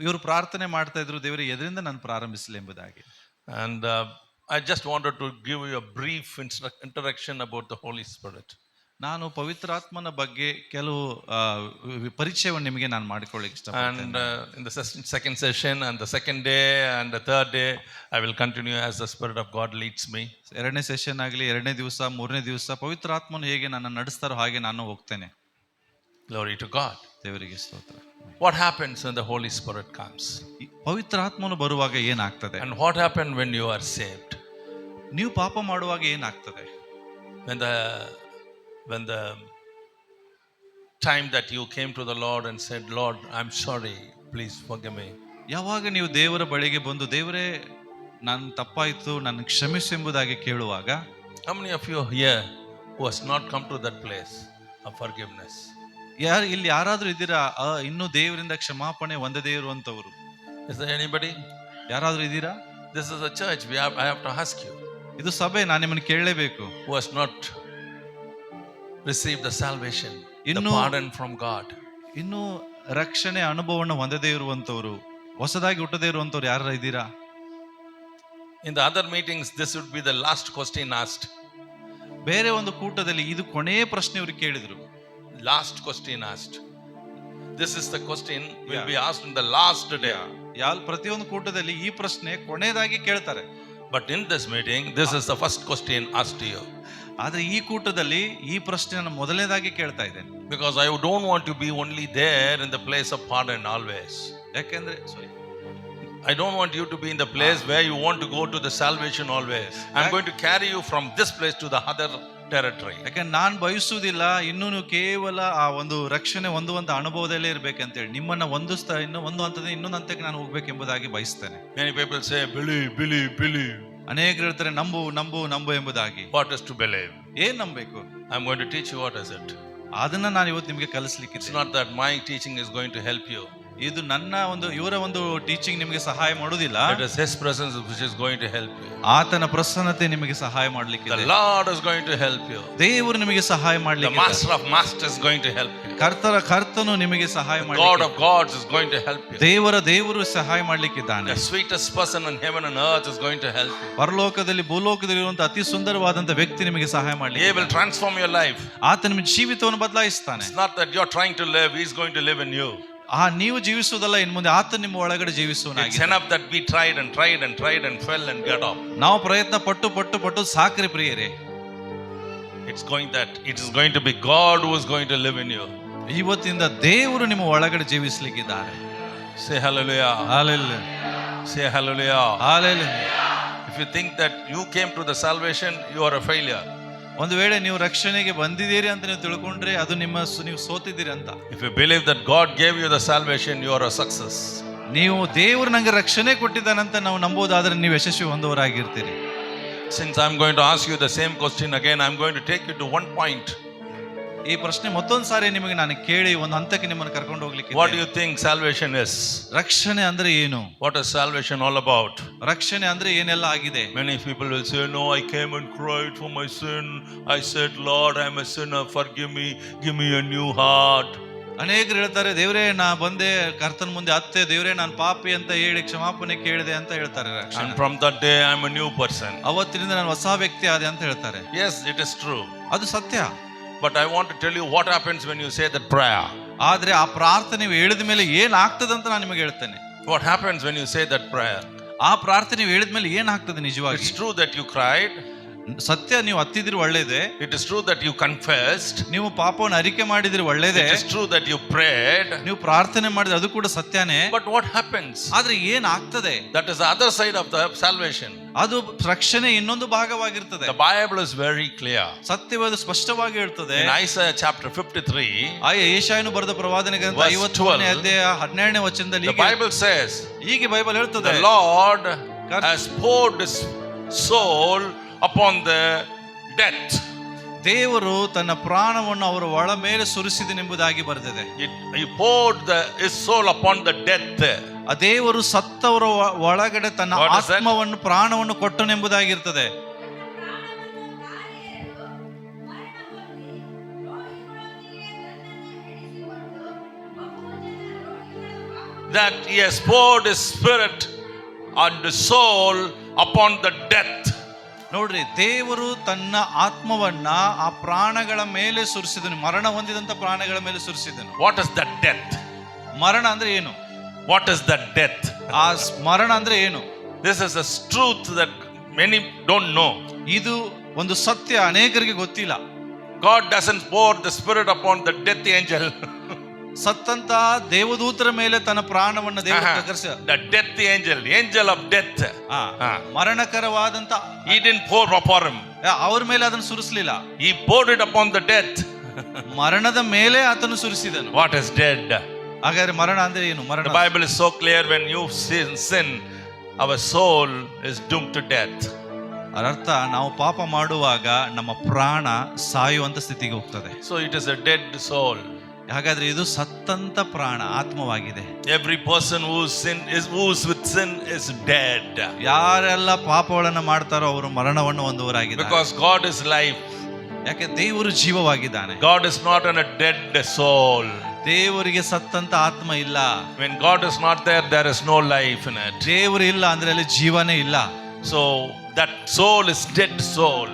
ಇವರು ಪ್ರಾರ್ಥನೆ ಮಾಡ್ತಾ ಇದ್ರು, ದೇವರೇ ಎದರಿಂದ ನಾನು ಪ್ರಾರಂಭಿಸಲಿ ಎಂಬುದಾಗಿ. And I just wanted to give you a brief introduction about the Holy Spirit. ನಾನು ಪವಿತ್ರಾತ್ಮನ ಬಗ್ಗೆ ಕೆಲವು ಪರಿಚಯವನ್ನು ನಿಮಗೆ ನಾನು ಮಾಡಿಕೊಳ್ಳಿಕ್ಕೆ ಇಷ್ಟಪಡ್ತೇನೆ. And in the second session and the second day and the third day I will continue as the Spirit of God leads me. ಎರಡನೇ ಸೆಷನ್ ಆಗಲಿ, ಎರಡನೇ ದಿವಸ, ಮೂರನೇ ದಿವಸ ಪವಿತ್ರಾತ್ಮನು ಹೇಗೆ ನನ್ನ ನಡೆಸ್ತಾರೋ ಹಾಗೆ ನಾನು ಹೋಗ್ತೇನೆ. Glory to God. ದೇವರಿಗೆ ಸ್ತೋತ್ರ. What happens when the Holy Spirit comes? ಪವಿತ್ರಾತ್ಮನು ಬರುವಾಗ ಏನಾಗ್ತದೆ? And what happened when you are saved? ನೀವು ಪಾಪ ಮಾಡುವಾಗ ಏನಾಗ್ತದೆ? When the time that you came to the Lord and said, Lord, I'm sorry, please forgive me. ಯಾವಾಗ ನೀವು ದೇವರ ಬಳಿಗೆ ಬಂದು, ದೇವರೇ ನಾನು ತಪ್ಪಾಯಿತು, ನನ್ನ ಕ್ಷಮಿಸು ಎಂಬುದಾಗಿ ಕೇಳುವಾಗ, how many of you here who has not come to that place of forgiveness? ಇಲ್ಲಿ ಯಾರಾದ್ರೂ ಇದ್ದೀರಾ ಇನ್ನೂ ದೇವರಿಂದ ಕ್ಷಮಾಪಣೆ ಹೊಂದದೇ ಇರುವಂತವರು? Is there anybody? ಯಾರಾದ್ರೂ ಇದ್ದೀರಾ? This is a church. I have to ask you. ಇದು ಸಭೆ, ನಾನು ನಿಮ್ಮನ್ನು ಕೇಳಲೇಬೇಕು. Who has not received the salvation, the pardon from God? ಇನ್ನು ರಕ್ಷಣೆ ಅನುಭವವನ್ನು ಹೊಂದದೇ ಇರುವಂತವರು, ಹೊಸದಾಗಿ ಹುಟ್ಟದೇ ಇರುವಂತವ್ರು ಯಾರು ಇದ್ದೀರಾ? In the other meetings this would be the last question asked. ಬೇರೆ ಒಂದು ಕೂಟದಲ್ಲಿ ಇದು ಕೊನೆಯ ಪ್ರಶ್ನೆ ಅವರು ಕೇಳಿದ್ರು. Last question asked. This is the question will be asked in the last day. ಪ್ರತಿಯೊಂದು ಕೂಟದಲ್ಲಿ ಈ ಪ್ರಶ್ನೆ ಕೊನೆಯದಾಗಿ ಕೇಳ್ತಾರೆ. But in this meeting this is the first question asked to you. ಆದ್ರೆ ಈ ಕೂಟದಲ್ಲಿ ಈ ಪ್ರಶ್ನೆಯನ್ನು ಮೊದಲನೇದಾಗಿ ಕೇಳ್ತಾ ಇದ್ದೇನೆ. Because I don't want to be only there in the place of pardon always. ಯಾಕೆಂದ್ರೆ I don't want you to be in the place where you want to go to the salvation always. I'm going to carry you from this place to the other territory. ಯಾಕಂದ್ರೆ ನಾನು ಬಯಸುವುದಿಲ್ಲ ಇನ್ನೂ ನೀವು ಕೇವಲ ಆ ಒಂದು ರಕ್ಷಣೆ ಹೊಂದುವಂತ ಅನುಭವದಲ್ಲೇ ಇರ್ಬೇಕಂತೇಳಿ, ನಿಮ್ಮನ್ನ ಒಂದು ಹಂತದಿಂದ ಇನ್ನೊಂದು ಹಂತಕ್ಕೆ ನಾನು ಹೋಗ್ಬೇಕೆಂಬುದಾಗಿ ಬಯಸ್ತೇನೆ. Many people say believe. ಅನೇಕರು ಹೇಳ್ತಾರೆ ನಂಬು ಎಂಬುದಾಗಿ. What is to believe? ಏನ್ ನಂಬಬೇಕು? I'm going to teach you what is it. ಅದನ್ನ ನಾನು ಇವತ್ತು ನಿಮಗೆ ಕಲಿಸ್ಲಿಕ್ಕೆ. It's not that my teaching is going to help you. ಇದು ನನ್ನ ಇವರ ಒಂದು ಟೀಚಿಂಗ್ ನಿಮಗೆ ಸಹಾಯ ಮಾಡುವುದಿಲ್ಲ. It is His presence which is going to help you. ಆತನ ಪ್ರಸನ್ನತೆ ನಿಮಗೆ ಸಹಾಯ ಮಾಡಲಿಕ್ಕೆ. The Lord is going to help you. ದೇವರು ನಿಮಗೆ ಸಹಾಯ ಮಾಡಲಿಕ್ಕೆ. The Master of Masters is going to help you. ಕರ್ತನು ನಿಮಗೆ ಸಹಾಯ ಮಾಡಲಿಕ್ಕೆ. God of Gods is going to help you. ದೇವರು ಸಹಾಯ ಮಾಡಲಿಕ್ಕಿದ್ದಾನೆ. The sweetest person in heaven and earth is going to help you. ಪರಲೋಕದಲ್ಲಿ ಭೂಲೋಕದಲ್ಲಿ ಇರುವಂತ ಅತಿ ಸುಂದರವಾದಂತ ವ್ಯಕ್ತಿ ನಿಮಗೆ ಸಹಾಯ ಮಾಡಲಿಕ್ಕೆ. He will transform your life. ಆತ ನಿಮ್ಮ ಜೀವಿತವನ್ನು ಬದಲಾಯಿಸ್ತಾನೆ. It's not that you are trying to live, He is going to live in you. ನೀವು ಜೀವಿಸುವುದಲ್ಲ, ಇನ್ನು ಮುಂದೆ ಆತ ನಿಮ್ಮ ಒಳಗಡೆ ಜೀವಿಸುವನಾಗಿ. It's enough that we tried and fell and got up. ನಾವು ಪ್ರಯತ್ನ ಪಟ್ಟು ಸಾಕ್ರಿ ಪ್ರಿಯರೇ. It is going to be God who is going to live in you. ಇವತ್ತಿಂದ ದೇವರು ನಿಮ್ಮ ಒಳಗಡೆ ಜೀವಿಸಲಿಕ್ಕಿದ್ದಾರೆ. Say hallelujah. Hallelujah. Say hallelujah. Hallelujah. If you think that you came to the salvation, you are a failure. ಒಂದು ವೇಳೆ ನೀವು ರಕ್ಷಣೆಗೆ ಬಂದಿದ್ದೀರಿ ಅಂತ ನೀವು ತಿಳ್ಕೊಂಡ್ರೆ ಅದು ನೀವು ಸೋತಿದ್ದೀರಿ ಅಂತ. If you believe that God gave you the salvation, you are a success. ನೀವು ದೇವರು ನಂಗೆ ರಕ್ಷಣೆ ಕೊಟ್ಟಿದ್ದಾನಂತ ನಾವು ನಂಬೋದಾದ್ರೆ ನೀವು ಯಶಸ್ವಿ ಹೊಂದವರಾಗಿರ್ತೀರಿ. Since I'm going to ask you the same question again, I'm going to take you to one point. ಈ ಪ್ರಶ್ನೆ ಮತ್ತೊಂದು ಸಾರಿ ನಿಮಗೆ ನಾನು ಕೇಳಿ ಒಂದು ಹಂತಕ್ಕೆ ನಿಮ್ಮನ್ನು ಕರ್ಕೊಂಡು ಹೋಗ್ಲಿಕ್ಕೆ. What do you think salvation is? ರಕ್ಷಣೆ ಅಂದ್ರೆ ಏನು? What is salvation all about? ರಕ್ಷಣೆ ಅಂದ್ರೆ ಏನೆಲ್ಲ ಆಗಿದೆ? Many people will say, no, I came and cried for my sin. I said, Lord, I am a sinner, forgive me, give me a new heart. ಅನೇಕರು ಹೇಳ್ತಾರೆ, ದೇವರೇ ನಾ ಬಂದೆ ಕರ್ತನ ಮುಂದೆ ಅತ್ತೆ, ದೇವರೇ ನಾನು ಪಾಪಿ ಅಂತ ಹೇಳಿ ಕ್ಷಮಾಪಣೆ ಕೇಳಿದೆ ಅಂತ ಹೇಳ್ತಾರೆ. And from that day I am a new person. ಅವತ್ತಿನಿಂದ ನಾನು ಹೊಸ ವ್ಯಕ್ತಿ ಆದೆ ಅಂತ ಹೇಳ್ತಾರೆ. Yes, it is true. ಅದು ಸತ್ಯ. But I want to tell you what happens when you say that prayer. ಆದ್ರೆ ಆ ಪ್ರಾರ್ಥನೆ ಹೇಳಿದ ಮೇಲೆ ಏನಾಗ್ತದೆ ಅಂತ ನಾನು ನಿಮಗೆ ಹೇಳ್ತೇನೆ. What happens when you say that prayer? ಆ ಪ್ರಾರ್ಥನೆ ಹೇಳಿದ ಮೇಲೆ ಏನಾಗ್ತದೆ ನಿಜವಾಗಿ? It's true that you cried. ಸತ್ಯ, ನೀವು ಹತ್ತಿದ್ರಿ ಒಳ್ಳೇದೇ. It is true that you confessed. ನೀವು ಪಾಪವನ್ನು ಅರಿಕೆ ಮಾಡಿದ್ರಿ ಒಳ್ಳೇದೇ. It is true that you prayed. ನೀವು ಪ್ರಾರ್ಥನೆ ಮಾಡಿದ್ರೆ ಅದು ಕೂಡ ಸತ್ಯನೇ. But what happens? ಆದ್ರೆ ಏನಾಗ್ತದೆ? That is the other side of the salvation. ಅದು ರಕ್ಷಣೆ ಇನ್ನೊಂದು ಭಾಗವಾಗಿರ್ತದೆ. The Bible is very clear. ಸತ್ಯವಾದ ಸ್ಪಷ್ಟವಾಗಿ ಹೇಳ್ತದೆ. In Isaiah chapter 53, ಯೆಶಾಯನು ಬರೆದ ಪ್ರವಾದನೆ ಗ್ರಂಥ 51ನೇ ಅಧ್ಯಾಯ 17ನೇ ವಚನದಲ್ಲಿ the Bible says, ಹೀಗೆ ಬೈಬಲ್ ಹೇಳ್ತದೆ, the Lord has poured his soul upon the death. ದೇವರು ತನ್ನ ಪ್ರಾಣವನ್ನು ಅವರ ಒಳ ಮೇಲೆ ಸುರಿಸಿದನೆಂಬುದಾಗಿ ಬರೆದಿದೆ. He poured his soul upon the death. ಆ ದೇವರು ಸತ್ತವರ ಒಳಗಡೆ ತನ್ನ ಆತ್ಮವನ್ನು ಪ್ರಾಣವನ್ನು ಕೊಟ್ಟನೆಂಬುದಾಗಿರ್ತದೆ. that he has poured his spirit and the soul upon the death. ನೋಡ್ರಿ, ದೇವರು ತನ್ನ ಆತ್ಮವನ್ನ ಆ ಪ್ರಾಣಗಳ ಮೇಲೆ ಸುರಿಸಿದನು, ಮರಣ ಹೊಂದಿದಂತ ಪ್ರಾಣಗಳ ಮೇಲೆ ಸುರಿಸಿದನು. What is that death? ಮರಣ ಅಂದ್ರೆ ಏನು? What is that death? ಆ ಮರಣ ಅಂದ್ರೆ ಏನು? This is a truth that many don't know. ಇದು ಒಂದು ಸತ್ಯ, ಅನೇಕರಿಗೆ ಗೊತ್ತಿಲ್ಲ. God doesn't pour the spirit upon the death angel. ಸತ್ತಂತ ದೇವದೂತರ ಮೇಲೆ ತನ್ನ ಪ್ರಾಣವನ್ನು ದೇವರು ಕರೆಸ. The death angel, angel of death. ಮರಣಕರವಾದಂತ He didn't pour upon him. ಅವ್ರ ಮೇಲೆ ಅದನ್ನು ಸುರಿಸಲಿಲ್ಲ. He poured it upon the death. ಮರಣದ ಮೇಲೆ ಆತನು ಸುರಿಸಿದನು. What is dead? ಹಾಗಾದ್ರೆ ಮರಣ ಅಂದ್ರೆ ಏನು? ಮರಣ. The Bible is so clear, when you sin, our soul is doomed to death. ಅದರ್ಥ ನಾವು ಪಾಪ ಮಾಡುವಾಗ ನಮ್ಮ ಪ್ರಾಣ ಸಾಯುವಂತ ಸ್ಥಿತಿಗೆ ಹೋಗ್ತದೆ. So it is a dead soul. ಹಾಗಾದ್ರೆ ಇದು ಸತ್ತಂತ ಪ್ರಾಣ, ಆತ್ಮವಾಗಿದೆ. Every person who's with sin is dead. ಯಾರೆಲ್ಲ ಪಾಪಗಳನ್ನು ಮಾಡ್ತಾರೋ ಅವರು ಮರಣವನ್ನು ಹೊಂದುವರಾಗಿದ್ದಾರೆ. Because God is life. ಯಾಕೆ ದೇವರು ಜೀವವಾಗಿದ್ದಾನೆ. God is not a dead soul. ದೇವರಿಗೆ ಸತ್ತಂತ ಆತ್ಮ ಇಲ್ಲ. When God is not there, there is no life in it. ದೇವರು ಇಲ್ಲ ಅಂದ್ರೆ ಅಲ್ಲಿ ಜೀವನೇ ಇಲ್ಲ. So that soul is dead soul.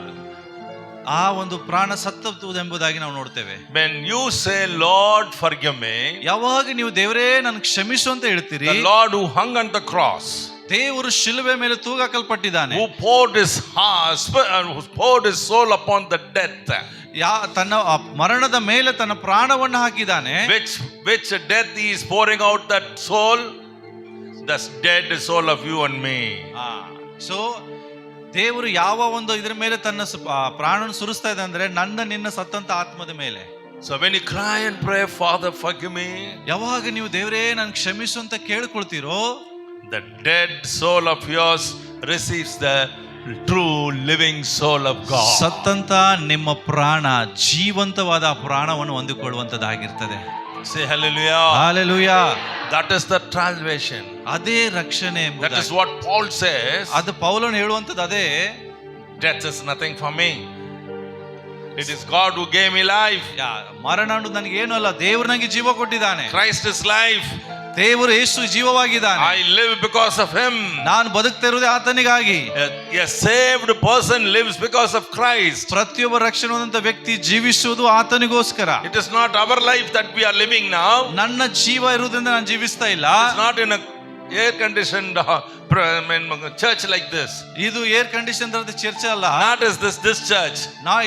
ಆ ಒಂದು ಪ್ರಾಣ ಸತ್ತುವುದೆಂಬುದಾಗಿ ನಾವು ನೋಡ್ತೇವೆ. When you say, Lord forgive me, ಯಾವಾಗ ನೀವು ದೇವರೇ ನನ್ ಕ್ಷಮಿಸು ಅಂತ ಹೇಳ್ತೀರಿ, the Lord who hung on the cross, ದೇವರು ಶಿಲುಬೆ ಮೇಲೆ ತೂಗಾಕಲ್ಪಟ್ಟಿದ್ದಾನೆ, who poured his soul upon the death, ತನ್ನ ಮರಣದ ಮೇಲೆ ತನ್ನ ಪ್ರಾಣವನ್ನು ಹಾಕಿದ್ದಾನೆ. which death he is pouring out that soul? The dead soul of you and me. So ದೇವರು ಯಾವ ಒಂದು ಇದ್ರ ಮೇಲೆ ತನ್ನ ಪ್ರಾಣವನ್ನು ಸುರಿಸ್ತಾ ಇದೆ ಅಂದ್ರೆ ನನ್ನ ನಿನ್ನ ಸತ್ತಂತ ಆತ್ಮದ ಮೇಲೆ. So when you cry and pray, Father forgive me, ಯಾವಾಗ ನೀವು ದೇವರೇ ನನ್ ಕ್ಷಮಿಸು ಅಂತ ಕೇಳ್ಕೊಳ್ತೀರೋ, the dead soul of yours receives the true living soul of God. ಸತ್ತಂತ ನಿಮ್ಮ ಪ್ರಾಣ ಜೀವಂತವಾದ ಪ್ರಾಣವನ್ನು ಹೊಂದಿಕೊಳ್ಳುವಂತದ್ದಾಗಿರ್ತದೆ. Say hallelujah. Hallelujah. That is the salvation. ಅದೇ ರಕ್ಷಣೆ. That is what Paul says. ಅದು ಪೌಲನು ಹೇಳುವಂತದ್ದು ಅದೇ. Death is nothing for me. It is God who gave me life. ಮರಣ ಅನ್ನೋದು ನನಗೆ ಏನು ಅಲ್ಲ, ದೇವರು ನನಗೆ ಜೀವ ಕೊಟ್ಟಿದ್ದಾನೆ. Christ is life. ದೇವರು ಯೇಸು ಜೀವವಾಗಿದ್ದಾನೆ. I live because of him. ನಾನು ಬದುಕ್ತಾ ಇರುವುದೇ ಆತನಿಗಾಗಿ. A saved person lives because of Christ. ಪ್ರತಿಯೊಬ್ಬ ರಕ್ಷಣೆ ಹೊಂದಿದ ವ್ಯಕ್ತಿ ಜೀವಿಸುವುದು ಆತನಿಗೋಸ್ಕರ. It is not our life that we are living now. ನನ್ನ ಜೀವ ಇರುವುದರಿಂದ ನಾನು ಜೀವಿಸ್ತಾ ಇಲ್ಲ. It's not in a air conditioned church like this. ಇದು ಏರ್ ಕಂಡೀಷನ್ ಚರ್ಚ್ ಅಲ್ಲ. Not is this church.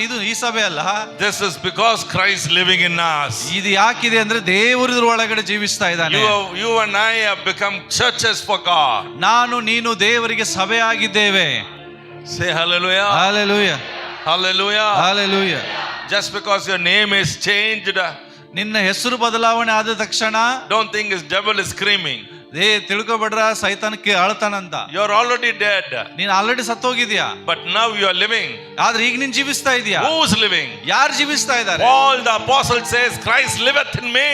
ಇದು ಈ ಸಭೆ ಅಲ್ಲ. This is because Christ living in us. ಇದು ಯಾಕಿದೆ ಅಂದ್ರೆ ದೇವರು ಇದರ ಒಳಗಡೆ ಜೀವಿಸ್ತಾ ಇದ್ದಾನೆ. You and I have become churches for God. ನಾನು ನೀನು ದೇವರಿಗೆ ಸಭೆ ಆಗಿದ್ದೇವೆ. Say hallelujah. Hallelujah. Hallelujah. Hallelujah. Just because your name is changed, ನಿನ್ನ ಹೆಸರು ಬದಲಾವಣೆ ಆದ ತಕ್ಷಣ don't think his devil is screaming. ತಿಳ್ಕೊಬೇಡ್ರ ಸೈತಾನಕ್ಕೆ ಅಳ್ತಾನಂತ. You are already dead. ನೀನ್ already ಸತ್ತೋಗಿದ್ಯಾ. But now you are living. ಆದ್ರೆ ಈಗ ನೀನ್ ಜೀವಿಸ್ತಾ ಇದೀಯಾ. Who is living? ಯಾರು ಜೀವಿಸ್ತಾ ಇದ್ದಾರೆ? Paul the apostle says, Christ liveth in me.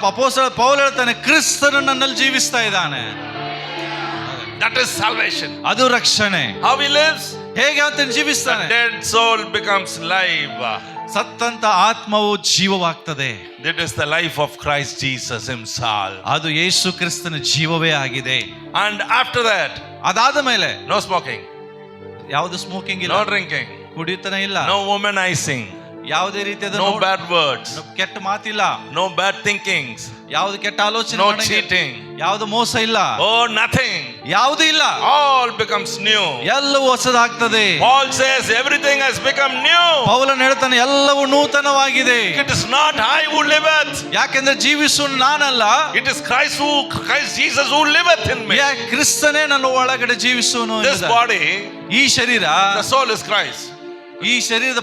ಅಪೊಸ್ತಲ ಪೌಲ್ ಹೇಳ್ತಾನೆ, ಕ್ರಿಸ್ತನು ನನ್ನಲ್ಲಿ ಜೀವಿಸ್ತಾ ಇದ್ದಾನೆ. That is salvation. ಅದು ರಕ್ಷಣೆ. How he lives? ಹೇಗೆ ಆತನು ಜೀವಿಸ್ತಾನೆ? The dead soul becomes live. ಸತ್ತಂತ ಆತ್ಮವು ಜೀವವಾಗ್ತದೆ. That is the life of Christ Jesus himself. ಅದು ಯೇಸು ಕ್ರಿಸ್ತನ ಜೀವವೇ ಆಗಿದೆ. And after that, ಅದಾದ ಮೇಲೆ no smoking, ಯಾವುದು ಸ್ಮೋಕಿಂಗ್ ಇಲ್ಲ, no drinking, ಕುಡಿತನ ಇಲ್ಲ, no womanizing, ಯಾವುದೇ ರೀತಿಯಾದ no bad words, ಕೆಟ್ಟ ಮಾತಿಲ್ಲ, no bad thinkings, ಯಾವುದು ಕೆಟ್ಟ ಆಲೋಚನೆ, no cheating, ಯಾವುದು ಮೋಸ ಇಲ್ಲ, oh nothing, ಯಾವುದು ಇಲ್ಲ. all becomes new. ಎಲ್ಲವೂ ಹೊಸದಾಗ್ತದೆ. Paul says everything has become new. ಪೌಲನು ಹೇಳ್ತಾನೆ ಎಲ್ಲವೂ ನೂತನವಾಗಿದೆ. It is not I who liveth. ಯಾಕೆಂದ್ರೆ ಜೀವಿಸುವ ನಾನಲ್ಲ, it is Christ Jesus who liveth in me. ಕ್ರಿಸ್ತನೇ ನನ್ನ ಒಳಗಡೆ ಜೀವಿಸುವನು. This body, ಈ ಶರೀರ, the soul is Christ. ಈ ಶರೀರದ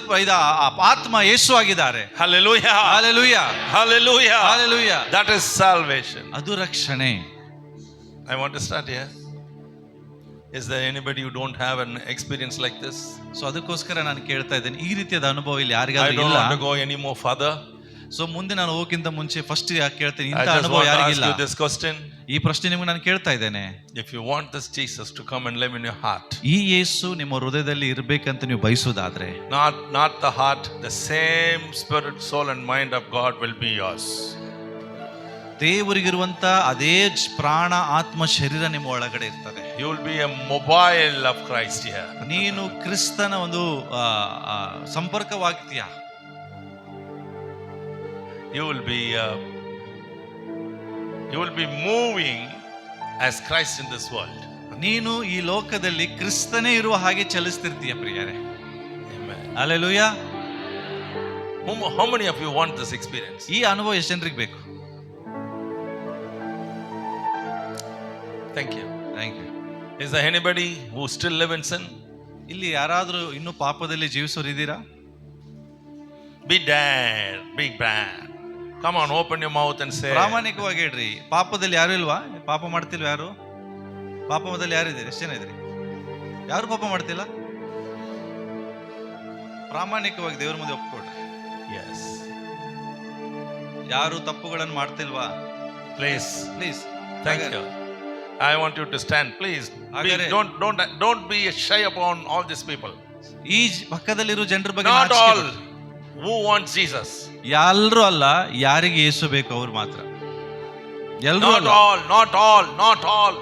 ಆತ್ಮ ಯೇಸು ಆಗಿದ್ದಾರೆ. Hallelujah. Hallelujah. Hallelujah. Hallelujah. That is salvation. ಅದು ರಕ್ಷಣೆ. I want to start here. Is there anybody who don't have an experience like this? So ಅದಕ್ಕೋಸ್ಕರ ನಾನು ಕೇಳ್ತಾ ಇದ್ದೇನೆ, ಈ ರೀತಿಯಾದ ಅನುಭವ ಇಲ್ಲಿ ಯಾರಿಗಾದ್ರೂ ಇಲ್ಲ? I don't want to go any more further. So ಮುಂದೆ ನಾನು ಹೋಗಕ್ಕಿಂತ ಮುಂಚೆ ಫಸ್ಟ್ ಕೇಳ್ತೇನೆ, I ಇಂಥ just ಅನುಭವ want to ask ಯಾರಿಗಿಲ್ಲ? you this question. ಈ ಪ್ರಶ್ನೆ ನಿಮಗೆ ನಾನು ಕೇಳ್ತಾ ಇದ್ದೇನೆ. If you want this Jesus to come and live in your heart, ಈ ಯೇಸು ನಿಮ್ಮ ಹೃದಯದಲ್ಲಿ ಇರಬೇಕಂತ ನೀವು ಬಯಸುವುದಾದ್ರೆ, not the heart, the same spirit, soul and mind of God will be yours. ದೇವರಿಗಿರುವಂತ ಅದೇ ಪ್ರಾಣ ಆತ್ಮ ಶರೀರ ನಿಮ್ಮ ಒಳಗಡೆ ಇರ್ತದೆ. You will be a mobile of Christ here. ನೀನು ಕ್ರಿಸ್ತನ ಒಂದು ಸಂಪರ್ಕವಾಗ್ತೀಯ. You will be moving as Christ in this world. ನೀನು ಈ ಲೋಕದಲ್ಲಿ ಕ್ರಿಸ್ತನೇ ಇರುವ ಹಾಗೆ ಚಲಿಸ್ತಿರ್ತೀಯ ಪ್ರಿಯರೇ. Amen. Hallelujah. How many of you want this experience? ಈ ಅನುಭವ ಎಷ್ಟು ಜನರಿಗೆ ಬೇಕು? Thank you. Thank you. Is there anybody who still live in sin? ಇಲ್ಲಿ ಯಾರಾದ್ರೂ ಇನ್ನೂ ಪಾಪದಲ್ಲಿ ಜೀವಿಸೋರು ಇದ್ದೀರಾ? Be dead, be bad. Come on, open your mouth and say. ಪ್ರಾಮಾಣಿಕವಾಗಿ ಹೇಳ್ರಿ, ಪಾಪದಲ್ಲಿ ಯಾರು ಇಲ್ವಾ? ಪಾಪ ಮಾಡ್ತಿಲ್ವ ಯಾರು? ಪಾಪದಲ್ಲಿ ಯಾರಿದ್ದೀರಿ? ಎಷ್ಟು ಜನ ಇದ್ರಿ? ಯಾರು ಪಾಪ ಮಾಡ್ತಿಲ್ಲ? ಪ್ರಾಮಾಣಿಕವಾಗಿ ದೇವ್ರ ಮುಂದೆ ಒಪ್ಕೊಡ್ರಿ. Yes. ಯಾರು ತಪ್ಪುಗಳನ್ನು ಮಾಡ್ತಿಲ್ವಾ? Please. Please. Thank you. I want you to stand, please. Agare. Don't be shy upon all these people. ಈ ಪಕ್ಕದಲ್ಲಿರೋ ಜನರ ಬಗ್ಗೆ Not ನಾಚಿಕೆ all ಪಡ್ರಿ. who want Jesus. ಎಲ್ಲರೂ ಅಲ್ಲ, ಯಾರಿಗೆ ಯೇಸು ಬೇಕು ಅವ್ರು ಮಾತ್ರ. ಎಲ್ರೂ Not ಅಲ್ಲ, all, not all, not all.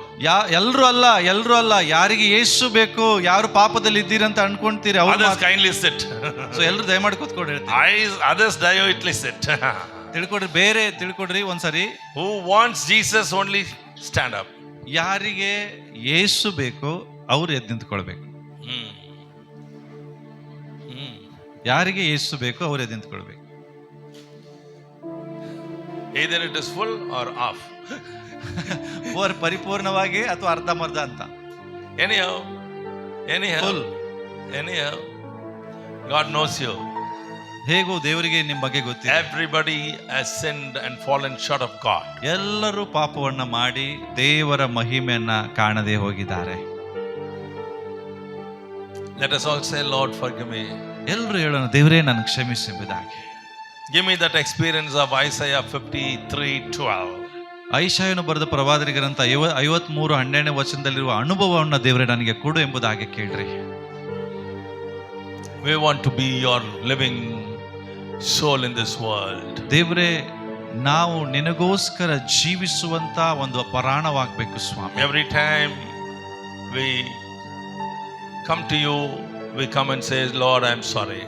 ಎಲ್ರೂ ಅಲ್ಲ, ಯಾರಿಗೆ ಯೇಸು ಬೇಕು, ಯಾರು ಪಾಪದಲ್ಲಿ ಇದ್ದೀರಿ ಅಂತ ಅನ್ಕೊಂತೀರಿ ಅವ್ರು Others ಮಾತ್ರ. kindly sit. ಸೊ ಎಲ್ರು ದಯಮಾಡಿ ಕೂತ್ಕೊಂಡು ಹೇಳ್ತೀನಿ. Others deliberately sit. ತಿಳ್ಕೊಡ್ರಿ, ಬೇರೆ ತಿಳ್ಕೊಡ್ರಿ ಒಂದ್ಸರಿ. Who wants Jesus only stand up. ಯಾರಿಗೆ ಯೇಸು ಬೇಕು ಅವ್ರು ಎದ್ದು ನಿಂತ್ಕೊಳ್ಬೇಕು. ಯಾರಿಗೆ ಯೇಸು ಬೇಕು ಅವ್ರು ಎದ್ದು ನಿಂತ್ಕೊಳ್ಬೇಕು. Either it is full or off. ಪರಿಪೂರ್ಣವಾಗಿ ಅಥವಾ ಅರ್ಧಮರ್ಧ ಅಂತ. Anyhow, Full. God knows you. ಹೇಗೂ ದೇವರಿಗೆ ನಿಮ್ಮ ಬಗ್ಗೆ ಗೊತ್ತಿದೆ. Everybody has sinned and fallen short of God. ಎಲ್ಲರೂ ಪಾಪವನ್ನ ಮಾಡಿ ದೇವರ ಮಹಿಮೆಯನ್ನ ಕಾಣದೆ ಹೋಗಿದ್ದಾರೆ. Let us all say, Lord, forgive me. ಎಲ್ಲರೂ ಹೇಳೋಣ, ದೇವರೇ ನನಗೆ ಕ್ಷಮಿಸಿ ಎಂಬುದಾಗಿ. Give me that experience of Isaiah 53:12. ಐಷಾಯನು ಬರೆದ ಪ್ರವಾದನೆ ಗ್ರಂಥ 53:12 ವಚನದಲ್ಲಿರುವ ಅನುಭವವನ್ನು ದೇವರೇ ನನಗೆ ಕೊಡು ಎಂಬುದಾಗಿ ಕೇಳ್ರಿ. We want to be your living soul in this world. ದೇವರೇ, ನಾವು ನಿನಗೋಸ್ಕರ ಜೀವಿಸುವಂತ ಒಂದು ಪ್ರಾಣವಾಗಬೇಕು ಸ್ವಾಮಿ. Every time we come to you, we come and say, Lord, I am sorry.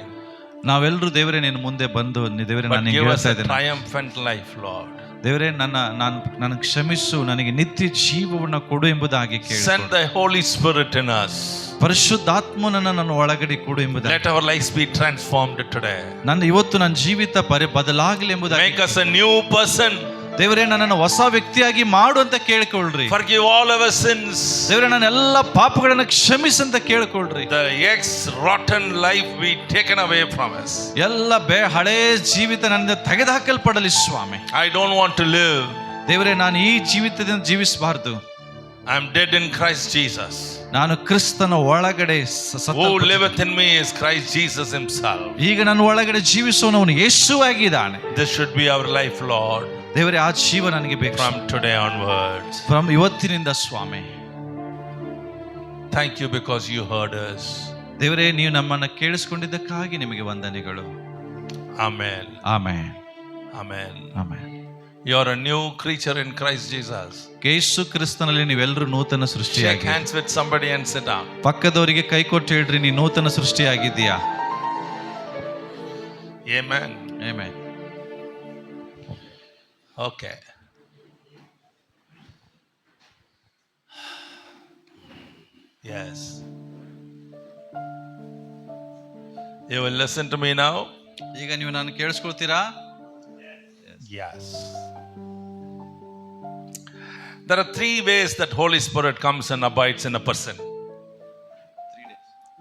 ನಾವೆಲ್ಲರೂ ದೇವರೇ ನಿನ್ನ ಮುಂದೆ ಬಂದು, ದೇವರೇ But ನಾನು give us ಹೇಳ್ತಾ a ಇದ್ದೇನೆ, triumphant life, Lord. ದೇವರೇ ನನಗೆ ಕ್ಷಮಿಸು, ನನಗೆ ನಿತ್ಯ ಜೀವವನ್ನು ಕೊಡು ಎಂಬುದಾಗಿ ಕೇಳಿ. Send the Holy Spirit in us. ಪರಿಶುದ್ಧಾತ್ಮನನ್ನ ನನ್ನ ಒಳಗಡೆ ಕೊಡು ಎಂಬುದಾಗಿ. Let our lives be transformed today. ಇವತ್ತು ನನ್ನ ಜೀವಿತ ಬದಲಾಗಲಿ ಎಂಬುದಾಗಿ. Make us a new person. ದೇವರೇ, ನನ್ನನ್ನು ಹೊಸ ವ್ಯಕ್ತಿಯಾಗಿ ಮಾಡು ಅಂತ ಕೇಳ್ಕೊಳ್ರಿ. Forgive all our sins. ದೇವರೇ, ನನ್ನ ಎಲ್ಲ ಪಾಪಗಳನ್ನ ಕ್ಷಮಿಸು ಅಂತ ಕೇಳ್ಕೊಳ್ರಿ. The ex-rotten life be taken away from us. ಎಲ್ಲ ಹಳೆ ಜೀವಿತ ನನ್ನಿಂದ ತೆಗೆದುಹಾಕಲ್ಪಡಲಿ ಸ್ವಾಮಿ. I don't want to live. ದೇವರೇ, ನಾನು ಈ ಜೀವಿತದಿಂದ ಜೀವಿಸಬಾರದು. I am dead in Christ Jesus. ನಾನು ಕ್ರಿಸ್ತನ ಒಳಗಡೆ Who liveth in me is Christ Jesus himself. ಈಗ ನನ್ನ ಒಳಗಡೆ ಜೀವಿಸುವವನು ಯೇಸುವಾಗಿದ್ದಾನೆ. This should be our life, Lord. ದೇವರೇ, ಆ ಜೀವ ನನಗೆ ಬೇಕು From today onwards. ಇವತ್ತಿನಿಂದ ಸ್ವಾಮಿ. Thank you because you heard us. ದೇವರೇ, ನೀವು ನಮ್ಮನ್ನ ಕೇಳಿಸಿಕೊಂಡಿದ್ದಕ್ಕಾಗಿ ನಿಮಗೆ ವಂದನೆಗಳು. Amen. Amen. Amen. Amen. You are a new creature in Christ Jesus. ಯೇಸು ಕ್ರಿಸ್ತನಲ್ಲಿ ನೀವೆಲ್ಲರೂ ನೂತನ Shake ಸೃಷ್ಟಿಯಾಗಿ. hands with somebody and sit down. ಪಕ್ಕದವರಿಗೆ ಕೈ ಕೊಟ್ಟು ಹೇಳ್ರಿ, ನೀ ನೂತನ ಸೃಷ್ಟಿಯಾಗಿದ್ದೀಯಾ. Amen. Amen. Okay. Yes. You will listen to me now? ಈಗ ನೀವು ನಾನು ಕೇಳಿಸ್ಕೊಳ್ತೀರಾ? Yes. There are 3 ways that Holy Spirit comes and abides in a person.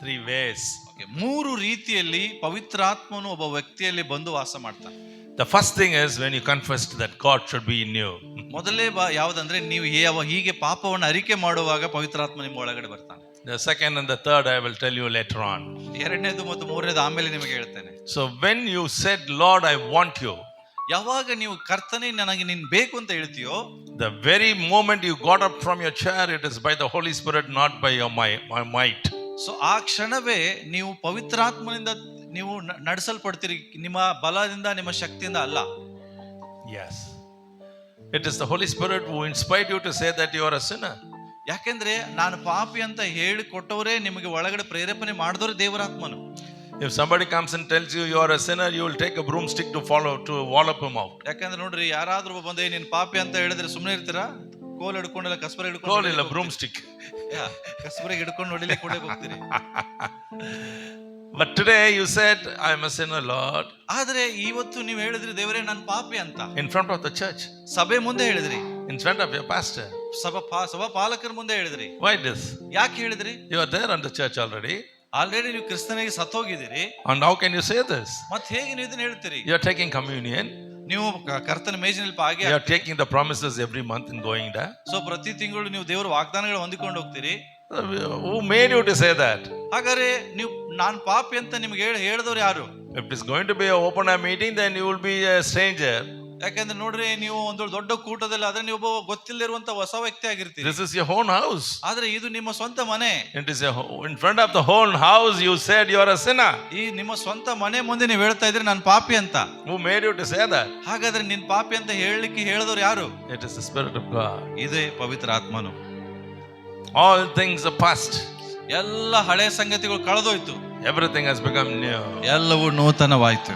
3 ways. Okay. 3 ರೀತಿಯಲ್ಲಿ ಪವಿತ್ರಾತ್ಮನು ಒಬ್ಬ ವ್ಯಕ್ತಿಯಲ್ಲಿ ಬಂದು ವಾಸ ಮಾಡ್ತಾನೆ. The first thing is when you confess that God should be in you. ಮೊದಲೇ ಯಾವುದಂದ್ರೆ, ನೀವು ಹೀಗೆ ಪಾಪವನ್ನು ಅರಿಕೆ ಮಾಡುವಾಗ ಪವಿತ್ರಾತ್ಮ ನಿಮ್ಮ ಒಳಗಡೆ ಬರ್ತಾನೆ. The second and the third I will tell you later on. ಎರಡನೇದು ಮತ್ತು ಮೂರನೇದು ಆಮೇಲೆ ನಿಮಗೆ ಹೇಳ್ತೇನೆ. So when you said, Lord, I want you, ಯಾವಾಗ ನೀವು ಕರ್ತನೇ ನನಗೆ ನೀನು ಬೇಕು ಅಂತ ಹೇಳ್ತೀಯೋ, the very moment you got up from your chair, it is by the Holy Spirit, not by your might. So ಆ ಕ್ಷಣವೇ ನೀವು ಪವಿತ್ರಾತ್ಮನಿಂದ ನೀವು ನಡೆಸಲ್ಪಡ್ತೀರಿ, ನಿಮ್ಮ ಬಲದಿಂದ ನಿಮ್ಮ ಶಕ್ತಿಯಿಂದ ಅಲ್ಲ. Yes. It is the Holy Spirit who inspired you to say that you are a sinner. ಯಾಕೆಂದ್ರೆ ನಾನು ಪಾಪಿ ಅಂತ ಹೇಳಿ ಕೊಟ್ಟವರೇ ನಿಮಗೆ ಒಳಗಡೆ ಪ್ರೇರೇಪಣೆ ಮಾಡಿದವರು ದೇವರಾತ್ಮನು. If somebody comes and tells you you are a sinner, you will take a broomstick to wallop him out. ಯಾಕಂದ್ರೆ ನೋಡ್ರಿ, ಯಾರಾದ್ರೂ ಬಂದೇ ನೀನ್ ಪಾಪಿ ಅಂತ ಹೇಳಿದ್ರೆ ಸುಮ್ಮನೆ ಇರ್ತೀರಾ? ಕೋಲ್ ಹಿಡ್ಕೊಂಡೆಲ್ಲ ಕಸ್ಬರ ಹಿಡ್ಕೊಂಡು Call it a broomstick. ಕಸ್ಬರಿಗೆ ಹಿಡ್ಕೊಂಡು ಹೊಡಿಲಿಕ್ಕೆ ಕೂಡ ಹೋಗ್ತೀರಿ. But today you said, I am a sinner, Lord. ಆದ್ರೆ ಇವತ್ತು ನೀವು ಹೇಳಿದ್ರಿ, ದೇವರೇ ನಾನು ಪಾಪಿ ಅಂತ. In front of the church. ಸಭೆ ಮುಂದೆ ಹೇಳಿದ್ರಿ. In front of your pastor. ಸಭಾ ಪಾಲಕರ ಮುಂದೆ ಹೇಳಿದ್ರಿ. Why this? ಯಾಕೆ ಹೇಳಿದ್ರಿ? You are there in the church already. Already ನೀವು ಕ್ರಿಸ್ತನಿಗೆ ಸತ್ತೋಗಿದ್ದೀರಿ. And how can you say this? ಮತ್ತೆ ಹೇಗೆ ನೀವು ಇದನ್ನ ಹೇಳ್ತೀರಿ? You are taking communion. ನೀವು ಕರ್ತನ ಮೇಜಿನಲ್ಲಿ ಪಾಗಿ You are taking the promises every month and going there. So ಪ್ರತಿ ತಿಂಗಳು ನೀವು ದೇವರ ವಾಗ್ದಾನಗಳು ಹೊಂದಿಕೊಂಡು ಹೋಗ್ತೀರಿ. Who made you to say that? ಹಾಗಾದ್ರೆ ನೀವು ನಾನು ಪಾಪಿ ಅಂತ ನಿಮ್ಗೆ ಹೇಳಿದವರು ಯಾರು? If it is going to be an open air meeting, then you will be a stranger. ಯಾಕಂದ್ರೆ ನೋಡ್ರಿ, ನೀವು ಒಂದು ದೊಡ್ಡ ಕೂಟದಲ್ಲಿ ಆದ್ರೆ ನೀವು ಒಬ್ಬ ಗೊತ್ತಿಲ್ಲದಿರುವಂತ ಹೊಸ ವ್ಯಕ್ತಿ ಆಗಿರ್ತೀರಿ. This is your own house. ಆದ್ರೆ ಇದು ನಿಮ್ಮ ಸ್ವಂತ ಮನೆ. It is in front of the whole house you said you are a sinner. ಈ ನಿಮ್ಮ ಸ್ವಂತ ಮನೆ ಮುಂದೆ ನೀವು ಹೇಳ್ತಾ ಇದ್ರಿ ನಾನು ಪಾಪಿ ಅಂತ. Who made you to say that? ಹಾಗಾದ್ರೆ ನಿನ್ ಪಾಪಿ ಅಂತ ಹೇಳಲಿಕ್ಕೆ ಹೇಳಿದವರು ಯಾರು? It is the Spirit of God. ಇದೇ ಪವಿತ್ರ ಆತ್ಮನು. All things are past. ಎಲ್ಲ ಹಳೆ ಸಂಗತಿಗಳು ಕಳೆದೋಯ್ತು. Everything has become new. ಎಲ್ಲವೂ ನೂತನವಾಯ್ತು.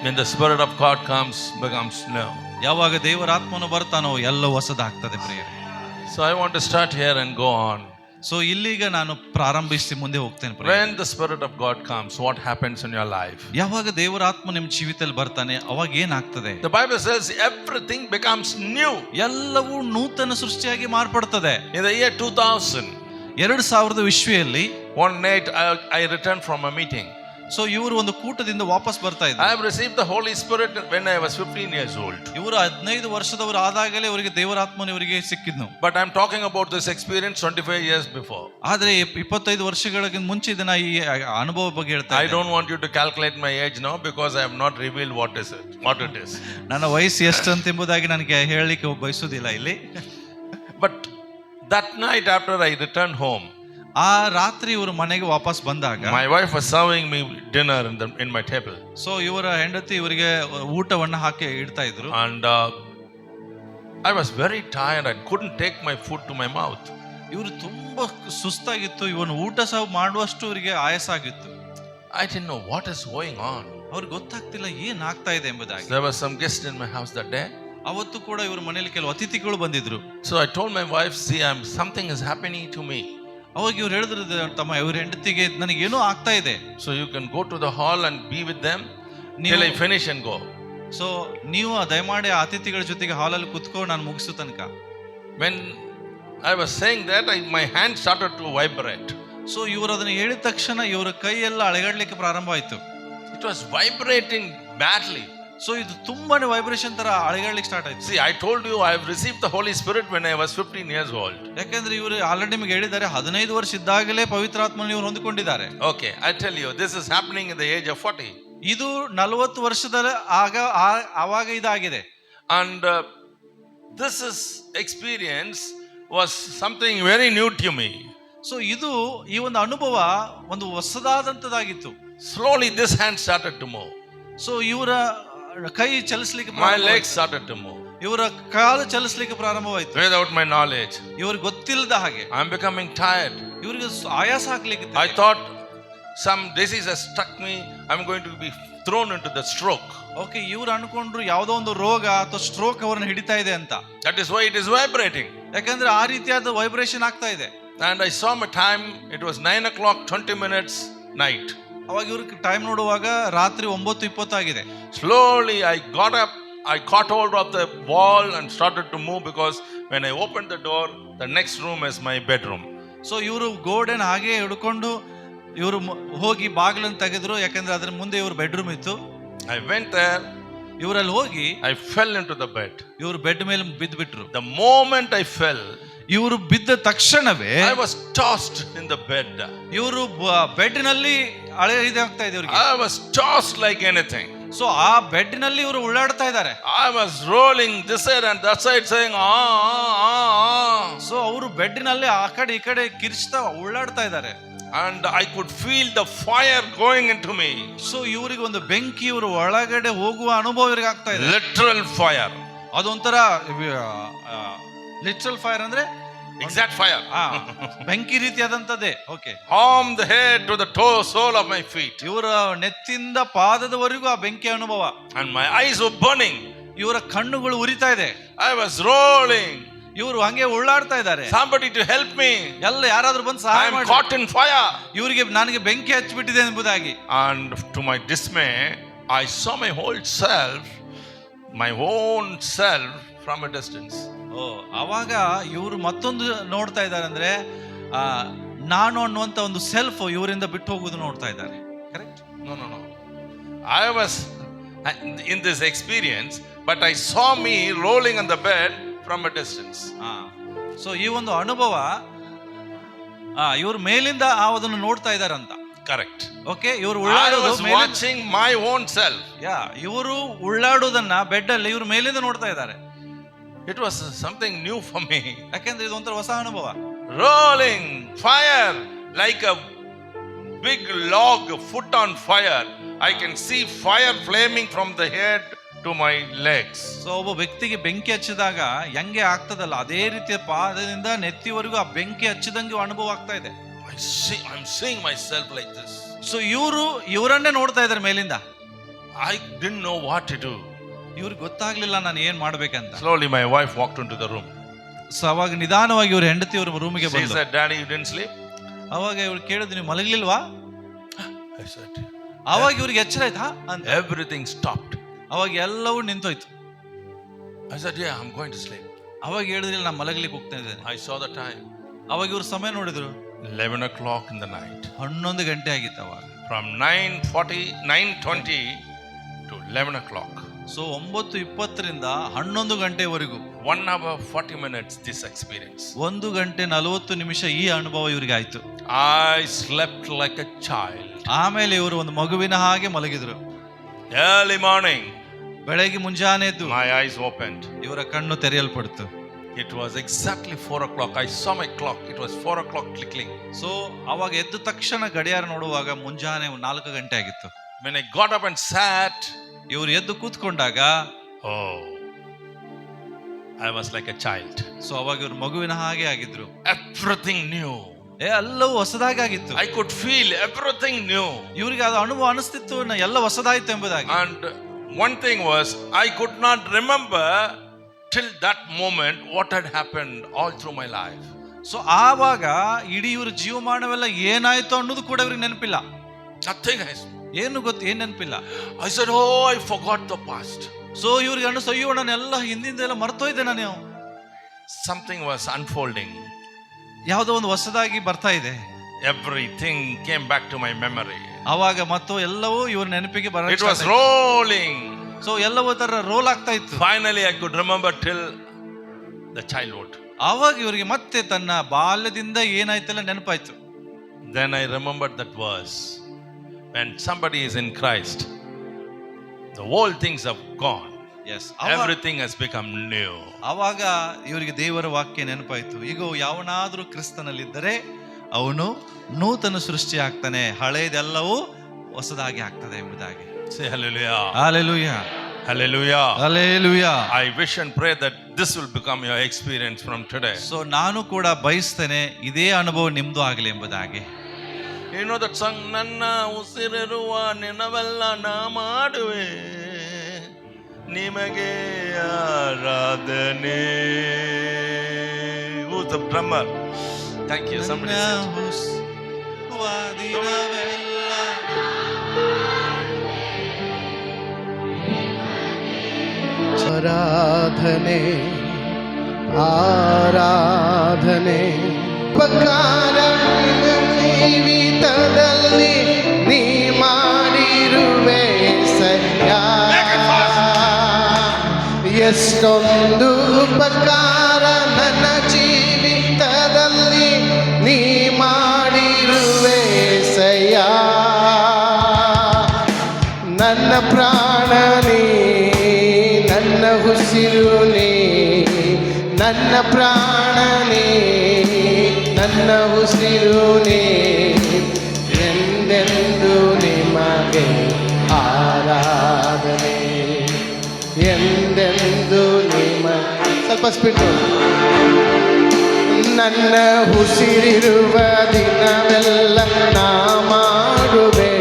When the Spirit of God comes, becomes new. ಯಾವಾಗ ದೇವರ ಆತ್ಮನು ಬರ್ತಾನೋ ಎಲ್ಲ ಹೊಸದಾಗ್ತದೆ ಪ್ರಿಯರೇ. So I want to start here and go on. So ಇಲ್ಲಿಗ ನಾನು ಪ್ರಾರಂಭಿಸಿ ಮುಂದೆ ಹೋಗ್ತೇನೆ. When the Spirit of God comes, what happens in your life? ಯಾವಾಗ ದೇವರ ಆತ್ಮ ನಿಮ್ಮ ಜೀವಿತದಲ್ಲಿ ಬರ್ತಾನೆ ಅವಾಗ ಏನಾಗ್ತದೆ? The Bible says everything becomes new. ಎಲ್ಲವೂ ನೂತನ ಸೃಷ್ಟಿಯಾಗಿ ಮಾರ್ಪಡ್ತದೆ. In the year 2000, 2000 ಇಸ್ವಿಯಲ್ಲಿ one night I returned from a meeting. So ಇವರು ಒಂದು ಕೂಟದಿಂದ ವಾಪಸ್ ಬರ್ತಾ ಇದ್ರು. I have received the Holy Spirit when I was 15 years old. ಇವರು 15 ವರ್ಷದವರು ಆದಾಗಲೇ ಅವರಿಗೆ ದೇವರಾತ್ಮನು ಇವರಿಗೆ ಸಿಕ್ಕಿದ್ನು. But I am talking about this experience 25 years before. ಆದ್ರೆ 25 ವರ್ಷಗಳಿಗಿಂತ ಮುಂಚೆ ಇದನ್ನ ಈ ಅನುಭವ ಬಗ್ಗೆ ಹೇಳ್ತಾ I ಇದ್ದೀನಿ. don't want you to calculate my age now because I have not revealed what it is. ನನ್ನ ವಯಸ್ಸು ಎಷ್ಟು ಅಂತ ಎಂಬುದಾಗಿ ನನಗೆ ಹೇಳಲಿಕ್ಕೆ ಬಯಸುವುದಿಲ್ಲ ಇಲ್ಲಿ. But that night after I returned home, ಆ ರಾತ್ರಿ ಇವರು ಮನೆಗೆ ವಾಪಸ್ ಬಂದಾಗ my wife was serving me dinner in my table. So ಇವರ ಹೆಂಡತಿ ಇವರಿಗೆ ಊಟವನ್ನ ಹಾಕಿ ಇಡ್ತಾ ಇದ್ರು. And I was very tired. I couldn't take my food to my mouth. ಇವರು ತುಂಬಾ ಸುಸ್ತಾಗಿತ್ತು. ಇವನು ಊಟ ಸಹ ಮಾಡುವಷ್ಟು ಇವರಿಗೆ ಆಯಾಸ ಆಗಿತ್ತು. I didn't know what is going on. ಅವ್ರಿಗೆ ಗೊತ್ತಾಗ್ತಿಲ್ಲ ಏನ್ ಆಗ್ತಾ ಇದೆ ಎಂಬುದಾಗಿ. There was some guest in my house that day. ಅವತ್ತು ಕೂಡ ಇವ್ರ ಮನೆಯಲ್ಲಿ ಕೆಲವು ಅತಿಥಿಗಳು ಬಂದಿದ್ರು. So I told my wife, see, something is happening to me. ಅವಾಗ ಇವ್ರು ಹೇಳಿದ್ರು, ತಮ್ಮ ಇವ್ರ ಹೆಂಡತಿಗೆ ನನಗೇನೋ ಆಗ್ತಾ ಇದೆ. So you can go to the hall and be with them till I finish and go. So ನೀವು ದಯಮಾಡಿ ಆ ಅತಿಥಿಗಳ ಜೊತೆಗೆ ಹಾಲಲ್ಲಿ ಕುತ್ಕೊಂಡು ನಾನು ಮುಗಿಸೋ ತನಕ. When I was saying that, my hand started to vibrate. So ಇವರು ಅದನ್ನ ಹೇಳಿದ ತಕ್ಷಣ ಇವರ ಕೈ ಎಲ್ಲ ಅಳೆಗಾಡ್ಲಿಕ್ಕೆ ಪ್ರಾರಂಭ ಆಯ್ತು. It was vibrating badly. So ಇದು ತುಂಬಾನೇ ವೈಬ್ರೇಷನ್ ತರ ಅಳೆಗಾಡ್ಲಿಕ್ಕೆ ಸ್ಟಾರ್ಟ್ ಆಯ್ತು. See, I told you I have received the Holy Spirit when I was 15 years old. ಯಾಕಂದ್ರೆ ಇವರು ಆಲ್ರೆಡಿ ನಿಮಗೆ ಹೇಳಿದ್ದಾರೆ 15 ವರ್ಷ ಇದ್ದಾಗಲೇ ಪವಿತ್ರಾತ್ಮನ ಇವರು ಹೊಂದಿಕೊಂಡಿದ್ದಾರೆ. Okay, I tell you, this is happening in the age of 40. ಇದು 40 ವರ್ಷದ ಆವಾಗ ಇದಾಗಿದೆ. And this experience was something very new to me. So ಇದು ಈ ಒಂದು ಅನುಭವ ಒಂದು ಹೊಸದಾದಂತದಾಗಿತ್ತು. Slowly this hand started to move. So ಇವರ ಕೈ ಚಲಿಸಲಿಕ್ಕೆ My legs started to move. ಇವರ ಕಾಲು ಚಲಿಸಲಿಕ್ಕೆ ಪ್ರಾರಂಭವಾಯಿತು. Without my knowledge. ಇವ್ರಿಗೆ ಗೊತ್ತಿಲ್ಲದ ಹಾಗೆ. I am becoming tired. ಇವರಿಗೆ ಆಯಾಸ ಆಗ್ಲಿಕ್ಕೆ. I thought some disease has struck me. I am going to be thrown into the stroke. Okay, ಇವ್ರು ಅನ್ಕೊಂಡ್ರು ಯಾವುದೋ ಒಂದು ರೋಗ ಅಥವಾ ಸ್ಟ್ರೋಕ್ ಅವರನ್ನು ಹಿಡಿತಾ ಇದೆ ಅಂತ. That is why it is vibrating. ಯಾಕಂದ್ರೆ ಆ ರೀತಿಯಾದ ವೈಬ್ರೇಷನ್ ಆಗ್ತಾ ಇದೆ. And I saw my time. It was 9:20 night. ಅವಾಗ ಇವ್ರಿಗೆ ಟೈಮ್ ನೋಡುವಾಗ ರಾತ್ರಿ 9:20 ಆಗಿದೆ. Slowly I got up. I caught hold of the wall and started to move because when I opened the door, the next room is my bedroom. So ಇವರು ಗೋಡೆನ ಹಾಗೆ ಹಿಡ್ಕೊಂಡು ಇವರು ಹೋಗಿ ಬಾಗಿಲನ್ನು ತೆಗೆದ್ರು. ಯಾಕಂದ್ರೆ ಅದ್ರ ಮುಂದೆ ಇವ್ರ ಬೆಡ್ರೂಮ್ ಇತ್ತು. I went there. ಇವರಲ್ಲಿ ಹೋಗಿ I fell into the bed. ಇವರು ಬೆಡ್ ಮೇಲೆ ಬಿದ್ದು ಬಿಟ್ರು. The moment I fell, ಇವರು ಬಿದ್ದ ತಕ್ಷಣವೇ I was tossed in the bed. ಇವರು ಬೆಡ್ನಲ್ಲಿ ಇದಾಗ್ತಾ ಇದೆ ಇವರಿಗೆ. I was tossed like anything. So ಆ ಬೆಡ್ನಲ್ಲಿ ಇವರು ಉಳ್ಳಾಡ್ತಾ ಇದ್ದಾರೆ. I was rolling this side and that side saying so ಅವರು ಬೆಡ್ನಲ್ಲಿ ಆ ಕಡೆ ಈ ಕಡೆ ಕಿರ್ಚ್ತಾ ಉಳ್ಳಾಡ್ತಾ ಇದ್ದಾರೆ. And I could feel the fire going into me. So ಇವರಿಗೆ ಒಂದು ಬೆಂಕಿ ಇವರು ಒಳಗಡೆ ಹೋಗುವ ಅನುಭವ ಇವರಿಗೆ ಆಗ್ತಾ ಇದೆ. Literal fire. ಅದೊಂಥರ ಲಿಟ್ರಲ್ ಫೈರ್ ಅಂದ್ರೆ exact fire. ಬೆಂಕಿ ರೀತಿಯಾದಂತದ್ದೇ. Okay. From the head to the toe, sole of my feet. ಇವರ ನೆತ್ತಿಂದ ಪಾದದವರೆಗೂ ಆ ಬೆಂಕಿ ಅನುಭವ. And my eyes were burning. ಇವರ ಕಣ್ಣುಗಳು ಉರಿತಾ ಇದೆ. I was rolling. ಇವರು ಹಂಗೆ ಉಳ್ಳಾಡ್ತಾ ಇದ್ದಾರೆ. Somebody to help me. ಎಲ್ಲ ಯಾರಾದ್ರೂ ಬಂದು ಸಹಾಯ ಮಾಡಿ. I am caught in fire. ಇವರಿಗೆ ನನಗೆ ಬೆಂಕಿ ಹಚ್ಚಿಬಿಟ್ಟಿದೆ ಎಂಬುದಾಗಿ. And to my dismay, I saw my whole self, my own self from a distance. ಅವಾಗ ಇವರು ಮತ್ತೊಂದು ನೋಡ್ತಾ ಇದ್ದಾರೆ, ಅಂದ್ರೆ ನಾನು ಅನ್ನುವಂತ ಒಂದು ಸೆಲ್ಫ್ ಇವರಿಂದ ಬಿಟ್ಟು ಹೋಗುವುದು ನೋಡ್ತಾ ಇದ್ದಾರೆ. Correct? No. I was in this experience, but I saw me rolling on the bed from a distance. So ಈ ಒಂದು ಅನುಭವ ಇವರು ಮೇಲಿಂದ ಅದನ್ನು ನೋಡ್ತಾ ಇದ್ದಾರೆ ಅಂತ. Correct. ಓಕೆ. ಇವರು watching my own self. ಇವರು ಉಳ್ಳಾಡುವುದನ್ನ ಬೆಡ್ ಅಲ್ಲಿ ಇವರು ಮೇಲಿಂದ ನೋಡ್ತಾ ಇದ್ದಾರೆ. It was something new for me. ಯಾಕೆಂದ್ರೆ ಇದು ಒಂಥರ ಹೊಸ ಅನುಭವ. Rolling fire like a big log, foot on fire. I can see fire flaming from the head to my legs. So ಒಬ್ಬ ವ್ಯಕ್ತಿಗೆ ಬೆಂಕಿ ಹಚ್ಚಿದಾಗ ಹೆಂಗೆ ಆಗ್ತದಲ್ಲ ಅದೇ ರೀತಿಯ ಪಾದದಿಂದ ನೆತ್ತಿವರೆಗೂ ಆ ಬೆಂಕಿ ಹಚ್ಚಿದಂಗೆ ಅನುಭವ ಆಗ್ತಾ ಇದೆ. I'm seeing myself like this. So ಇವರನ್ನೇ ನೋಡ್ತಾ ಇದ್ದಾರೆ ಮೇಲಿಂದ. I didn't know what to do. ಇವ್ರಿಗೆ ಗೊತ್ತಾಗ್ಲಿಲ್ಲ ನಾನು ಏನ್ ಮಾಡ್ಬೇಕಂತ. Slowly my wife walked into the room. So ಅವಾಗ ನಿಧಾನವಾಗಿ ಇವ್ರ ಹೆಂಡತಿ ಅವ್ರ ರೂಮಿಗೆ She ಬಂದ್ರು. said, "Daddy, you didn't sleep?" ಅವಾಗ ಇವ್ರು ಕೇಳಿದ್ರು, ನೀವು ಮಲಗಲಿಲ್ವಾ? I said. ಅವಾಗ ಇವ್ರಿಗೆ ಎಚ್ಚರ ಆಯ್ತಾ ಅಂತ. Everything stopped. ಅವಾಗ ಎಲ್ಲವೂ ನಿಂತೋಯ್ತು. I said, "Yeah, I'm going to sleep." ಅವಾಗ ಹೇಳಿದ್ರಿಲ್ಲ, ನಾನು ಮಲಗಲಿಕ್ಕೆ ಹೋಗ್ತಾ ಇದ್ದೇನೆ. I saw the time. ಅವಾಗ ಇವ್ರ ಸಮಯ ನೋಡಿದ್ರು, 11 o'clock in the night. 11 ಗಂಟೆ ಆಗಿತ್ತು ಅವಾಗ. From 9:20 to 11 o'clock. ಸೊ 9:20 11 ಗಂಟೆವರೆಗೂ 1 hour 40 minutes this experience. 1 ಗಂಟೆ 40 ನಿಮಿಷ ಈ ಅನುಭವ ಇವರಿಗೆ ಆಯ್ತು. I slept like a child. ಆಮೇಲೆ ಇವರು ಒಂದು ಮಗುವಿನ ಹಾಗೆ ಮಲಗಿದ್ರು. Early morning, ಬೆಳಗ್ಗೆ ಮುಂಜಾನೆ ಎದ್ದು my eyes opened. ಇವರ ಕಣ್ಣು ತೆರೆಯಲ್ಪಡ್ತು. It was exactly 4 o'clock. I saw my clock. It was 4 o'clock clicking. So ಅವಾಗ ಎದ್ದ ತಕ್ಷಣ ಗಡಿಯಾರ ನೋಡುವಾಗ ಮುಂಜಾನೆ 4 ಗಂಟೆ ಆಗಿತ್ತು. When I got up and sat, ಇವರು ಎದ್ದು ಕೂತ್ಕೊಂಡಾಗ I was like a child. So ಅವಾಗ ಇವರು ಮಗುವಿನ ಹಾಗೆ ಆಗಿದ್ರು. Everything new. ಎಲ್ಲವೂ ಹೊಸದಾಗಿ ಆಗಿತ್ತು. I could feel everything new. ಇವರಿಗೆ ಅದು ಅನುಭವ ಅನಿಸ್ತಿತ್ತು, ಎಲ್ಲ ಹೊಸದಾಯ್ತು ಎಂಬುದಾಗಿ. And one thing was, I could not remember till that moment what had happened all through my life. So ಆವಾಗ ಇಡೀ ಇವ್ರ ಜೀವಮಾನವೆಲ್ಲ ಏನಾಯ್ತು ಅನ್ನೋದು ಕೂಡ ಇವ್ರಿಗೆ ನೆನಪಿಲ್ಲ. Nothing. ಏನು ಏನ್ ನೆನಪಿಲ್ಲ. I said, "Oh, I forgot the past." So ಇವ್ರಿಗೆ ಅಯ್ಯೋ ನಾನೆಲ್ಲ ಹಿಂದಿಂದೆಲ್ಲ ಮರ್ತೋಯ್ದೆ ನಾನು. Something was unfolding. ಯಾವುದೋ ಒಂದು ಹೊಸದಾಗಿ ಬರ್ತಾ ಇದೆ. Everything came back to my memory. ಅವಾಗ ಮತ್ತು ಎಲ್ಲವೂ ಇವ್ರ ನೆನಪಿಗೆ ಬರ. It was rolling. ಸೊ ಎಲ್ಲವೂ ತರ ರೋಲ್ ಆಗ್ತಾ ಇತ್ತು. Finally I could remember till the childhood. ಅವಾಗ ಇವರಿಗೆ ಮತ್ತೆ ತನ್ನ ಬಾಲ್ಯದಿಂದ ಏನಾಯ್ತಲ್ಲ ನೆನಪಾಯ್ತು. Then I remembered that verse. When somebody is in Christ, the old things have gone. Yes. Everything has become new. ಅವಾಗ ಇವರಿಗೆ ದೇವರ ವಾಕ್ಯ ನೆನಪಾಯ್ತು. ಈಗ ಯಾವನಾದ್ರೂ ಕ್ರಿಸ್ತನಲ್ಲಿದ್ದರೆ ಅವನು ನೂತನ ಸೃಷ್ಟಿ ಆಗ್ತಾನೆ, ಹಳೆಯದೆಲ್ಲವೂ ಹೊಸದಾಗಿ ಆಗ್ತದೆ ಎಂಬುದಾಗಿ. Say hallelujah. Hallelujah. Hallelujah. Hallelujah. I wish and pray that this will become your experience from today. So ನಾನು ಕೂಡ ಬಯಸ್ತೇನೆ ಇದೇ ಅನುಭವ ನಿಮ್ದು ಆಗಲಿ ಎಂಬುದಾಗಿ. You know that song, ನನ್ನ ಉಸಿರಿರುವ ನೆನವೆಲ್ಲ ನಾ ಮಾಡುವೆ ನಿಮಗೆ ಆರಾಧನೆ. Who's the drummer? Thank you. Somebody said. ಆರಾಧನೆ ಆರಾಧನೆ ಉಪಕಾರ ಜೀವಿತದಲ್ಲಿ ನೀ ಮಾಡಿರುವೆ ಸಯ್ಯ. ಎಷ್ಟೊಂದು ಉಪಕಾರ ನನ್ನ ಜೀವಿತದಲ್ಲಿ ನೀ ಮಾಡಿರುವೆ ಸಯ್ಯ. ನನ್ನ ಪ್ರಾಣ ನೀ, ನನ್ನ ಉಸಿರು ನೀ, ನನ್ನ ಪ್ರಾಣ ನೀ, ನನ್ನ ಉಸಿರು ನೀ, ಎಂದೆಂದು ನಿಮಗೆ ಆರಾಧನೆ, ಎಂದೆಂದು ನೀ ಬಿಟ್ಟು ನನ್ನ ಉಸಿರಿರುವ ದಿನವೆಲ್ಲ ನಾ ಮಾಡುವೆ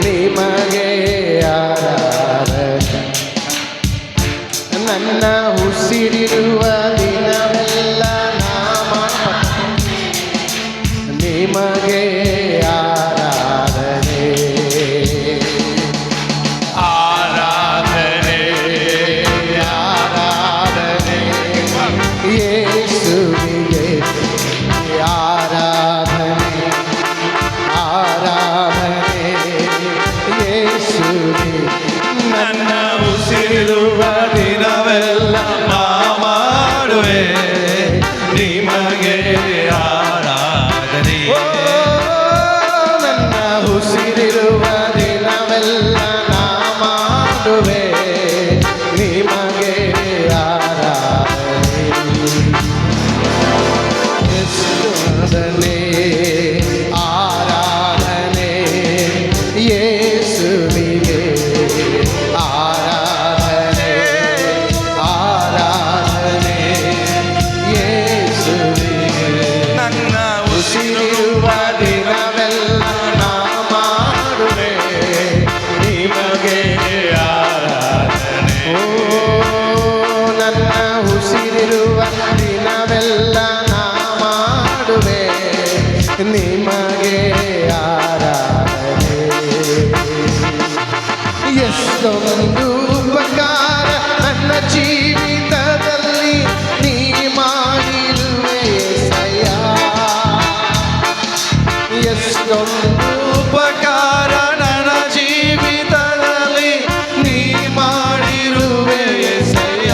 ನಿಮಗೆ ಆರಾಧನೆ. ನನ್ನ ಉಸಿರಿರುವ ದಿನವೆಲ್ಲ ನಾ ನಿಮಗೆ ಆರಾಧನೆ. ಆರಾಧನೆ ಆರಾಧನೆ ಯೇಸುವಿಗೆ ಆರಾಧನೆ ಆರಾಧನೆ ಯೇಸುವಿಗೆ. ನನ್ನ ಉಸಿರಿರುವ ದಿನವೆಲ್ಲ ನಾ ಮಾಡುವೆ ನಿಮಗೆ ಆರಾಧನೆ. ನನ್ನ ಉಸಿರಿರುವ ದಿನವೆಲ್ಲ ನಾ ಮಾಡುವೆ ನಿಮಗೆ ಆರಾಧನೆ. ಯೇಸುವಿಗೆ ಆರಾಧನೆ ಯೇಸುವಿಗೆ ಆರಾಧನೆ ಆರಾಧನೆ ಯೇಸುವಿಗೆ. ನನ್ನ ಉಸಿರಿರುವ ದಿನವೆಲ್ಲ ನಾ ಮಾಡುವೆ ನಿಮಗೆ ಆರಾಧನೆ. ಓ ನನ್ನ ಉಸಿರಿರುವ ದಿನವೆಲ್ಲ ನಾ ಮಾಡುವೆ ನಿಮಗೆ ಆರಾಧನೆ. ಎಷ್ಟೊಂದು ಉಪಕಾರ ನನ್ನ ಜೀವಿತದಲ್ಲಿ ನೀ ಮಾಡಿರುವೆ యేసయ్య. ಎಷ್ಟೊಂದು ಉಪಕಾರ ನನ್ನ ಜೀವಿತದಲ್ಲಿ ನೀ ಮಾಡಿರುವೆ యేసయ్య.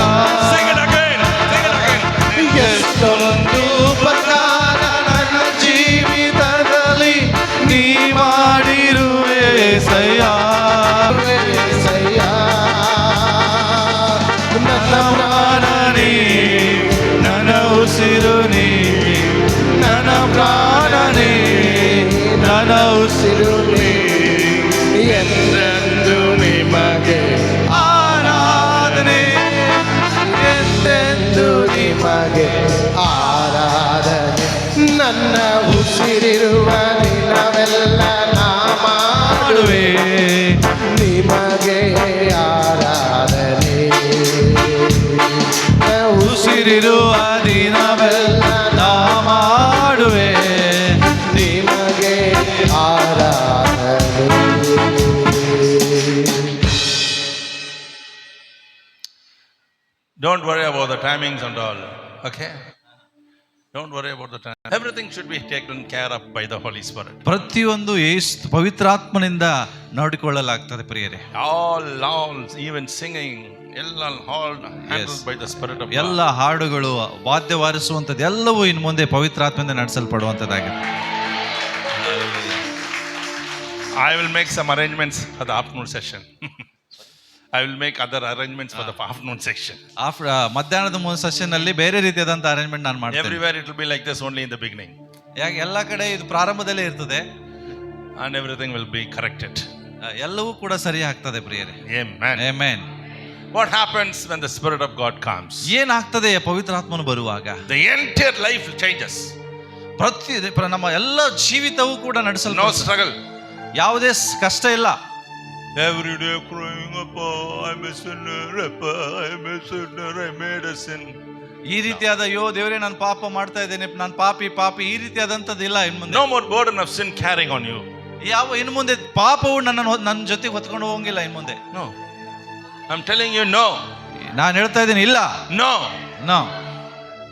ಎಷ್ಟೊಂದು ಉಪಕಾರ ನನ್ನ ಜೀವಿತದಲ್ಲಿ ನೀ ಮಾಡಿರುವೆ యేసయ్య. యేసయ్య. ನನ್ನ ಪ್ರಾಣ ನೀ, ನನ್ನ ಉಸಿರು ನೀ, ನನ್ನ ಪ್ರಾಣ ನೀ, ನನ್ನ ಉಸಿರು ನೀ, ಎಂದೆಂದು ನಿಮಗೆ ಆರಾಧನೆ ಎಂದೆಂದು ನಿಮಗೆ ಆರಾಧನೆ. ನನ್ನ ಉಸಿರಿರುವ ದಿನವೆಲ್ಲ ನಾ ಮಾಡುವೆ ನಿಮಗೆ ಆರಾಧನೆ. ಉಸಿರಿರುವ ದಿನವೆಲ್ಲ ನಾ ಮಾಡುವೆ ನಿಮಗೆ ಆರಾಧನೆ. Don't worry about the timings and all. Okay? Don't worry about the time. Everything should be taken care of by the Holy Spirit. ಪ್ರತಿಯೊಂದು ಪವಿತ್ರಾತ್ಮನಿಂದ ನೋಡಿಕೊಳ್ಳಲಾಗ್ತದೆ ಪ್ರಿಯರೇ. All, even singing, all handled by the Spirit of God. ಎಲ್ಲ ಹಾಡುಗಳು, ವಾದ್ಯ ವಾರಿಸುವಂಥದ್ದು ಎಲ್ಲವೂ ಇನ್ನು ಮುಂದೆ ಪವಿತ್ರಾತ್ಮದಿಂದ ನಡೆಸಲ್ಪಡುವಂಥದ್ದಾಗಿದೆ. I will make some arrangements for the afternoon session. I will make other arrangements for the afternoon section. ಮಧ್ಯಾಹ್ನದ session ಅಲ್ಲಿ ಬೇರೆ ರೀತಿಯಾದಂತ ಅರೇಂಜ್ಮೆಂಟ್ ನಾನು ಮಾಡ್ತೇನೆ. Everywhere it will be like this only in the beginning. ಯಾಕೆ ಎಲ್ಲ ಕಡೆ ಇದು ಪ್ರಾರಂಭದಲ್ಲೇ ಇರ್ತದೆ and everything will be corrected. ಎಲ್ಲವೂ ಕೂಡ ಸರಿ ಆಗ್ತದೆ ಪ್ರಿಯರೇ. Amen. Amen. What happens when the Spirit of God comes? ಏನಾಗ್ತದೆ ಪವಿತ್ರಾತ್ಮನು ಬರುವಾಗ? The entire life changes. ನಮ್ಮ ಎಲ್ಲ ಜೀವಿತವೂ ಕೂಡ ನಡೆಸಲು No struggle. ಯಾವುದೇ ಕಷ್ಟ ಇಲ್ಲ. Every day crying, Appa, I'm a sinner, Appa, I'm a sinner, I made a sin. ಈ ರೀತಿಯಾದ ಅಯ್ಯೋ ದೇವರೇ ನಾನು ಪಾಪ ಮಾಡ್ತಾ ಇದ್ದೇನೆ, ನಾನು ಪಾಪಿ ಈ ರೀತಿಯಾದಂಥದ್ದು ಇಲ್ಲ ಇನ್ನು ಮುಂದೆ. No more burden of sin carrying on you. ಇನ್ನು ಮುಂದೆ ಪಾಪವು ನನ್ನ ಜೊತೆಗೆ ಹೊತ್ಕೊಂಡು ಹೋಗಂಗಿಲ್ಲ ಇನ್ನು ಮುಂದೆ. No. I'm telling you no. ನಾನು ಹೇಳ್ತಾ ಇದ್ದೀನಿ ಇಲ್ಲ. No. No.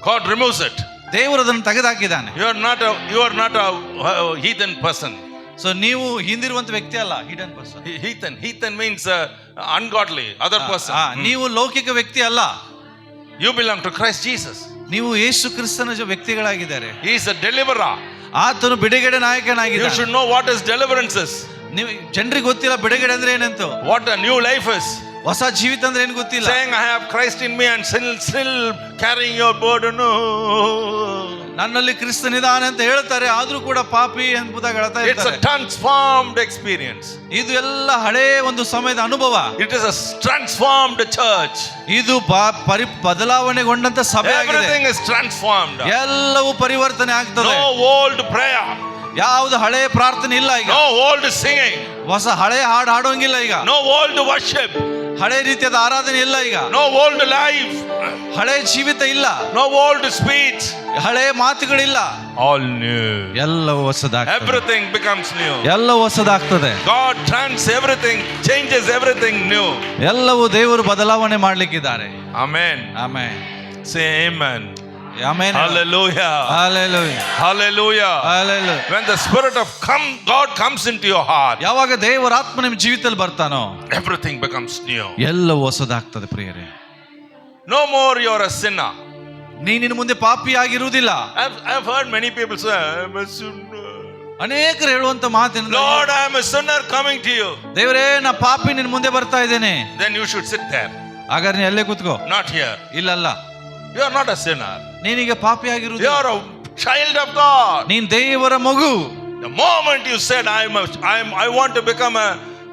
God removes it. ದೇವರು ಅದನ್ನು ತೆಗೆದಾಕಿದ್ದಾನೆ. You are not a heathen person. So ನೀವು ಹಿಂದಿರುವಂತ ವ್ಯಕ್ತಿ ಅಲ್ಲ, hidden person. Heathen means ungodly, other person. ನೀವು ಲೌಕಿಕ ವ್ಯಕ್ತಿ ಅಲ್ಲ. You belong to Christ Jesus. ನೀವು ಯೇಸು ಕ್ರಿಸ್ತನ ವ್ಯಕ್ತಿಗಳಾಗಿದ್ದಾರೆ. He is a deliverer. ಆತನು ಬಿಡುಗಡೆ ನಾಯಕನಾಗಿದ್ದಾನೆ. You should know what is deliverance is. ನೀವು ಜನರಿಗೆ ಗೊತ್ತಿಲ್ಲ ಬಿಡುಗಡೆ ಅಂದ್ರೆ ಏನಂತ. What a new life is. ಹೊಸ ಜೀವಿತ ಅಂದ್ರೆ ಏನು ಗೊತ್ತಿಲ್ಲ. Saying I have Christ in me and still carrying your burden. ನನ್ನಲ್ಲಿ ಕ್ರಿಸ್ತನಿದಾನೆ ಅಂತ ಹೇಳ್ತಾರೆ, ಆದ್ರೂ ಕೂಡ ಪಾಪಿ ಎಂಬುದಾಗಿ ಹೇಳ್ತಾ It's a ಇರ್ತಾರೆ. transformed experience. ಇದು ಎಲ್ಲ ಹಳೇ ಒಂದು ಸಮಯದ ಅನುಭವ. It is a transformed church. ಇದು ಬದಲಾವಣೆಗೊಂಡಂತ ಸಭೆ ಆಗಿದೆ. Everything is transformed. ಎಲ್ಲವೂ ಪರಿವರ್ತನೆ ಆಗ್ತದೆ. No old prayer. ಯಾವುದು ಹಳೆ ಪ್ರಾರ್ಥನೆ ಇಲ್ಲ ಈಗ. No old singing. ಹೊಸ ಹಳೆ ಹಾಡು ಹಾಡೋಂಗಿಲ್ಲ ಈಗ. No old worship. ಹಳೆ ರೀತಿಯಾದ ಆರಾಧನೆ ಇಲ್ಲ ಈಗ. No old life. ಹಳೆ ಜೀವಿತ ಇಲ್ಲ. No old speech. ಹಳೆ ಮಾತುಗಳಿಲ್ಲ. All new. ಎಲ್ಲವೂ ಹೊಸದಾಗ್ತದೆ. Everything becomes new. ಎಲ್ಲವೂ ಹೊಸದಾಗ್ತದೆ. God turns everything, changes everything new. ಎಲ್ಲವೂ ದೇವರು ಬದಲಾವಣೆ ಮಾಡ್ಲಿಕ್ಕಿದ್ದಾರೆ. Amen. Amen. Say amen. Amen. Hallelujah. Hallelujah. Hallelujah. Hallelujah. When the spirit of God comes into your heart, ಯಾವಾಗ ದೇವರ ಆತ್ಮ ನಿಮ್ಮ ಜೀವಿತದಲ್ಲಿ ಬರ್ತಾನೋ everything becomes new. ಎಲ್ಲವೂ ಹೊಸದಾಗ್ತದೆ ಪ್ರಿಯರೇ. No more you're a sinner. ನೀನಿನ ಮುಂದೆ ಪಾಪಿಯಾಗಿರುವುದಿಲ್ಲ. I've heard many people say, I'm a sinner. ಅನೇಕರು ಹೇಳುವಂತ ಮಾತಿನ, Lord, I'm a sinner coming to you. ದೇವರೇ ನಾ ಪಾಪಿ ನಿನ್ನ ಮುಂದೆ ಬರ್ತಾ ಇದ್ದೇನೆ. Then you should sit there. ಹಾಗಾದ್ರೆ ನೀ ಅಲ್ಲೇ ಕೂತ್ಕೋ. Not here. ಇಲ್ಲಲ್ಲ, You are not a sinner. ನೀನೀಗ ಪಾಪಿಯಾಗಿರುವುದು. You are a child of God. ನೀನ್ ದೇವರ ಮಗು. The moment you said, I want to become a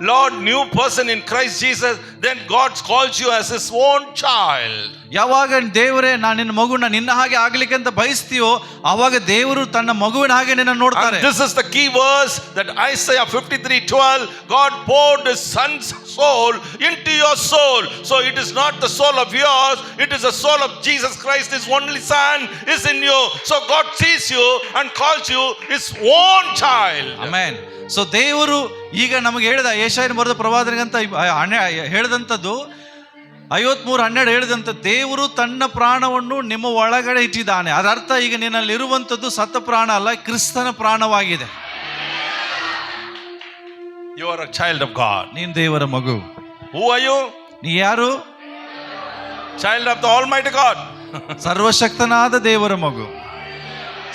Lord, new person in Christ Jesus, then God calls you as his own child. ಯಾವಾಗ ದೇವರೇ ನಾನು ನಿನ್ನ ಮಗುನ ನಿನ್ನ ಹಾಗೆ ಆಗ್ಲಿಕ್ಕೆ ಅಂತ ಬಯಸ್ತೀಯೋ ಆವಾಗ ದೇವರು ತನ್ನ ಮಗುವಿನ ಹಾಗೆ ನಿನ್ನ ನೋಡ್ತಾರೆ. And this is the key verse that Isaiah 53:12, God poured his son's soul into your soul. So it is not the soul of yours, it is the soul of Jesus Christ, his only son is in you. So God sees you and calls you his own child. Amen. So ದೇವರು ಈಗ ನಮಗೆ ಹೇಳಿದ ಯೆಶಾಯನ ಬರೆದ ಪ್ರವಾದನೆಗಂತ ಹೇಳಿದಂಥದ್ದು 53:12 ಹೇಳಿದಂಥ, ದೇವರು ತನ್ನ ಪ್ರಾಣವನ್ನು ನಿಮ್ಮ ಒಳಗಡೆ ಇಟ್ಟಿದ್ದಾನೆ. ಅದರ್ಥ ಈಗ ನಿನ್ನಲ್ಲಿರುವಂಥದ್ದು ಸತ್ತ ಪ್ರಾಣ ಅಲ್ಲ, ಕ್ರಿಸ್ತನ ಪ್ರಾಣವಾಗಿದೆ. You are a child of God. ನೀನ್ ದೇವರ ಮಗು. Who are you? ನೀ ಯಾರು? Child of the Almighty God. ಸರ್ವಶಕ್ತನಾದ ದೇವರ ಮಗು.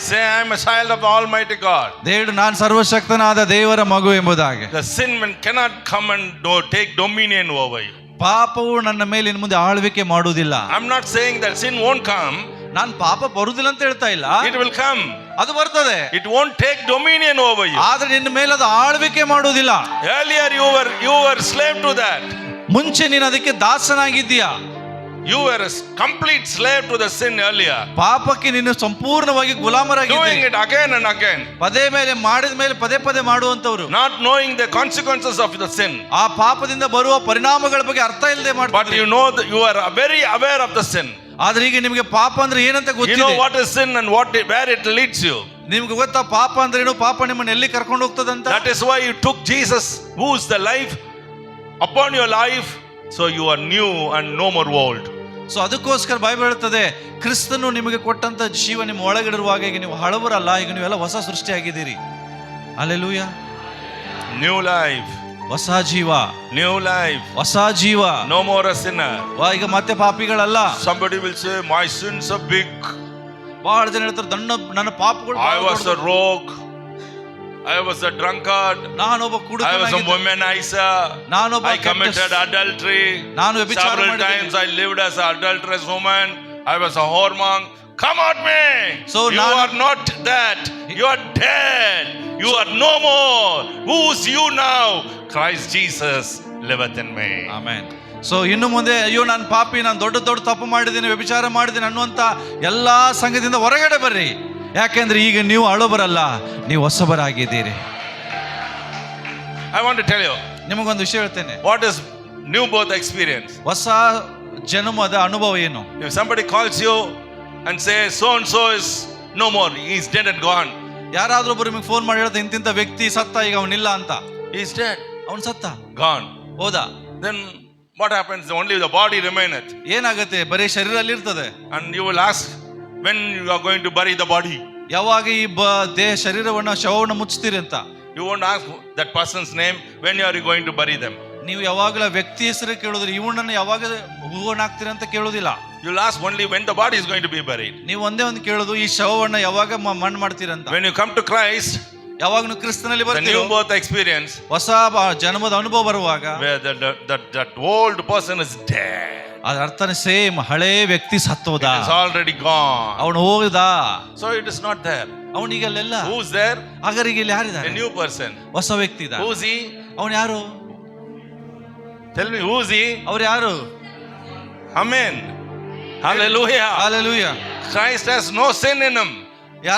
Say, I am a child of the Almighty God. ದೇವರು ನಾನು ಸರ್ವಶಕ್ತನಾದ ದೇವರ ಮಗು ಎಂಬುದಾಗಿ. The sin cannot come and take dominion over you. ಪಾಪವು ನನ್ನ ಮೇಲೆ ಇನ್ನು ಮುಂದೆ ಆಳ್ವಿಕೆ ಮಾಡುವುದಿಲ್ಲ. I'm not saying that sin won't come. ನಾನು ಪಾಪ ಬರುವುದಿಲ್ಲ ಅಂತ ಹೇಳ್ತಾ ಇಲ್ಲ. It will come. ಅದು ಬರ್ತದೆ. It won't take dominion over you. ಆದ್ರೆ ನಿನ್ನ ಮೇಲೆ ಅದು ಆಳ್ವಿಕೆ ಮಾಡುವುದಿಲ್ಲ. Earlier you were slave to that. ಮುಂಚೆ ನೀನು ಅದಕ್ಕೆ ದಾಸನಾಗಿದ್ದೀಯಾ. You were a complete slave to the sin earlier. ಪಾಪಕ್ಕೆ ನೀನು ಸಂಪೂರ್ಣವಾಗಿ ಗುಲಾಮರಾಗಿದ್ದೆ. Doing it again and again. ಪದೇ ಮೇಲೆ ಮಾಡಿದ ಮೇಲೆ ಪದೇ ಪದೇ ಮಾಡುವಂತವರು. Not knowing the consequences of the sin. ಆ ಪಾಪದಿಂದ ಬರುವ ಪರಿಣಾಮಗಳ ಬಗ್ಗೆ ಅರ್ಥ ಇಲ್ಲದೆ ಮಾಡ್ತಾರೆ. But you know that you are very aware of the sin. ಆದ್ರೆ ಈಗ ನಿಮಗೆ ಪಾಪ ಅಂದ್ರೆ ಏನಂತ ಗೊತ್ತಿದೆ. You know what is sin and where it leads you. ನಿಮ್ಗೆ ಗೊತ್ತಾ ಪಾಪ ಅಂದ್ರೆ ಏನು, ಪಾಪ ನಿಮ್ಮನ್ನ ಎಲ್ಲಿ ಕರ್ಕೊಂಡು ಹೋಗ್ತದಂತ. That is why you took Jesus, who is the life, upon your life, so you are new and no more old. So ಅದಕ್ಕೋಸ್ಕರ ಬೈಬಲ್ ಹೇಳುತ್ತದೆ, ಕ್ರಿಸ್ತನು ನಿಮಗೆ ಕೊಟ್ಟಂತ ಜೀವ ನಿಮ್ಮ ಒಳಗಿರುವಾಗ ಈಗ ನೀವು ಹಳಬರಲ್ಲ, ಈಗ ನೀವೆಲ್ಲ ಹೊಸ ಸೃಷ್ಟಿಯಾಗಿದ್ದೀರಿ. ಹಲ್ಲೆಲೂಯಾ. New life. ಹೊಸ ಜೀವ. New life. ಹೊಸ ಜೀವ. No more a sinner. ಈಗ ಮತ್ತೆ ಪಾಪಿಗಳಲ್ಲ. Somebody will say, my sins are big. ಬಹಳ ಜನ ಹೇಳ್ತಾರೆ, ನನ್ನ ಪಾಪಗಳು. I was a rogue. I was a drunkard. ನಾನೊಬ್ಬ I was a ಕುಡುಕನಾಗಿದ್ದೆ. womanizer. ನಾನೊಬ್ಬ I committed adultery. ನಾನು ವ್ಯಭಿಚಾರ Several ಮಾಡಿದ್ದೇನೆ. times I lived as an adulterous woman. I was a whoremonger. Come at me. So you are not that. You are dead. You are no more. Who's you now? Christ Jesus liveth in me. Amen. So ಇನ್ನು ಮುಂದೆ ಅಯ್ಯೋ ನಾನು ಪಾಪಿ, ನಾನು ದೊಡ್ಡ ದೊಡ್ಡ ತಪ್ಪು ಮಾಡಿದ್ದೇನೆ, ವ್ಯಭಿಚಾರ ಮಾಡಿದ್ದೇನೆ ಅನ್ನುವಂತ ಎಲ್ಲಾ ಸಂಘದಿಂದ ಹೊರಗಡೆ ಬರ್ರಿ. ಯಾಕೆಂದ್ರೆ ಈಗ ನೀವು ಹಳಬರಲ್ಲ, ನೀವು ಹೊಸಬರಾಗಿದ್ದೀರಿ. I want to tell you. ನಿಮಗೊಂದು ವಿಷಯ ಹೇಳ್ತೇನೆ. What is new birth experience? ಹೊಸ ಜನ್ಮದ ಅನುಭವ ಏನು? If somebody calls you and says so and so is no more, he is dead and gone. ಯಾರಾದ್ರೂ ಒಬ್ಬರು ನಿಮಗೆ ಫೋನ್ ಮಾಡಿ ಹೇಳ್ತಾ ಇಂತಿಂತ ವ್ಯಕ್ತಿ ಸತ್ತ, ಈಗ ಅವನಿಲ್ಲ ಅಂತ. He is dead. ಅವನು ಸತ್ತ, Gone. ಹೌದಾ? Then what happens? Only the body remaineth. ಏನಾಗುತ್ತೆ? ಬರೀ ಶರೀರ ಅಲ್ಲಿ ಇರ್ತದೆ. And you will ask, when you are going to bury the body? ಯಾವಾಗ ಈ ದೇಹ ಶರೀರವನ್ನ ಶವವನ್ನು ಮುಚ್ಚುತ್ತೀರಿ ಅಂತ. You won't ask that person's name. When are you going to bury them? ನೀವು ಯಾವಾಗಲೂ ವ್ಯಕ್ತಿ ಹೆಸರು ಕೇಳೋದ್ರಿ, ಇವನನ್ನು ಯಾವಾಗ ಹೂವನ್ನ ಹಾಕ್ತೀರಿ ಅಂತ ಕೇಳೋದಿಲ್ಲ. You'll ask only when the body is going to be buried. ನೀವು ಒಂದೇ ಒಂದು ಕೇಳೋದು, ಈ ಶವವನ್ನ ಯಾವಾಗ ಮಣ್ಣು ಮಾಡ್ತೀರಂತ. When you come to Christ, ಯಾವಾಗಲೂ ಕ್ರಿಸ್ತನಲ್ಲಿ the new ಬರ್ತೀರೋ, birth experience, ಹೊಸ ಜನ್ಮದ ಅನುಭವ ಬರುವಾಗ where that old person is dead. ಅದ್ರ ಅರ್ಥನೇ ಸೇಮ್, ಹಳೇ ವ್ಯಕ್ತಿ ಸತ್ತೋದ, It's already gone. ಅವನು ಹೋಗದ, So it is not there. ಅವನಿಗೆ ಅಲ್ಲೆಲ್ಲ. Who's there? ಹಾಗಾದ್ರೆ ಈಗ ಇಲ್ಲಿ A ಯಾರಿದ್ದಾರೆ? new person. ಹೊಸ ವ್ಯಕ್ತಿ ಇದ್ದ. Who's he? ಅವನು ಯಾರು? Tell me, who's he? ಅವ್ರು ಯಾರು? Amen. Hallelujah. Hallelujah. Christ has no sin in him.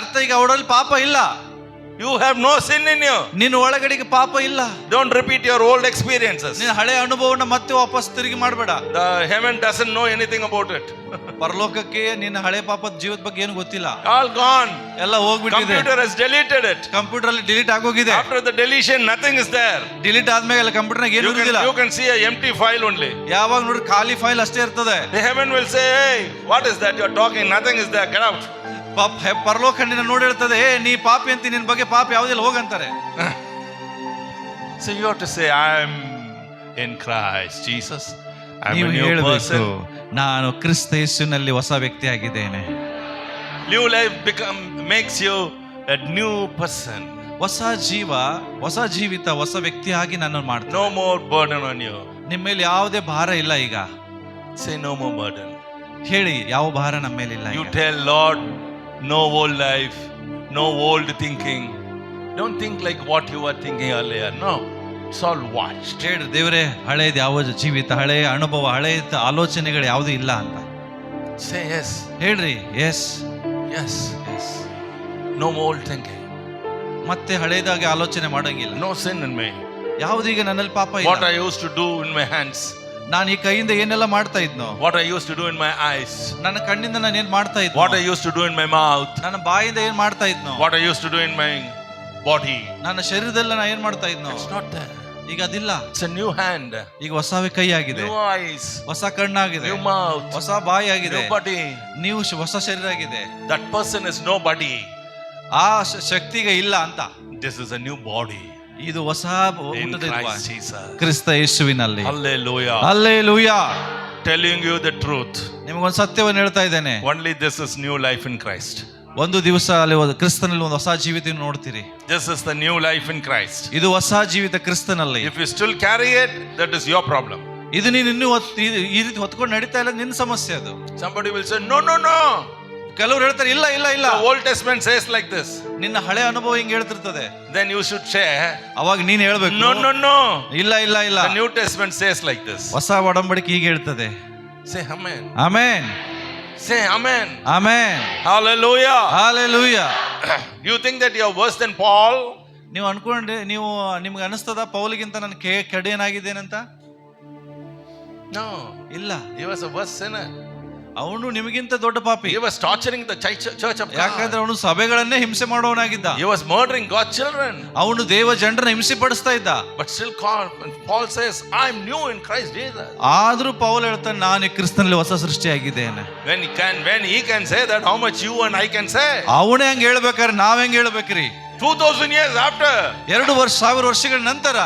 ಅರ್ಥ ಈಗ ಅವರಲ್ಲಿ ಪಾಪ ಇಲ್ಲ, You have no sin in you. ನಿನ್ನ ಒಳಗಡೆಗೆ ಪಾಪ ಇಲ್ಲ. Don't repeat your old experiences. ನಿನ್ನ ಹಳೆ ಅನುಭವನ ಮತ್ತೆ ವಾಪಸ್ ತಿರುಗಿ ಮಾಡಬೇಡ. The heaven doesn't know anything about it. ಪರಲೋಕಕ್ಕೆ ನಿನ್ನ ಹಳೆ ಪಾಪದ ಜೀವದ ಬಗ್ಗೆ ಏನು ಗೊತ್ತಿಲ್ಲ, All gone. ಎಲ್ಲ ಹೋಗ್ಬಿಟ್ಟಿದೆ. Computer has deleted it. Computer ಅಲ್ಲಿ ಡಿಲೀಟ್ ಆಗೋಗಿದೆ. After the deletion, nothing is there. Delete ಆದ್ಮೇಲೆ ಕಂಪ್ಯೂಟರ್ನಾಗ ಏನು ಇರುವುದಿಲ್ಲ. You can see an empty file only. ಯಾವಾಗ ನೋಡಿ ಖಾಲಿ ಫೈಲ್ ಅಷ್ಟೇ ಇರ್ತದೆ. The heaven will say, hey, what is that you're talking? Nothing is there. Get out. ಪರಲೋಕ ನಿನ್ನ ನೋಡಿ ಹೇಳ್ತದೆ, ನೀ ಪಾಪಿ ಅಂತ, ನಿನ್ನ ಬಗ್ಗೆ ಪಾಪ ಯಾವುದಿಲ್ಲ, ಹೋಗಂತಾರೆ. So you have to say, I'm in Christ Jesus. I'm ನೀವು a new ಹೇಳಬೇಕು, person. ನಾನು ಕ್ರಿಸ್ತ ಯೇಸುವಿನಲ್ಲಿ ಹೊಸ ವ್ಯಕ್ತಿ ಆಗಿದ್ದೇನೆ. New life makes you a new person. ಹೊಸ ಜೀವ, ಹೊಸ ಜೀವಿತ, ಹೊಸ ವ್ಯಕ್ತಿಯಾಗಿ ನಾನು ಮಾಡ್ತೇನೆ. No more burden on you. ನಿಮ್ಮ ಮೇಲೆ ಯಾವುದೇ ಭಾರ ಇಲ್ಲ. ಈಗ Say no more burden. ಹೇಳಿ, ಯಾವ ಭಾರ ನಮ್ಮ ಮೇಲೆ ಇಲ್ಲ. You tell Lord, no old life, no old thinking. Don't think like what you were thinking earlier. No, it's all watched. ಹೇಳಿ, ದೇವರೇ, ಹಳೇದು ಯಾವ ಜೀವಿತ, ಹಳೆಯ ಅನುಭವ, ಹಳೆಯ ಆಲೋಚನೆಗಳು ಯಾವುದು ಇಲ್ಲ ಅಂತ Say yes, ಹೇಳ್ರಿ. Yes yes, yes. no more old thinking. ಮತ್ತೆ ಹಳೇದಾಗಿ ಆಲೋಚನೆ ಮಾಡಂಗಿಲ್ಲ. No sin in me. ಯಾವುದೀಗ ನನ್ನಲ್ಲಿ ಪಾಪ What ಇಲ್ಲ. I used to do in my hands, ನಾನು ಈ ಕೈಯಿಂದ ಏನೆಲ್ಲ ಮಾಡ್ತಾ ಇದ್ನೋ, what I used to do in my eyes, ನನ್ನ ಕಣ್ಣಿಂದ ನಾನು ಏನ್ ಮಾಡ್ತಾ ಇದ್ನೋ, what I used to do in my mouth, ನನ್ನ ಬಾಯಿಂದ ಏನ್ ಮಾಡ್ತಾ ಇದ್ನೋ, what I used to do in my body. ನನ್ನ ಶರೀರದಲ್ಲಿ ನಾನು ಏನ್ ಮಾಡ್ತಾ ಇದ್ನೋ, It's not there. ಈಗ ಅದಿಲ್ಲ. It's a new hand, ಈಗ ಹೊಸ ಕೈ ಆಗಿದೆ, new eyes, ಹೊಸ ಕಣ್ಣಾಗಿದೆ, new mouth, ಹೊಸ ಬಾಯಿ ಆಗಿದೆ, new body. ನೀವು ಹೊಸ ಶರೀರ ಆಗಿದೆ. That person is nobody. ಆ ಶಕ್ತಿಗೆ ಇಲ್ಲ ಅಂತ. This is a new body ಇದು ಹೊಸ in ಹುಟ್ಟದ Christ Jesus. ಕ್ರಿಸ್ತ ಯೇಸುವಿನಲ್ಲಿ. Hallelujah. Hallelujah. Telling you the truth. ನಿಮಗೊಂದು ಸತ್ಯವನ್ನು ಹೇಳ್ತಾ ಇದ್ದೇನೆ. Only this is new life in Christ. ಒಂದು ದಿವಸ ಅಲ್ಲಿ ಕ್ರಿಸ್ತನಲ್ಲಿ ಒಂದು ಹೊಸ ಜೀವಿತ ನೋಡ್ತೀರಿ. This is the new life in Christ. ಇದು ಹೊಸ ಜೀವಿತ ಕ್ರಿಸ್ತನಲ್ಲಿ. If you still carry it, that is your problem. ಇದು ನೀನು ಇನ್ನೂ ಈ ರೀತಿ ಹೊತ್ಕೊಂಡು ನಡೀತಾ ಇಲ್ಲ, ನಿನ್ನ ಸಮಸ್ಯೆ ಅದು. Somebody will say, no, no, no. ಕೆಲವರು ಹೇಳ್ತಾರೆ, ಇಲ್ಲ ಇಲ್ಲ ಇಲ್ಲ, The Old Testament says like this. ನಿನ್ನ ಹಳೆ ಅನುಭವ ಹಿಂಗ್ ಹೇಳ್ತಿರ್ತದೆ. Then you should share. ಅವಾಗ ನೀನ್ ಹೇಳ್ಬೇಕು, No, no, no. ಇಲ್ಲ ಇಲ್ಲ ಇಲ್ಲ, The New Testament says like this. ಹೊಸ ಒಡಂಬಡಿಕೆ ಹೀಗೆ ಹೇಳ್ತದೆ. Say amen. Amen. Say amen. Amen. Hallelujah. Hallelujah. You think that you are worse than Paul? ನೀವು ಅನ್ಕೊಂಡ್ರೆ, ನಿಮ್ಗೆ ಅನಿಸ್ತದ ಪೌಲಿಗಿಂತ ನಾನು ಕಡಿಯನಾಗಿದ್ದೇನಂತ? No. ಇಲ್ಲ, He was a worse sinner. ಅವನು ನಿಮಗಿಂತ ದೊಡ್ಡ ಪಾಪಿ. He was torturing the church of God. ಯಾಕಂದ್ರೆ ಅವನು ಸಭೆಗಳನ್ನೇ ಹಿಂಸೆ ಮಾಡುವವನಾಗಿದ್ದ. He was murdering God's children. ಅವನು ದೇವ ಜನರನ್ನ ಹಿಂಸೆ ಪಡಿಸ್ತಾ ಇದ್ದ. But still Paul says, I'm new in Christ Jesus. ಆದ್ರೂ ಪೌಲ್ ಹೇಳ್ತಾನೆ, ನಾನು ಕ್ರಿಸ್ತನಲ್ಲಿ ಹೊಸ ಸೃಷ್ಟಿಯಾಗಿದ್ದೇನೆ. When he can say that, how much you and I can say? ಅವನೇ ಹಂಗ ಹೇಳ್ಬೇಕಾದ್ರೆ ನಾವ್ ಹೆಂಗ್ ಹೇಳ್ಬೇಕ್ರಿ? 2000 years after. 2,000 ವರ್ಷಗಳ ನಂತರ.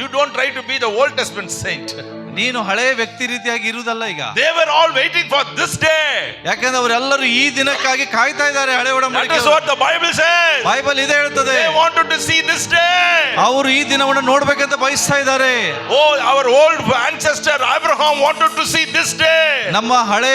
You don't try to be the Old Testament saint. ನೀನು ಹಳೆಯ ವ್ಯಕ್ತಿ ರೀತಿಯಾಗಿ ಇರುವುದಲ್ಲ ಈಗ. They were all waiting for this day. ಯಾಕಂದ್ರೆ ಅವರೆಲ್ಲರೂ ಈ ದಿನಕ್ಕಾಗಿ ಕಾಯ್ತಾ ಇದ್ದಾರೆ. ಹಳೆ ಒಡಂಬಡಿಕೆ. That is what the Bible says. Bible ಇದೇ ಹೇಳ್ತದೆ. They wanted to see this day. ಅವರು ಈ ದಿನವನ್ನು ನೋಡ್ಬೇಕಂತ ಬಯಸ್ತಾ ಇದ್ದಾರೆ. Oh, our old ancestor Abraham wanted to see this day. ನಮ್ಮ ಹಳೆ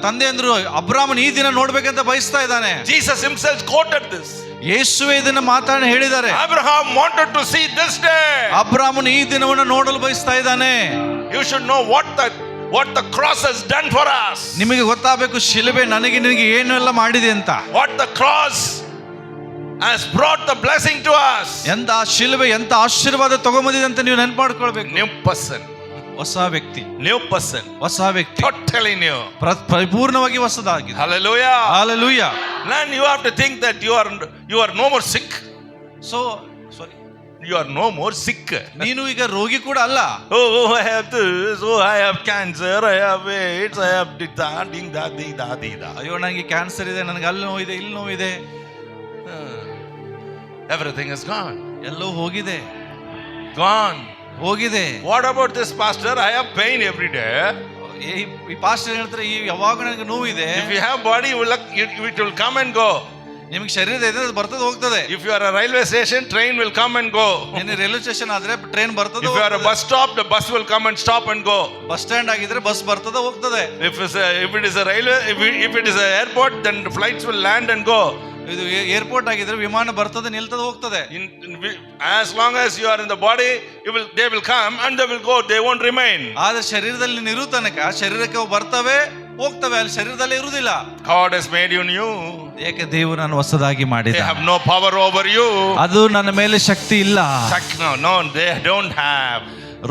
ತಂದೆಯಂದ್ರು ಅಬ್ರಾಮನ್ ಈ ದಿನ ನೋಡ್ಬೇಕಂತ ಬಯಸ್ತಾ ಇದ್ದಾನೆ. Jesus himself quoted this. ಯೇಸುವೇ ಇದನ್ನ ಮಾತಾಡಿ ಹೇಳಿದ್ದಾರೆ. Abraham wanted to see this day. ಅಬ್ರಾಮನ್ ಈ ದಿನವನ್ನು ನೋಡಲು ಬಯಸ್ತಾ ಇದ್ದಾನೆ. You should know what the cross has done for us. ನಿಮಗೆ ಗೊತ್ತಾಗಬೇಕು, ಶಿಲುಬೆ ನನಗೆ ನಿನಗೆ ಏನು ಎಲ್ಲ ಮಾಡಿದೆ ಅಂತ. What the cross has brought the blessing to us. ಎಂತ ಶಿಲುಬೆ ಎಂತ ಆಶೀರ್ವಾದ ತಗೊಂಬಂದಿದೆ ಅಂತ ನೀವು ನೆನಪು ಮಾಡ್ಕೊಳ್ಬೇಕು. New person. ಹೊಸ ವ್ಯಕ್ತಿ. New person. ಹೊಸ ವ್ಯಕ್ತಿ. Totally new. ಪರಿಪೂರ್ಣವಾಗಿ ಹೊಸದಾಗಿದೆ. Hallelujah. Hallelujah. Then you have to think that you are no more sick. Sorry. You are no more sick. ನೀನು ಈಗ ರೋಗಿ ಕೂಡ ಅಲ್ಲ. Oh, I have this. Oh, I have cancer. I have AIDS. I have da. ಅಯ್ಯೋ, ನನಗೆ cancer ಇದೆ, ನನಗೆ ಅಲ್ಲಿ ನೋವಿದೆ, ಇಲ್ಲಿ ನೋವಿದೆ. Everything is gone. ಎಲ್ಲೋ ಹೋಗಿದೆ. Gone. ಹೋಗಿದೆ. What about this pastor? I have pain every day. ಈ ಪಾಸ್ಟರ್ ಹೇಳ್ತಾರೆ, ಈ ಯಾವಾಗ ನನಗೆ ನೋವಿದೆ. If you have body, it will come and go. ನಿಮ್ಗೆ ಶರೀರ ಇದೆ ಅದು ಬರ್ತದೆ ಹೋಗ್ತದೆ. If you are a railway station, train will come and go. ನೀನು ರೈಲ್ವೆ ಸ್ಟೇಷನ್ ಆದ್ರೆ ಟ್ರೈನ್ ಬರ್ತದೆ. If you are a bus stop, the bus will come and stop and go. Bus stand ಆಗಿದ್ರೆ ಬಸ್ ಬರ್ತದೆ ಹೋಗ್ತದೆ. If it is a railway, if it is a airport, then the flights will land and go. ಇದು airport ಆಗಿದ್ರೆ ವಿಮಾನ ಬರ್ತದೆ ನಿಲ್ತದೆ ಹೋಗ್ತದೆ. As long as you are in the body, they will come and they will go. They won't remain. ಆದ್ರೆ ಶರೀರದಲ್ಲಿ ನೀನು ಇರು ತನಕ ಶರೀರಕ್ಕೆ ಅವು ಬರ್ತವೆ ಹೋಗ್ತವೆ, ಅಲ್ಲಿ ಶರೀರದಲ್ಲೇ ಇರುವುದಿಲ್ಲ. God has made you new. ಏಕೆ ದೇವರು ನಾನು ಹೊಸದಾಗಿ They ಮಾಡಿದ. have no power over you. ಅದು ನನ್ನ ಮೇಲೆ ಶಕ್ತಿ ಇಲ್ಲ. No, they don't have.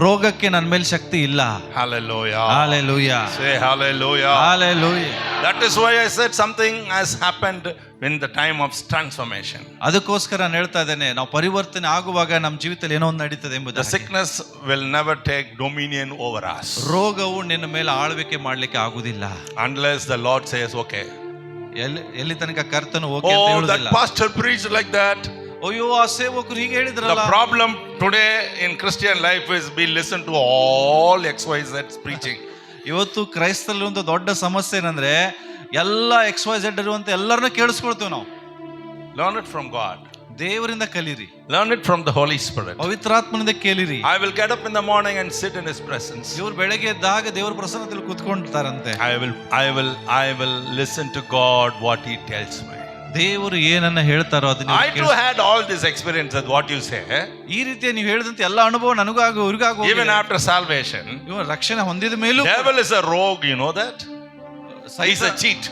ರೋಗಕ್ಕೆ ನನ್ನ ಮೇಲೆ ಶಕ್ತಿ ಇಲ್ಲ. Hallelujah. Hallelujah. Say hallelujah. Hallelujah. That is why I said something has happened in the time of transformation. ಅದಕ್ಕೋಸ್ಕರ ನಾನು ಹೇಳ್ತಾ ಇದ್ದೇನೆ, ನಾವು ಪರಿವರ್ತನೆ ಆಗುವಾಗ ನಮ್ಮ ಜೀವಿತದಲ್ಲಿ ಏನೋ ಒಂದು ನಡೀತದೆ The ಎಂಬುದು. sickness will never take dominion over us ರೋಗವು ನಿನ್ನ ಮೇಲೆ ಆಳ್ವಿಕೆ ಮಾಡ್ಲಿಕ್ಕೆ ಆಗುದಿಲ್ಲ unless the Lord says okay. ಎಲ್ಲಿ ತನಕ ಕರ್ತನು ಓಕೆ ಅಂತ Oh, that ಹೇಳುದಿಲ್ಲ. pastor preached like that. ಅಯ್ಯೋ ಆ ಸೇವಕರು ಹೀಗೆ The ಹೇಳಿದ್ರಲ್ಲ. problem today in Christian life is we listen to all XYZ preaching. ಇವತ್ತು ಕ್ರೈಸ್ತರಲ್ಲಿ ಒಂದು ದೊಡ್ಡ ಸಮಸ್ಯೆ ಏನಂದ್ರೆ ಎಲ್ಲ XYZ ಇರುವಂತ ಎಲ್ಲರನ್ನ ಕೇಳಿಸ್ಕೊಳ್ತೀವಿ ನಾವು. Learn it from God. ದೇವರಿಂದ ಕಲೀರಿ, Learn it from the Holy Spirit. ಪವಿತ್ರಾತ್ಮನಿಂದ ಕೇಳಿರಿ. I will get up in the morning and sit in His presence. ಇವ್ರು ಬೆಳಗ್ಗೆ ಎದ್ದಾಗ ದೇವರ ಪ್ರಸನ್ನದಲ್ಲಿ ಕೂತ್ಕೊಂಡಿರ್ತಾರಂತೆ. I will listen to God what He tells me. ದೇವರು ಏನನ್ನ ಹೇಳ್ತಾರೋ ಅದನ್ನ I too had all this experience with what you say. ಈ ರೀತಿಯ ನೀವು ಹೇಳಿದಂತೆ ಎಲ್ಲ ಅನುಭವ ನನಗಾಗು ಇವ್ರಿಗಾಗು. Even after salvation, ಇವ ರಕ್ಷಣೆ ಹೊಂದಿದ ಮೇಲೂ devil is a rogue, you know that? He's a cheat.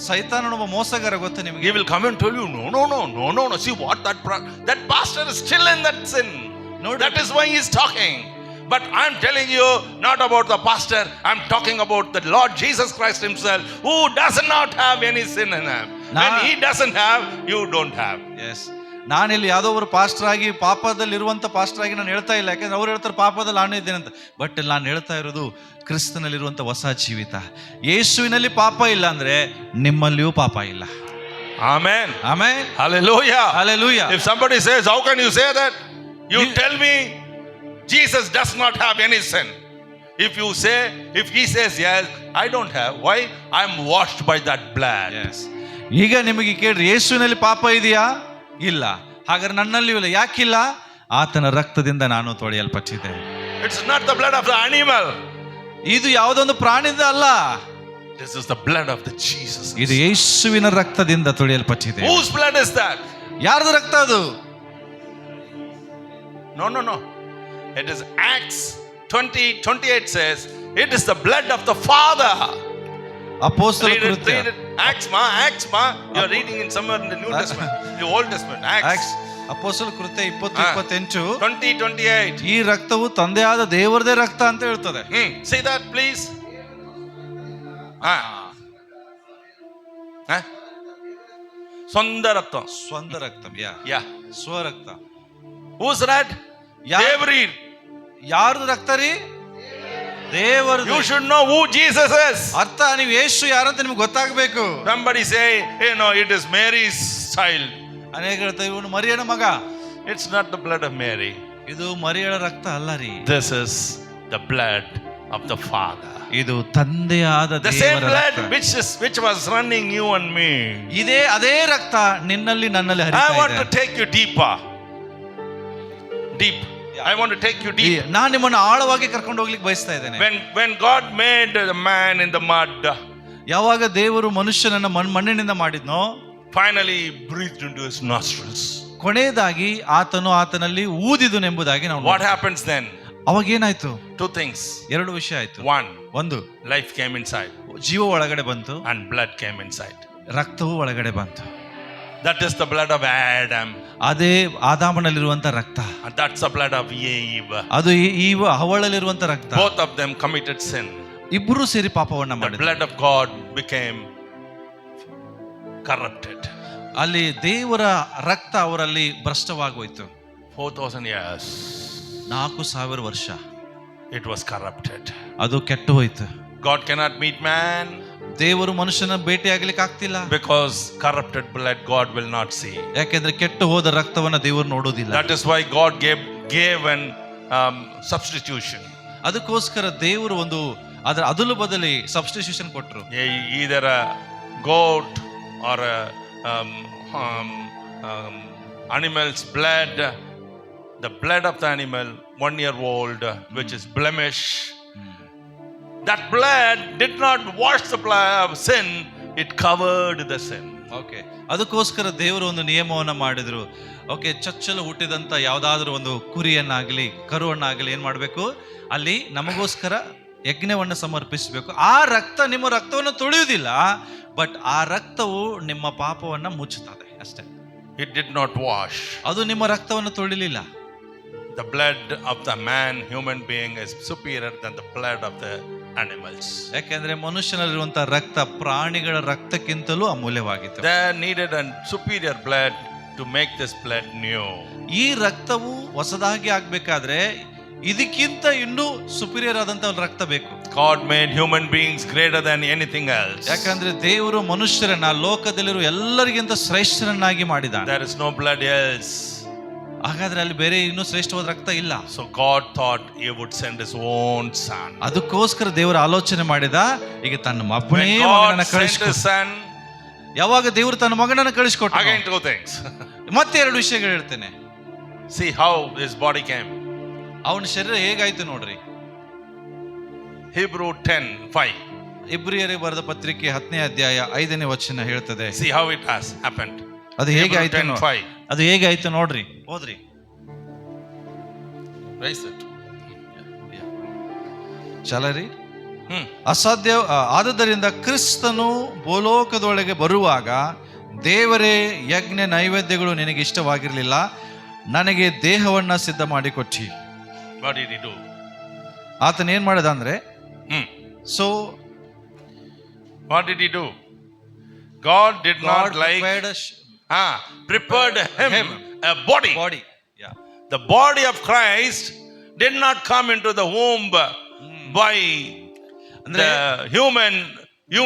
ಸೈತಾನನೊಬ್ಬ ಮೋಸಗಾರ ಗೊತ್ತಾ ನಿಮಗೆ? He will come and tell you, no. See what that pastor is still in that sin. No, that is why he is talking. But I'm telling you, not about the pastor. I'm talking about the Lord Jesus Christ Himself, who does not have any sin in Him. When He doesn't have, you don't have. Yes. ನಾನಿಲ್ಲಿ ಯಾವುದೋ ಒಬ್ಬರು pastor ಆಗಿ ಪಾಪದಲ್ಲಿ ಇರುವಂತ pastor ಆಗಿ ನಾನು ಹೇಳ್ತಾ ಇಲ್ಲ, ಯಾಕಂದ್ರೆ ಅವ್ರು ಹೇಳ್ತಾರೆ ಪಾಪದಲ್ಲಿ ನಾನು ಇದ್ದೇನೆ ಅಂತ. ಬಟ್ ನಾನು ಹೇಳ್ತಾ ಇರೋದು ಕ್ರಿಸ್ತನಲ್ಲಿರುವಂತ ಹೊಸ ಜೀವಿತ. ಯೇಸುವಿನಲ್ಲಿ ಪಾಪ ಇಲ್ಲ ಅಂದ್ರೆ ನಿಮ್ಮಲ್ಲಿಯೂ ಪಾಪ ಇಲ್ಲ. Amen. Amen. Hallelujah. Hallelujah. If somebody says, how can you say that? You tell me Jesus does not have any sin. If he says yes, I don't have. Why? I'm washed by that blood. Yes. ಈಗ ನಿಮಗೆ ಕೇಳ್ರಿ, ಯೇಸುವಿನಲ್ಲಿ ಪಾಪ ಇದೆಯಾ? ಇಲ್ಲ. ಹಾಗಾದ್ರೆ ನನ್ನಲ್ಲಿಯೂ ಇಲ್ಲ. ಯಾಕಿಲ್ಲ? ಆತನ ರಕ್ತದಿಂದ ನಾನು ತೊಳೆಯಲ್ಪಟ್ಟಿದ್ದೆ. It's not the blood of the animal. ಇದು ಯಾವುದೊಂದು ಪ್ರಾಣಿಯಿಂದ ಅಲ್ಲ. This is the blood of the Jesus. ಇದು ಯೇಸುವಿನ ರಕ್ತದಿಂದ ತೊಳೆಯಲ್ಪಟ್ಟಿದೆ. Whose blood is that? ಯಾರ್ದು ರಕ್ತ ಅದು? No. It is Acts 20:28 says, it is the blood of the Father. ಅಪೊಸ್ತಲರ Read ಕೃತ್ಯ. it. Acts ma. You are reading in somewhere in the New Testament, the Old Testament. Acts ಅಪೊಸ್ತಲರ ಕೃತ್ಯ 20:28. 20:28. ಈ ರಕ್ತವು ತಂದೆಯಾದ ದೇವರದೇ ರಕ್ತ ಅಂತ ಹೇಳ್ತದೆ. See that please. ಸ್ವಂತ ರಕ್ತ. ಸ್ವಂತ ರಕ್ತ. Yeah. ಸ್ವರಕ್ತ. Whose blood? Every. ಯಾರ್ದು ರಕ್ತ ರೀ? ದೇವರದು. You should know who Jesus is. ಅರ್ಥ ನೀವು ಯೇಸು ಯಾರಂತ ನಿಮ್ಗೆ ಗೊತ್ತಾಗಬೇಕು. Somebody say, it is Mary's child. ಅನೇಕ ಹೇಳ್ತಾರೆ ಇವನು ಮರಿಯನ ಮಗ. It's not the blood of Mary. ಇದು ಮರಿಯಳ ರಕ್ತ ಅಲ್ಲ ರೀ. This is the blood of the Father. ಇದು ತಂದೆಯಾದ The same ದೇವರ blood ರಕ್ತ. which was running you and me. ಇದೇ ಅದೇ ರಕ್ತ ನಿನ್ನಲ್ಲಿ ನನ್ನಲ್ಲಿ I ಹರಿತಾ want to ಇದೆ. take you deeper. Deep. I want to take you deep. ನಾನು ನಿಮ್ಮನ್ನು ಆಳವಾಗಿ ಕರ್ಕೊಂಡು ಹೋಗ್ಲಿಕ್ಕೆ ಬಯಸ್ತಾ ಇದ್ದೇನೆ. When God made the man in the mud, ಯಾವಾಗ ದೇವರು ಮನುಷ್ಯನನ್ನ ಮಣ್ಣಿನಿಂದ ಮಾಡಿದ್ನೋ, finally he breathed into his nostrils. ಕೊನೆಯದಾಗಿ ಆತನು ಆತನಲ್ಲಿ ಊದಿದನೆಂಬುದಾಗಿ ನಾವು What happens then? ಅವಾಗ ಏನಾಯ್ತು? Two things. ಎರಡು ವಿಷಯ ಆಯ್ತು. ಒಂದು, life came inside. ಜೀವ ಒಳಗಡೆ ಬಂತು. And blood came inside. ರಕ್ತವು ಒಳಗಡೆ ಬಂತು. That is the blood of Adam. ಅದೇ ಆದಾಮನಲ್ಲಿರುವಂತ ರಕ್ತ. And that's the blood of Eve. ಅದು ಈವ ಹವಳಲ್ಲಿರುವಂತ ರಕ್ತ. Both of them committed sin. ಇಬ್ಬರು ಸೇರಿ ಪಾಪವನ್ನ The ಮಾಡಿದ್ರು. blood of God became corrupted. ಅಲ್ಲಿ ದೇವರ ರಕ್ತ ಅವರಲ್ಲಿ ಭ್ರಷ್ಟವಾಗೋಯ್ತು. 4,000 years. 4,000 ವರ್ಷ It was corrupted. ಅದು ಕೆಟ್ಟು ಹೋಯ್ತು. God cannot meet man. ದೇವರು ಮನುಷ್ಯನ ಭೇಟಿ ಆಗ್ಲಿಕ್ಕೆ ಆಗ್ತಿಲ್ಲ. Because corrupted blood God will not see. ಯಾಕೆಂದ್ರೆ ಕೆಟ್ಟು ಹೋದ ರಕ್ತವನ್ನ ದೇವರು ನೋಡೋದಿಲ್ಲ. That is why God gave an substitution. ಅದಕ್ಕೋಸ್ಕರ ದೇವರು ಒಂದು ಅದರ ಅದಲು ಬದಲಿ ಸಬ್ಸ್ಟಿಟ್ಯೂಷನ್ ಕೊಟ್ಟರು. Either a goat or a animal's blood, the blood of the animal, 1 year old, which is blemish. That blood did not wash the sin, it covered the sin. Okay, ಅದಕ್ಕೋಸ್ಕರ ದೇವರು ಒಂದು ನಿಯಮವನ್ನು ಮಾಡಿದ್ರು. ಓಕೆ, ಚೊಚ್ಚಲು ಹುಟ್ಟಿದಂಥ ಯಾವುದಾದ್ರೂ ಒಂದು ಕುರಿಯನ್ನಾಗಲಿ ಕರುವನ್ನಾಗಲಿ ಏನು ಮಾಡಬೇಕು, ಅಲ್ಲಿ ನಮಗೋಸ್ಕರ ಯಜ್ಞವನ್ನು ಸಮರ್ಪಿಸಬೇಕು. ಆ ರಕ್ತ ನಿಮ್ಮ ರಕ್ತವನ್ನು ತೊಳೆಯುವುದಿಲ್ಲ, ಬಟ್ ಆ ರಕ್ತವು ನಿಮ್ಮ ಪಾಪವನ್ನು ಮುಚ್ಚುತ್ತದೆ ಅಷ್ಟೇ. It did not wash. ಅದು ನಿಮ್ಮ ರಕ್ತವನ್ನು ತೊಳಿಲಿಲ್ಲ. The blood of the man, human being, is superior than the blood of the animals. ಯಾಕೆಂದ್ರೆ ಮನುಷ್ಯನಲ್ಲಿರುವಂತಹ ರಕ್ತ ಪ್ರಾಣಿಗಳ ರಕ್ತಕ್ಕಿಂತಲೂ ಅಮೂಲ್ಯವಾಗಿತ್ತು. They needed a superior blood to make this blood new. ಈ ರಕ್ತವು ಹೊಸದಾಗಿ ಆಗ್ಬೇಕಾದ್ರೆ ಇದಕ್ಕಿಂತ ಇನ್ನೂ ಸುಪೀರಿಯರ್ ಆದಂತ ರಕ್ತ ಬೇಕು. God made human beings greater than anything else. ಯಾಕಂದ್ರೆ ದೇವರು ಮನುಷ್ಯರನ್ನ ಲೋಕದಲ್ಲಿರುವ ಎಲ್ಲರಿಗಿಂತ ಶ್ರೇಷ್ಠರನ್ನಾಗಿ ಮಾಡಿದ್ದಾನೆ. There is no blood else. ಹಾಗಾದ್ರೆ ಅಲ್ಲಿ ಬೇರೆ ಇನ್ನೂ ಶ್ರೇಷ್ಠವಾದ ರಕ್ತ ಇಲ್ಲ. So God thought He would send His own Son. ಅದಕ್ಕೋಸ್ಕರ ದೇವರು ಆಲೋಚನೆ ಮಾಡಿದ, ಈಗ ತನ್ನ ಒಬ್ಬನೇ When God ಮಗನನ್ನ sent ಕಳಿಸಿಕೊಟ್ಟ. His Son, ಯಾವಾಗ ದೇವರು ತನ್ನ ಮಗನನ್ನ ಕಳಿಸಿಕೊಟ್ಟ, again two things. ಮತ್ತೆ ಎರಡು ವಿಷಯಗಳು ಹೇಳ್ತೇನೆ. See how His body came. ಅವನ ಶರೀರ ಹೇಗಾಯ್ತು ನೋಡ್ರಿ. Hebrew 10:5. ಇಬ್ರಿಯರಿಗೆ ಬರೆದ ಪತ್ರಿಕೆ 10ನೇ ಅಧ್ಯಾಯ 5ನೇ ವಚನ ಹೇಳ್ತದೆ. See how it has happened. ಅದು ಹೇಗೆ ಆಯ್ತು, 10:5. ಅದು ಹೇಗೆ ಆಯ್ತು ನೋಡ್ರಿ, ಓದ್ರಿ. Raise it. ಚಾಲರಿ. ಅಸಾಧ್ಯ ಆದುದರಿಂದ ಕ್ರಿಸ್ತನು ಭೂಲೋಕದೊಳಗೆ ಬರುವಾಗ ದೇವರೇ ಯಜ್ಞ ನೈವೇದ್ಯಗಳು ನಿನಗೆ ಇಷ್ಟವಾಗಿರಲಿಲ್ಲ, ನನಗೆ ದೇಹವನ್ನ ಸಿದ್ಧ ಮಾಡಿಕೊಟ್ಟಿ. What did He do? ಆತನ ಏನ್ ಮಾಡಿದ ಅಂದ್ರೆ, so what did He do? God did not like prepared him a body. The body of Christ did not come into the womb by the human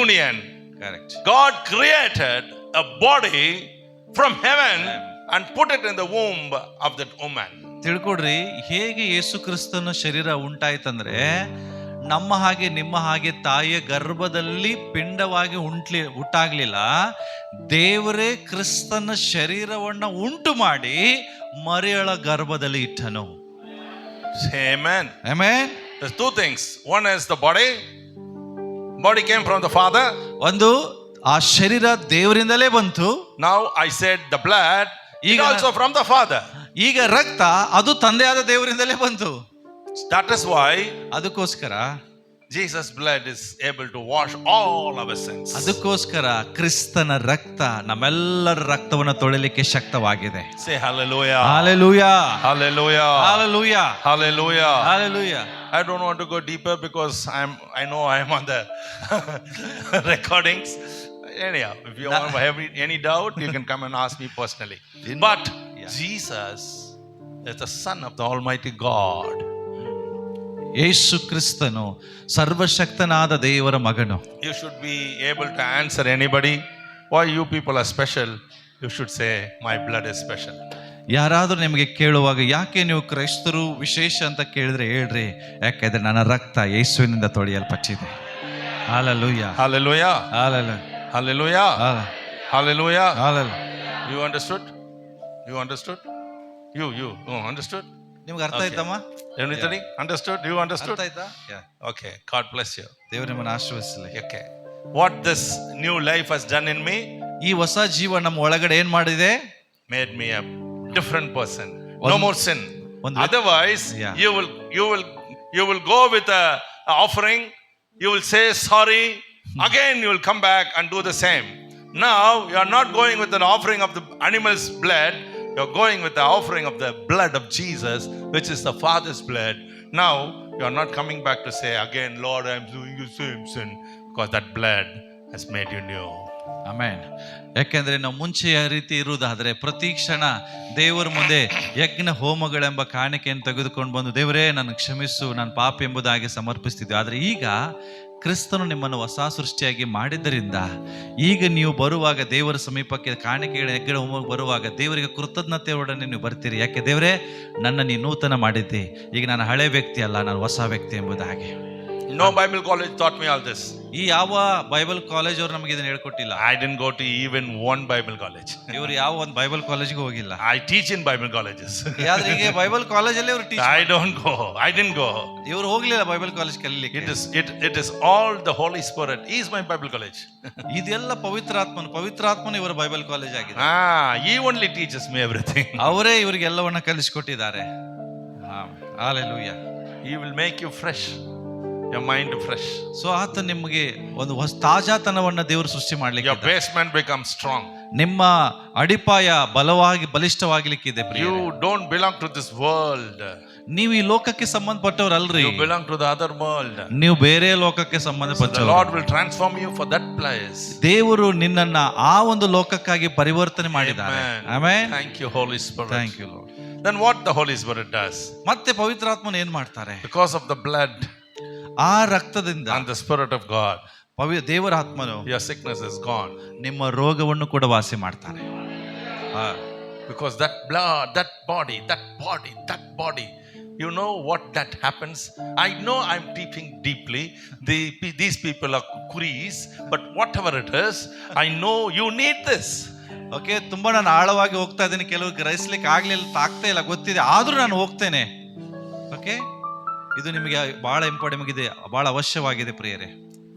union. Correct. God created a body from heaven and put it in the womb of that woman. ತಿಳ್ಕೊಡ್ರಿ, ಹೇಗೆ ಯೇಸು ಕ್ರಿಸ್ತನ ಶರೀರ ಉಂಟಾಯ್ತಂದ್ರೆ ನಮ್ಮ ಹಾಗೆ ನಿಮ್ಮ ಹಾಗೆ ತಾಯಿಯ ಗರ್ಭದಲ್ಲಿ ಪಿಂಡವಾಗಿ ಹುಟ್ಟಾಗ್ಲಿಲ್ಲ. ದೇವರೇ ಕ್ರಿಸ್ತನ ಶರೀರವನ್ನ ಉಂಟು ಮಾಡಿ ಮರಿಯಳ ಗರ್ಭದಲ್ಲಿ ಇಟ್ಟನು. Amen. Amen. There's two things. One is the body. Body came from the Father. ಒಂದು ಆ ಶರೀರ ದೇವರಿಂದಲೇ ಬಂತು. Now I said the blood is also from the Father. ಈಗ ರಕ್ತ ಅದು ತಂದೆಯಾದ ದೇವರಿಂದಲೇ ಬಂತು. That is why ಅದಕ್ಕೋಸ್ಕರ Jesus' blood is able to wash all our sins. ಅದಕ್ಕೋಸ್ಕರ ಕ್ರಿಸ್ತನ ರಕ್ತ ನಮ್ಮೆಲ್ಲರ ರಕ್ತವನ್ನು ತೊಳೆಯಲಿಕ್ಕೆ ಶಕ್ತವಾಗಿದೆ. Say hallelujah. Hallelujah. Hallelujah. Hallelujah. Hallelujah. Hallelujah. I don't want to go deeper because I know I'm on the recordings. Anyhow, if you have any doubt, you can come and ask me personally. But Jesus is the Son of the Almighty God. ಯೇಸು ಕ್ರಿಸ್ತನು ಸರ್ವಶಕ್ತನಾದ ದೇವರ ಮಗನು. You should be able to answer anybody. Why you people are special? You should say, my blood is special. ಯಾರಾದರೂ ನಿಮಗೆ ಕೇಳುವಾಗ ಯಾಕೆ ನೀವು ಕ್ರೈಸ್ತರು ವಿಶೇಷ ಅಂತ ಕೇಳಿದ್ರೆ ಹೇಳ್ರಿ, ಯಾಕೆಂದ್ರೆ ನನ್ನ ರಕ್ತ ಯೇಸುವಿನಿಂದ ತೊಳೆಯಲ್ಪಟ್ಟಿದೆ. Hallelujah. Hallelujah. Hallelujah. Hallelujah. Hallelujah. Hallelujah. You understood? You understood? You understood? ನಿಮ್ಗೆ ಅರ್ಥ ಆಯ್ತಮ್ಮ? Everybody understood? You understood? ಅರ್ಥ ಆಯ್ತಾ? Okay. God bless you. ದೇವರು ನಿಮ್ಮನ್ನು ಆಶೀರ್ವದಿಸಲಿ. Okay. What this new life has done in me? ಈ ಹೊಸ ಜೀವ ನಮ್ಮ ಒಳಗಡೆ ಏನ್ ಮಾಡಿದೆ? Made me a different person. No more sin. Otherwise, Yeah. you will go with a offering. You will say sorry. Again, you will come back and do the same. Now, you are not going with an offering of the animal's blood. You are going with the offering of the blood of Jesus, which is the Father's blood. Now, you are not coming back to say again, Lord, I am doing the same sin, because that blood has made you new. Amen. ಯಾಕೆಂದ್ರೆ ನಾವು ಮುಂಚೆ ಆ ರೀತಿ ಇರುವುದಾದ್ರೆ ಪ್ರತಿ ಕ್ಷಣ ದೇವರ ಮುಂದೆ ಯಜ್ಞ ಹೋಮಗಳೆಂಬ ಕಾಣಿಕೆಯನ್ನು ತೆಗೆದುಕೊಂಡು ಬಂದು ದೇವರೇ ನನ್ನ ಕ್ಷಮಿಸು, ನಾನು ಪಾಪ ಎಂಬುದಾಗಿ ಸಮರ್ಪಿಸ್ತಿದ್ವಿ. ಆದರೆ ಈಗ ಕ್ರಿಸ್ತನು ನಿಮ್ಮನ್ನು ಹೊಸ ಸೃಷ್ಟಿಯಾಗಿ ಮಾಡಿದ್ದರಿಂದ ಈಗ ನೀವು ಬರುವಾಗ ದೇವರ ಸಮೀಪಕ್ಕೆ ಕಾಣಿಕೆಗಳ ಯಜ್ಞ ಹೋಮಕ್ಕೆ ಬರುವಾಗ ದೇವರಿಗೆ ಕೃತಜ್ಞತೆಯೊಡನೆ ನೀವು ಬರ್ತೀರಿ. ಯಾಕೆ ದೇವರೇ ನನ್ನ ನೀನು ನೂತನ ಮಾಡಿದ್ದೆ, ಈಗ ನಾನು ಹಳೆ ವ್ಯಕ್ತಿ ಅಲ್ಲ, ನಾನು ಹೊಸ ವ್ಯಕ್ತಿ ಎಂಬುದಾಗಿ. No Bible college taught me all this. ಈ ಯಾವ ಬೈಬಲ್ ಕಾಲೇಜ್ ಅವ್ರು ನಮಗೆ ಇದನ್ನ ಹೇಳ್ಕೊಟ್ಟಿಲ್ಲ. I didn't go to even one Bible college. ಇವರು ಯಾವ ಒಂದು ಬೈಬಲ್ ಕಾಲೇಜ್ಗೆ ಹೋಗಿಲ್ಲ. I teach in Bible colleges. ಆದ್ರೆ ಈಗ ಬೈಬಲ್ ಕಾಲೇಜಲ್ಲಿ ಇವರು teach. I don't go. I didn't go. ಇವರು ಹೋಗ್ಲಿಲ್ಲ ಬೈಬಲ್ ಕಾಲೇಜ್ ಕಲಿಲಿಕ್ಕೆ. It is all the Holy Spirit. He is my Bible college. ಇದೆಲ್ಲ ಪವಿತ್ರಾತ್ಮನು ಇವರ ಬೈಬಲ್ ಕಾಲೇಜ್ ಆಗಿದೆ. He only teaches me everything. ಅವರೇ ಇವರಿಗೆ ಎಲ್ಲವನ್ನ ಕಲಿಸಿಕೊಟ್ಟಿದ್ದಾರೆ. Hallelujah. He will make you fresh. Your mind fresh. So ಆತ ನಿಮಗೆ ಒಂದು ಹೊಸ ತಾಜಾತನವನ್ನ ದೇವರು ಸೃಷ್ಟಿ ಮಾಡ್ಲಿಕ್ಕೆ. Your basement becomes strong. ನಿಮ್ಮ ಅಡಿಪಾಯ ಬಲವಾಗಿಲಿಕ್ಕಿದೆ. You don't belong to this world. ನೀವು ಈ ಲೋಕಕ್ಕೆ ಸಂಬಂಧಪಟ್ಟವರಲ್ರಿ. You belong to the other world. ನೀವು ಬೇರೆ ಲೋಕಕ್ಕೆ The ಸಂಬಂಧಪಟ್ಟವರು. Lord will transform you for that place. ದೇವರು ನಿನ್ನನ್ನ ಆ ಒಂದು ಲೋಕಕ್ಕಾಗಿ ಪರಿವರ್ತನೆ ಮಾಡಿದ್ದಾರೆ. Amen. Thank you, Holy Spirit. Thank you, Lord. Then what the Holy Spirit does? ಮತ್ತೆ ಪವಿತ್ರಾತ್ಮನು ಏನ್ ಮಾಡ್ತಾರೆ? Because of the blood ಆ ರಕ್ತದಿಂದ and the Spirit of God, ದೇವರ ಆತ್ಮನು your sickness is gone. ನಿಮ್ಮ ರೋಗವನ್ನು ಕೂಡ ವಾಸಿ ಮಾಡ್ತಾನೆ. Because that blood, that body, you know what that happens? I know I'm teaching deeply. These people are kuris, but whatever it is, I know you need this. Okay, ತುಂಬಾ ನಾನು ಆಳವಾಗಿ ಹೋಗ್ತಾ ಇದ್ದೀನಿ. ಕೆಲವು ಗ್ರಹಿಸ್ಲಿಕ್ಕೆ ಆಗ್ತಾ ಇಲ್ಲ, ಗೊತ್ತಿದೆ, ಆದ್ರೂ ನಾನು ಹೋಗ್ತೇನೆ. ಓಕೆ, ಇದು ನಿಮಗೆ ಬಹಳ ಇಂಪಾರ್ಟೆಂಟ್ ಆಗಿದೆ, ಬಹಳ ಅವಶ್ಯವಾಗಿದೆ ಪ್ರಿಯರೇ.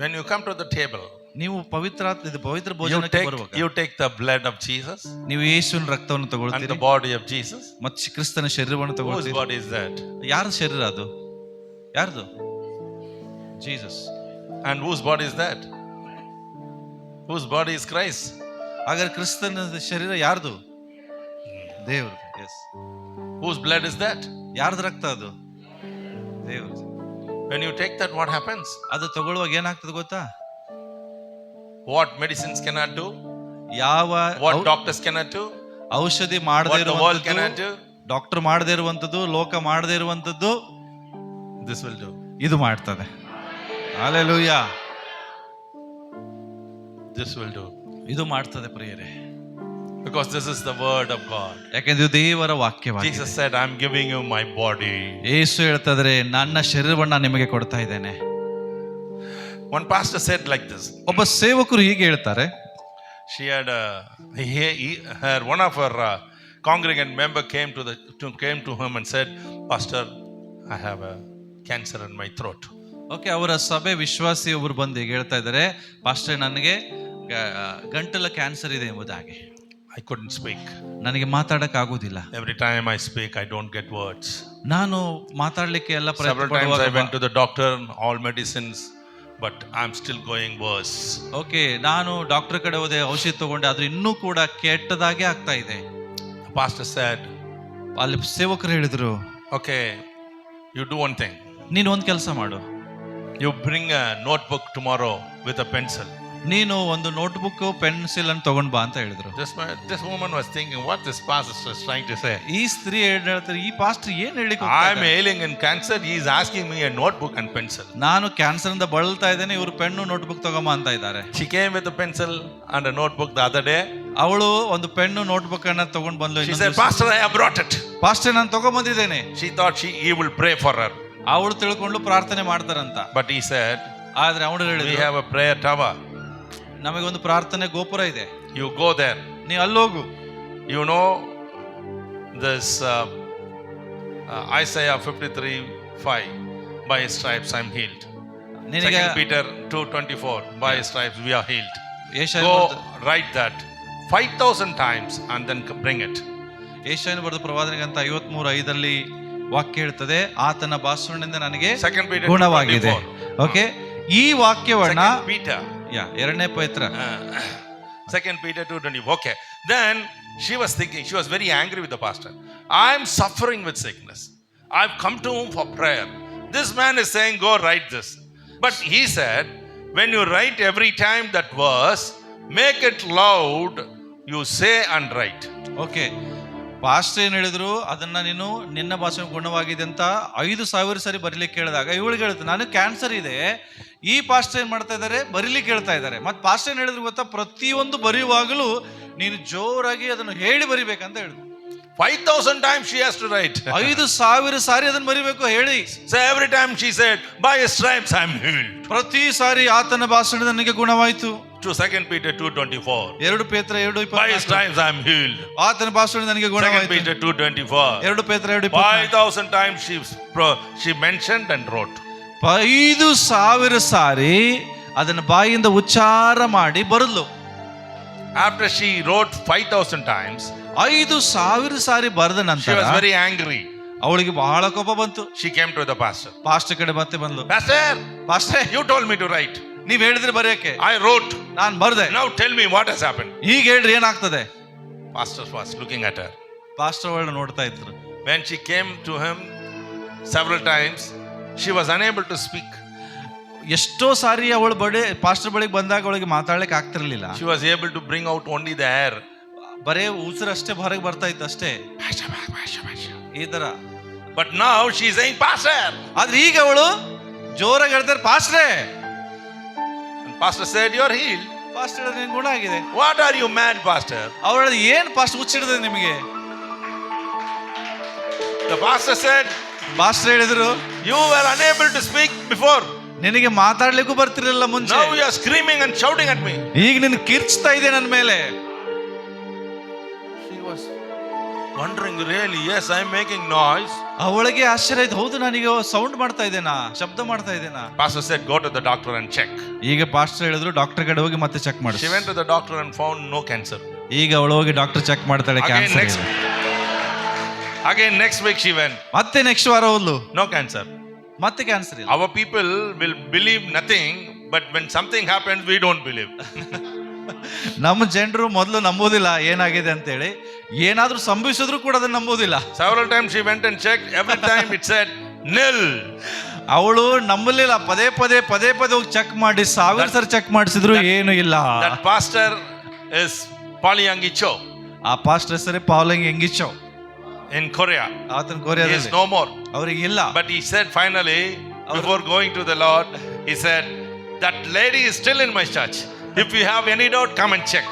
When you come to the table, ನೀವು ಪವಿತ್ರ ಭೋಜನಕ್ಕೆ ಬರುವಾಗ you take the blood of Jesus, ನೀವು ಯೇಸುವಿನ ರಕ್ತವನ್ನು and ತಗೊಳ್ತೀರಿ the body of Jesus. ಮತ್ತು ಕ್ರಿಸ್ತನ ಶರೀರವನ್ನು Whose ತಗೊಳ್ತೀರಿ. body is that? ಯಾರ ಶರೀರ ಅದು? ಯಾರ್ದು? Jesus. And whose body is that? Whose body is Christ? ಹಾಗಾದ್ರೆ ಕ್ರಿಸ್ತನ ಶರೀರ ಯಾರ್ದು? ದೇವ್ರದು. S. Whose blood is that? ಯಾರ್ದು ರಕ್ತ ಅದು? ದೇವ್ರದು. When you take that, what happens? ಅದು ತಗೊಳ್ಳುವಾಗ ಏನಾಗ್ತದೆ ಗೊತ್ತಾ? What medicines cannot do? What doctors cannot do? ಔಷಧಿ ಮಾಡದೇ What the world cannot ಇರುವಂತದ್ದು, do? ಡಾಕ್ಟರ್ ಮಾಡದೇ ಇರುವಂತದ್ದು, ಲೋಕ ಮಾಡದೇ ಇರುವಂತದ್ದು This will do. ಇದು ಮಾಡ್ತದೆ. ಹಲ್ಲೆಲೂಯಾ. This will do. ಇದು ಮಾಡ್ತದೆ ಪ್ರಿಯರೇ. Because this is the word of God. ಯಾಕೆಂದ್ರೆ ದೇವರ ವಾಕ್ಯವಾಗಿದೆ. Jesus said, I'm giving you my body. ಯೇಸು ಹೇಳ್ತಿದ್ರೆ ನನ್ನ ಶರೀರವನ್ನ ನಿಮಗೆ ಕೊಡ್ತಾ ಇದ್ದೇನೆ. One pastor said like this. ಒಬ್ಬ ಸೇವಕರು ಹೀಗೆ ಹೇಳ್ತಾರೆ. She had one of her congregant member came to him and said, Pastor, I have a cancer in my throat. Okay, ಅವರ ಸಭೆ ವಿಶ್ವಾಸಿ ಒಬ್ರು ಬಂದು ಹೀಗೆ ಹೇಳ್ತಾ ಇದ್ದಾರೆ, ಪಾಸ್ಟರ್ ನನಗೆ ಗಂಟಲ ಕ್ಯಾನ್ಸರ್ ಇದೆ ಎಂಬುದಾಗಿ. I couldn't speak. ನನಗೆ ಮಾತಾಡಕ್ ಆಗುದಿಲ್ಲ. Every time I speak, I don't get words. ನಾನು ಮಾತಾಡ್ಲಿಕ್ಕೆ ಎಲ್ಲ Several times I went to the doctor, all medicines, but I'm still going worse. Okay, ನಾನು ಡಾಕ್ಟರ್ ಕಡೆ ಹೋದೆ, ಔಷಧಿ ತಗೊಂಡೆ, ಆದ್ರೆ ಇನ್ನೂ ಕೂಡ ಕೆಟ್ಟದಾಗೆ ಆಗ್ತಾ ಇದೆ. The pastor said, ಅಲ್ಲಿ ಸೇವಕರು ಹೇಳಿದ್ರು, okay, you do one thing. ನೀನು ಒಂದು ಕೆಲಸ ಮಾಡು. You bring a notebook tomorrow with a pencil. ನೀನು ಒಂದು ನೋಟ್ಬುಕ್ ಪೆನ್ಸಿಲ್ ಅನ್ನು ತಗೊಂಡ್ ಬಾ ಅಂತ ಹೇಳಿದ್ರು. This woman was thinking what this pastor is trying to say. ಈ ಸ್ತ್ರೀ ಹೇಳ್ತಾರೆ, ಈ ಪಾಸ್ಟರ್ ಏನ್ ಹೇಳಿಕ್ಕೆ I'm ailing in cancer, he is asking me a notebook and pencil. ನಾನು ಕ್ಯಾನ್ಸರ್ ಇಂದ ಬಳಲ್ತಾ ಇದ್ದೇನೆ, ಇವರು ಪೆನ್ನು ನೋಟ್ಬುಕ್ ತಗೊಂಬ ಅಂತ ಇದ್ದಾರೆ. She came with a pencil and a notebook the other day. ಅವಳು ಒಂದು ಪೆನ್ನು ನೋಟ್ಬುಕ್ ಅನ್ನ ತಗೊಂಡ್ ಬಂದ್ಲು. She said, Pastor, I have brought it. Pastor ನಾನು ತಗೊಂಡ್ ಬಂದಿದ್ದೇನೆ. She thought he will pray for her. ಅವಳು ತಿಳ್ಕೊಂಡು ಪ್ರಾರ್ಥನೆ ಮಾಡ್ತಾರಂತ. But he said, ಆದ್ರೆ ಅವಳು ಹೇಳಿದ್ರು, we have a prayer tower. ನಮಗೊಂದು ಪ್ರಾರ್ಥನೆ ಗೋಪುರ ಇದೆ, You go there. ನೀ ಅಲ್ಲೋಗು. You know this Isaiah 53:5, by his stripes I'm healed. 2 Peter 2:24, by his stripes we are healed. Go write that 5,000 times and then bring it. ಯೆಶಾಯನು ಬರೆದ ಪ್ರವಾದನೆಗಂತ 53:5 ವಾಕ್ಯ ಹೇಳ್ತದೆ, ಆತನ ಬಾಸುರನಿಂದ ನನಗೆ ಗುಣವಾಗಿದೆ. ಓಕೆ, ಈ ವಾಕ್ಯವನ್ನ ಎರಡನೇ ಪೇತ್ರ 2 Peter 2:20. Okay, then she was thinking, she was very angry with the pastor. I'm suffering with sickness, I've come to him for prayer, this man is saying go write this. But he said, when you write every time that verse, make it loud, you say and write. Okay, pastor ಏನ್ ಹೇಳಿದ್ರು, ಅದನ್ನ ನೀನು ನಿನ್ನ ಭಾಷೆ ಗುಣವಾಗಿದೆ ಅಂತ 5,000 ಸರಿ ಬರೀಲಿಕ್ಕೆ ಹೇಳಿದಾಗ ಇವಳಿಗೆ ಹೇಳ್ತಾರೆ, ನಾನು ಕ್ಯಾನ್ಸರ್ ಇದೆ, ಈ ಪಾಸ್ಟರ್ ಏನ್ ಮಾಡ್ತಾ ಇದ್ದಾರೆ, ಬರೀಲಿಕ್ಕೆ ಹೇಳ್ತಾ ಇದ್ದಾರೆ. ಮತ್ತೆ ಪಾಸ್ಟರ್ ಏನ್ ಹೇಳಿದ್ರು ಗೊತ್ತಾ, ಪ್ರತಿಯೊಂದು ಬರೆಯುವಾಗಲೂ ನೀನು ಜೋರಾಗಿ ಅದನ್ನು ಹೇಳಿ ಬರಿಬೇಕಂತ ಹೇಳಿದ್ರು. 5,000 times she has to write. 5,000 ಸಾರಿ ಅದನ್ನ ಬರಿಬೇಕು ಹೇಳಿ. So every time she said, by his stripes I am healed. ಪ್ರತಿ ಸಾರಿ ಆತನ ಭಾಷಣ ನನಗೆ ಗುಣವಾಯಿತು. To 2 Peter 2:24. 2 ಪೇತ್ರ 2:24. By his stripes I am healed. ಆತನ ಭಾಷಣ ನನಗೆ 2 ಗುಣವಾಯಿತು. Peter 2:24. 2 ಪೇತ್ರ 2:24. 5,000 times she mentioned and wrote. 5,000 ಸಾರಿ ಅದನ್ನ ಬಾಯಿಂದ ಉಚ್ಚಾರ ಮಾಡಿ ಬರಲು. After she wrote 5,000 times, 5,000 ಸಾರಿ ಬರೆದ she ನಂತರ was very angry. ಅವಳಿಗೆ ಬಹಳ ಕೋಪ ಬಂತು. She came to the pastor. Pastor ಕಡೆ ಮತ್ತೆ ಬಂದ್ಲು. Pastor, you told me to write. ನೀವ್ ಹೇಳಿದ್ರೆ ಬರೆಯಕ್ಕೆ. I wrote. ನಾನ್ ಬರ್ದೆ. Now tell me what has happened. ಈಗ ಹೇಳ್ರಿ ಏನಾಗ್ತದೆ. Pastor was looking at her. Pastor ಅವಳನ್ನ ನೋಡ್ತಾ ಇದ್ರು. When she came to him several times, she was unable to speak. ಎಷ್ಟೋ ಸಾರಿ ಅವಳ ಪಾಸ್ಟರ್ ಬಳಿಗೆ ಬಂದಾಗ ಅವಳಿಗೆ ಮಾತಾಡ್ಲಿಕ್ಕೆ ಆಗ್ತಿರ್ಲಿಲ್ಲ. She was able to bring out only the air. ಬರೇ ಉಸಿರಷ್ಟೇ ಹೊರಗೆ ಬರ್ತಾ ಇತ್ತು ಅಷ್ಟೇ ಈ ತರ. But now she is saying, Pastor. ಆದ್ರೆ ಈಗ ಅವಳು ಜೋರಾಗಿ ಹೇಳ್ತಾರೆ, ಪಾಸ್ಟ್ರೇ. And pastor said, you are healed. Pastor ಹೇಳಿದ್ರೆ ನಿನ್ ಗುಣ ಆಗಿದೆ. What are you mad, pastor? ಅವ್ರು ಹೇಳಿದ್ರು, ಏನ್ ಪಾಸ್ಟ್ ಹುಚ್ಚಿಡ್ದೆ ನಿಮಗೆ. The pastor said, ಪಾಸ್ಟರ್ ಹೇಳಿದ್ರು, you were unable to speak before. ನಿನಗೆ ಮಾತಾಡ್ಲಿಕ್ಕೂ ಬರ್ತಿರಲಿಲ್ಲ ಮುಂಚೆ. Now you are screaming and shouting at me. ಈಗ ನಿನ್ ಕಿರ್ಚ್ತಾ ಇದೆ ನನ್ನ ಮೇಲೆ. She was wondering, really? Yes, I am making noise. ಅವಳಿಗೆ ಆಶ್ಚರ್ಯ ಆಯ್ತು, ಹೌದು ನಾನೀಗ ಸೌಂಡ್ ಮಾಡ್ತಾ ಇದ್ದೇನಾ, ಶಬ್ದ ಮಾಡ್ತಾ ಇದ್ದೇನಾ. Pastor said, go to the doctor and check. ಈಗ ಪಾಸ್ಟರ್ ಹೇಳಿದ್ರು, ಡಾಕ್ಟರ್ ಕಡೆ ಹೋಗಿ ಮತ್ತೆ ಚೆಕ್ ಮಾಡಿ. She went to the doctor and found no cancer. ಈಗ ಅವಳು ಹೋಗಿ ಡಾಕ್ಟರ್ ಚೆಕ್ ಮಾಡ್ತಾಳೆ, ಕ್ಯಾನ್ಸರ್ ಇದೆ. Again next week she went. ಮತ್ತೆ ನೆಕ್ಸ್ಟ್ ವಾರ ಹೋದ್ಲು, No cancer. ಮತ್ತೆ ಕ್ಯಾನ್ಸರ್ ಇಲ್ಲ. Our people will believe nothing, but when something happens, we don't believe. ನಮ್ಮ ಜನರು ಮೊದಲು ನಂಬೋದಿಲ್ಲ ಏನಾಗಿದೆ ಅಂತ ಹೇಳಿ, ಏನಾದ್ರೂ ಸಂಭವಿಸಿದ್ರು ಕೂಡ ಅದನ್ನ ನಂಬೋದಿಲ್ಲ. Several times she went and checked. Every time it said nil. ಅವಳು ನಂಬಲಿಲ್ಲ. ಪದೇ ಪದೇ ಹೋಗಿ ಚೆಕ್ ಮಾಡಿ 1000 ಸರಿ ಚೆಕ್ ಮಾಡಿಸಿದ್ರು ಏನು ಇಲ್ಲ. That pastor is Palyangicho ಆ ಪಾಸ್ಟರ್ ಹೆಸರೇ ಪಾವಲಂಗಿ ಎಂಗಿಚೋ in Korea. ಆತನ He is ಕೊರಿಯಾದಲ್ಲಿ no more. ಅವರಿಗೆ ಇಲ್ಲ. But he said finally, before going to the Lord, he said, that lady is still in my church. If you have any doubt, come and check.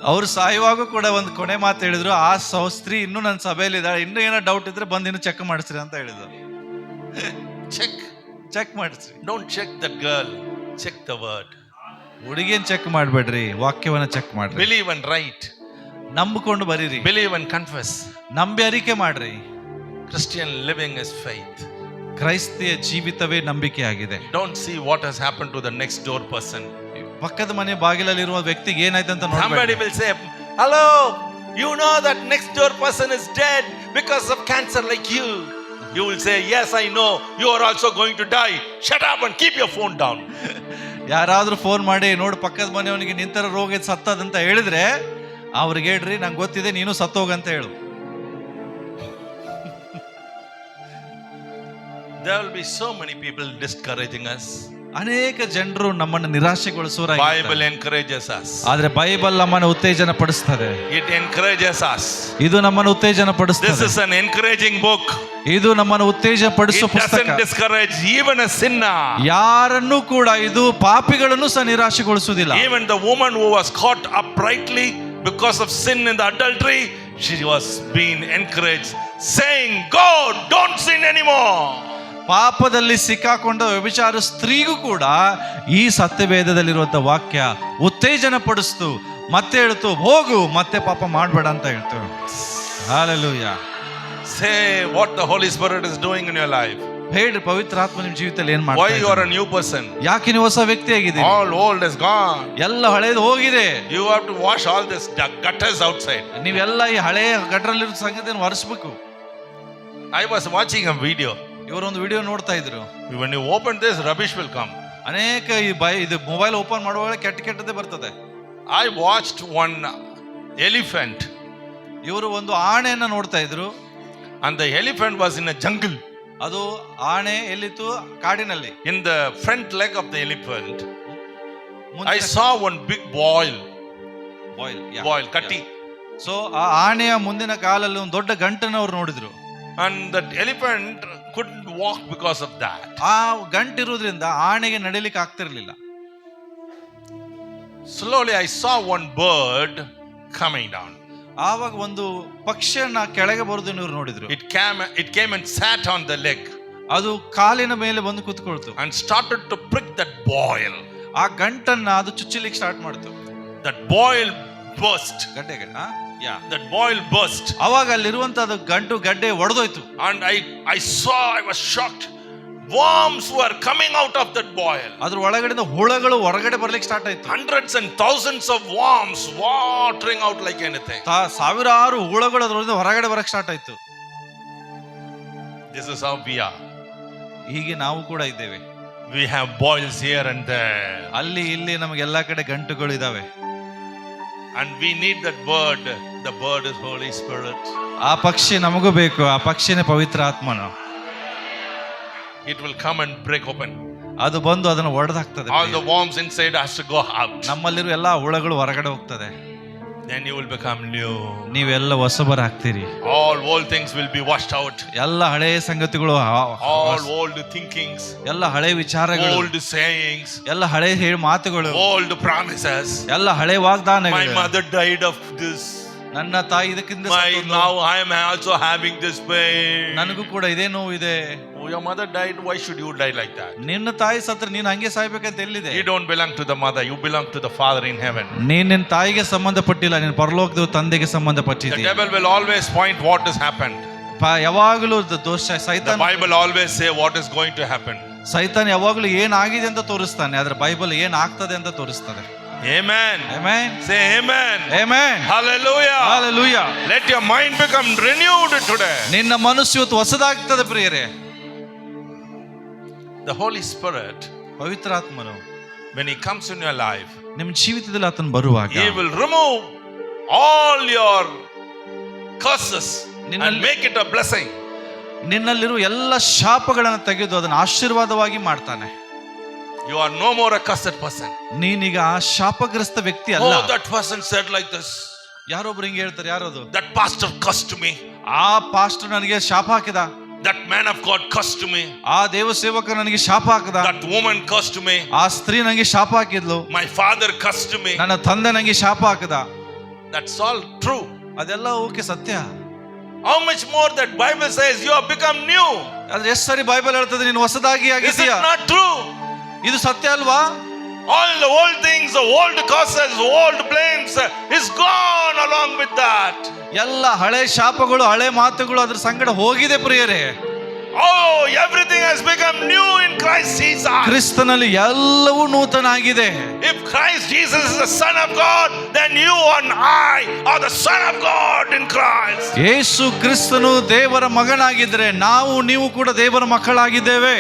ಅವ್ರು ಸಾಯುವಾಗ ಕೂಡ ಒಂದು ಕೊನೆ ಮಾತು ಹೇಳಿದ್ರು, ಆ ಸ್ತ್ರೀ ಇನ್ನೂ ನನ್ನ ಸಭೆಯಲ್ಲಿ ಇದ್ದಾಳೆ, ಇನ್ನೂ ಏನೋ ಡೌಟ್ ಇದ್ರೆ ಬಂದು ಇನ್ನು ಚೆಕ್ ಮಾಡಿಸ್ರಿ ಅಂತ ಹೇಳಿದ್ರು. ಚೆಕ್ ಮಾಡಿಸ್ರಿ. Don't check that girl, check the word. ಹುಡುಗಿಯನ್ ಚೆಕ್ ಮಾಡ್ಬೇಡ್ರಿ, ವಾಕ್ಯವನ್ನ ಚೆಕ್ ಮಾಡ್ರಿ. Believe and write. ನಂಬಿಕೊಂಡು ಬರೀರಿ, Believe and confess. ನಂಬಿ ಅರಿಕೆ ಮಾಡ್ರಿ. Christian living is faith. ಕ್ರೈಸ್ತಿಯ ಜೀವಿತವೇ ನಂಬಿಕೆ ಆಗಿದೆ. Don't see what has happened to the next door person. ಪಕ್ಕದ ಮನೆ ಬಾಗಿಲಲ್ಲಿರುವ ವ್ಯಕ್ತಿಗೆ ಏನಾಯ್ತು ಅಂತ Somebody ನೋಡ್ಬೇಡಿ. will say, hello, you know that next door person is dead because of cancer like you. You will say, yes, I know, you are also going to die. Shut up and keep your phone down. ಯಾರಾದ್ರೂ phone ಮಾಡಿ, ನೋಡು ಪಕ್ಕದ ಮನೆಯವನಿಗೆ ನಿಂತರ ರೋಗ ಸತ್ತದಂತ ಹೇಳಿದ್ರೆ ಅವ್ರಿಗೆ ಹೇಳ್ರಿ, ನಂಗೆ ಗೊತ್ತಿದೆ, ನೀನು ಸತ್ತೋಗಂತ ಹೇಳು. There will be so many people discouraging us. ಅನೇಕ ಜನರು ನಮ್ಮನ್ನು ನಿರಾಶೆಗೊಳಿಸುವ. Bible encourages us. ಆದ್ರೆ ಬೈಬಲ್ ನಮ್ಮನ್ನು ಉತ್ತೇಜನ ಪಡಿಸ್ತದೆ. It encourages us. ಇದು ನಮ್ಮನ್ನು ಉತ್ತೇಜನ This ಪಡಿಸ್ತದೆ. is an encouraging book. ಇದು ನಮ್ಮನ್ನು ಉತ್ತೇಜನ ಪಡಿಸುವ It ಪುಸ್ತಕ. doesn't discourage even a sinner. ಯಾರನ್ನು ಕೂಡ ಇದು ಪಾಪಿಗಳನ್ನು ಸಹ ನಿರಾಶೆಗೊಳಿಸುವುದಿಲ್ಲ. Even the woman who was caught uprightly because of sin in the adultery, she was being encouraged, saying, God, don't sin anymore. ಪಾಪದಲ್ಲಿ ಸಿಕ್ಕಾಕೊಂಡ ವ್ಯಭಿಚಾರ ಸ್ತ್ರೀಗೂ ಕೂಡ ಈ ಸತ್ಯವೇದದಲ್ಲಿರುವಂತ ವಾಕ್ಯ ಉತ್ತೇಜನ ಪಡಿಸ್ತು, ಮತ್ತೆ ಹೇಳ್ತು, ಹೋಗು, ಮತ್ತೆ ಪಾಪ ಮಾಡಬೇಡ ಅಂತ ಹೇಳ್ತು. Hallelujah. Say what the Holy Spirit is doing in your life. ಹೇಳ್ರಿ, ಪವಿತ್ರ ಆತ್ಮ ನಿಮ್ಮ ಜೀವಿತದಲ್ಲಿ ಏನ್ Why ಮಾಡ್ತಾ you are a new person? ಯಾಕೆ ನೀವು ಹೊಸ ವ್ಯಕ್ತಿ ಆಗಿದ್ದೀರಿ? All old is gone. ಎಲ್ಲ ಹಳೇದು ಹೋಗಿದೆ. You have to wash all this gutters outside. ನೀವೆಲ್ಲ ಈ ಹಳೆಯ ಗಟ್ರಲ್ಲಿರೋ ಸಂಗತಿಯನ್ನು ಒರೆಸ್ಬೇಕು. I was watching a video. ಇವರೊಂದು ವಿಡಿಯೋ ನೋಡ್ತಾ ಇದ್ರು. When you open this, rubbish will come. ಅನೇಕ ಇದು ಮೊಬೈಲ್ ಓಪನ್ ಮಾಡುವಾಗ ಕೆಟ್ಟದೇ ಬರ್ತದೆ. I watched one elephant. ಇವರು ಒಂದು ಆಣೆಯನ್ನ ನೋಡ್ತಾ ಇದ್ರು. And the elephant was in a jungle. ಅದು ಆಣೆ ಎಲ್ಲಿತ್ತು? ಕಾಡಿನಲ್ಲಿ. In the front leg of the elephant, I saw one big boil, katti. So ಆ ಆಣೆಯ ಮುಂದಿನ ಕಾಲಲ್ಲಿ ಒಂದು ದೊಡ್ಡ ಗಂಟನ್ನು ಅವ್ರು ನೋಡಿದ್ರು. And that elephant couldn't walk because of that. ಆ ಗಂಟಿರೋದ್ರಿಂದ ಆಣೆಗೆ ನಡಿಲಿಕ್ಕೆ ಆಗ್ತಿರ್ಲಿಲ್ಲ. Slowly I saw one bird coming down. ಆವಾಗ ಒಂದು ಪಕ್ಷಿಯನ್ನ ಕೆಳಗೆ ಬರುದು ನೀವು ನೋಡಿದ್ರು. It came and sat on the leg ಅದು ಕಾಲಿನ ಮೇಲೆ ಬಂದು ಕೂತ್ಕೊಳ್ತು and started to prick that boil. ಆ ಗಂಟನ್ನ ಅದು ಚುಚ್ಚಲಿಕ್ಕೆ ಸ್ಟಾರ್ಟ್ ಮಾಡ್ತು. That boil burst. ಗಡ್ಡೆ That boil burst. ಅವಾಗ ಅಲ್ಲಿರುವಂತದ್ದು ಗಡ್ಡೆ ಒಡೆದೋಯ್ತು. And I was shocked. Worms were coming out of that boil. ಅದ್ರ ಒಳಗಡೆಯಿಂದ ಹುಳಗಳು ಹೊರಗಡೆ ಬರ್ಲಿಕ್ಕೆ ಸ್ಟಾರ್ಟ್ ಆಯ್ತು. Hundreds and thousands of worms watering out like anything. ಸಾವಿರಾರು ಹುಳಗಳು ಅದರಿಂದ ಹೊರಗಡೆ ಬರಕ್ಕೆ ಸ್ಟಾರ್ಟ್ ಆಯ್ತು. This is how we are. ಹೀಗೆ ನಾವು ಕೂಡ ಇದ್ದೇವೆ. We have boils here and there. ಅಲ್ಲಿ ಇಲ್ಲಿ ನಮಗೆ ಎಲ್ಲಾ ಕಡೆ ಗಂಟುಗಳು ಇದಾವೆ. And we need that bird. The bird is Holy Spirit. ಆ ಪಕ್ಷಿ ನಮಗೂ ಬೇಕು. ಆ ಪಕ್ಷಿನೇ ಪವಿತ್ರ ಆತ್ಮನು. It will come and break open. ಅದು ಬಂದು ಅದನ್ನು ಒಡೆದಾಕ್ತದೆ. All the worms inside has to go out. ನಮ್ಮಲ್ಲಿರುವ ಎಲ್ಲಾ ಹುಳಗಳು ಹೊರಗಡೆ ಹೋಗ್ತದೆ. Then you will become new. ನೀವೆಲ್ಲ ಹೊಸಬರಾಗ್ತೀರಿ. All old things will be washed out. ಎಲ್ಲ ಹಳೆ ಸಂಗತಿಗಳು, All old thinkings, ಎಲ್ಲ ಹಳೆ ವಿಚಾರಗಳು, old sayings, ಎಲ್ಲ ಹಳೆ ಮಾತುಗಳು, old promises. ಎಲ್ಲ ಹಳೆ My ವಾಗ್ದಾನಗಳು. mother died of this. ನನ್ನ ತಾಯಿ ಇದಕ್ಕಿಂತ Now I am also having this pain. ನನಗೂ ಕೂಡ ಇದೇ ನೋವು ಇದೆ. Oh, your mother died. Why should you die like that? ನಿನ್ನ ತಾಯಿ ಸತ್ರ ನೀನು ಹಂಗೆ ಸಾಯ್ಬೇಕಂತ ಎಲ್ಲಿದೆ? You don't belong to the mother. You belong to the Father in heaven. ನೀನ್ ನಿನ್ನ ತಾಯಿಗೆ ಸಂಬಂಧಪಟ್ಟಿಲ್ಲ, ನೀನು ಪರಲೋಕದ ತಂದೆಗೆ The ಸಂಬಂಧಪಟ್ಟಿದ್ದೀಯ. devil will always point what has happened. ಯಾವಾಗಲೂ ದೋಷ The ಸೈತಾನ Bible always say what is going to happen. ಸೈತಾನ್ ಯಾವಾಗಲೂ ಏನಾಗಿದೆ ಅಂತ ತೋರಿಸ್ತಾನೆ, ಆದ್ರೆ ಬೈಬಲ್ ಏನಾಗ್ತದೆ ಅಂತ ತೋರಿಸ್ತದೆ. Amen. Amen. Say amen. Amen. Hallelujah. Hallelujah. Let your mind become renewed today. ನಿನ್ನ ಮನಸ್ಸು ಇವತ್ತು ಹೊಸದಾಗ್ತದೆ ಪ್ರಿಯರೇ. The Holy Spirit, ಪವಿತ್ರಾತ್ಮನು when he comes in your life, ನಿಮ್ಮ ಜೀವಿತದಲ್ಲಿ ಆತನು ಬರುವಾಗ he will remove all your curses and make it a blessing. ನಿನ್ನಲ್ಲಿರುವ ಎಲ್ಲ ಶಾಪಗಳನ್ನು ತೆಗೆದು ಅದನ್ನು ಆಶೀರ್ವಾದವಾಗಿ ಮಾಡ್ತಾನೆ. You are no more a cursed person. ನೀನೀಗ ಆ ಶಾಪಗ್ರಸ್ತ ವ್ಯಕ್ತಿ ಅಲ್ಲ. Oh, that person said like this. ಯಾರೊಬ್ರು ಹಿಂಗೆ ಹೇಳ್ತಾರೆ, ಯಾರದು? That pastor cursed me. ಆ ಪಾಸ್ಟರ್ ನನಗೆ ಶಾಪ ಹಾಕಿದ. That man of God cursed me. ಆ ದೇವ ಸೇವಕ ನನಗೆ ಶಾಪ ಹಾಕಿದ. That woman cursed me. ಆ ಸ್ತ್ರೀ ನನಗೆ ಶಾಪ ಹಾಕಿದ್ಲು. My father cursed me. ನನ್ನ ತಂದೆ ನನಗೆ ಶಾಪ ಹಾಕಿದ. That's all true. ಅದೆಲ್ಲ ಓಕೆ, ಸತ್ಯ. How much more that Bible says you have become new. ಆದ್ರೆ ಎಷ್ಟು ಸರಿ ಬೈಬಲ್ ಹೇಳ್ತದೆ ನೀನು ಹೊಸದಾಗಿ Is it ಆಗಿದ್ದೀಯಾ? not true? ಇದು ಸತ್ಯ ಅಲ್ವಾ? All the old things, the old curses, old blames is gone along with that. ಎಲ್ಲ ಹಳೆ ಶಾಪಗಳು, ಹಳೆ ಮಾತುಗಳು ಅದ್ರ ಸಂಗಡ ಹೋಗಿದೆ ಪ್ರಿಯರೇ. Oh, everything has become new in Christ Jesus. ಕ್ರಿಸ್ತನಲ್ಲಿ ಎಲ್ಲವೂ ನೂತನ ಆಗಿದೆ. If Christ Jesus is the Son of God, then you and I are the Son of God in Christ. ಯೇಸು ಕ್ರಿಸ್ತನು ದೇವರ ಮಗನಾಗಿದ್ರೆ ನಾವು ನೀವು ಕೂಡ ದೇವರ ಮಕ್ಕಳಾಗಿದ್ದೇವೆ.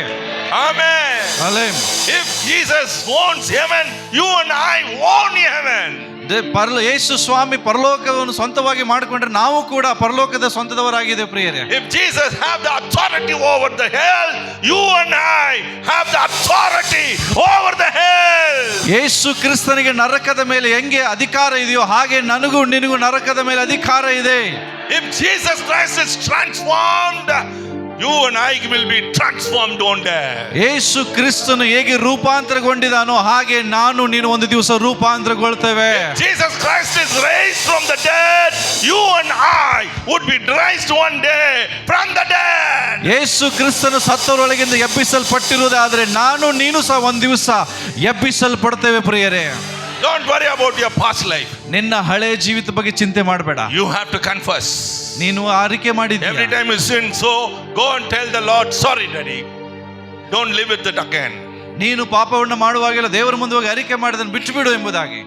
Amen. Amen. If Jesus owns heaven, you and I own heaven. ಯೇಸು ಸ್ವಾಮಿ ಪರಲೋಕವನ್ನು ಸ್ವಂತವಾಗಿ ಮಾಡಿಕೊಂಡ್ರೆ ನಾವು ಕೂಡ ಪರಲೋಕದ ಸ್ವಂತದವರಾಗಿದೆ ಪ್ರಿಯರೇ. If Jesus have the authority over the hell, you and I have the authority over the hell. ಯೇಸು ಕ್ರಿಸ್ತನಿಗೆ ನರಕದ ಮೇಲೆ ಹೆಂಗೆ ಅಧಿಕಾರ ಇದೆಯೋ ಹಾಗೆ ನನಗೂ ನಿನಗೂ ನರಕದ ಮೇಲೆ ಅಧಿಕಾರ ಇದೆ. If Jesus Christ is transformed, you and I will be transformed one day. ಯೇಸು ಕ್ರಿಸ್ತನು ಹೇಗೆ ರೂಪಾಂತರಗೊಂಡಿದಾನೋ ಹಾಗೆ ನಾನು ನೀನು ಒಂದು ದಿವಸ ರೂಪಾಂತರಗೊಳ್ತೇವೆ. Jesus Christ is raised from the dead, you and I would be raised one day from the dead. ಯೇಸು ಕ್ರಿಸ್ತನು ಸತ್ತವರೊಳಗಿಂದ ಎಬ್ಬಿಸಲ್ಪಟ್ಟಿರುವುದಾದರೆ ನಾನು ನೀನು ಸಹ ಒಂದು ದಿವಸ ಎಬ್ಬಿಸಲ್ಪಡ್ತೇವೆ ಪ್ರಿಯರೇ. Don't worry about your past life. ನಿನ್ನ ಹಳೆ ಜೀವಿತ ಬಗ್ಗೆ ಚಿಂತೆ ಮಾಡಬೇಡ. You have to confess. ನೀನು ಆರಿಕೆ ಮಾಡಿದ್ದೀಯ. Every time you sin, so go and tell the Lord, sorry daddy, don't live with it again. ನೀನು ಪಾಪವನ್ನು ಮಾಡುವಾಗೆಲ್ಲ ದೇವರ ಮುಂದೆ ಹೋಗಿ ಅರಿಕೆ ಮಾಡಿದನ್ನು ಬಿಟ್ಟು ಬಿಡು ಎಂಬುದಾಗಿ.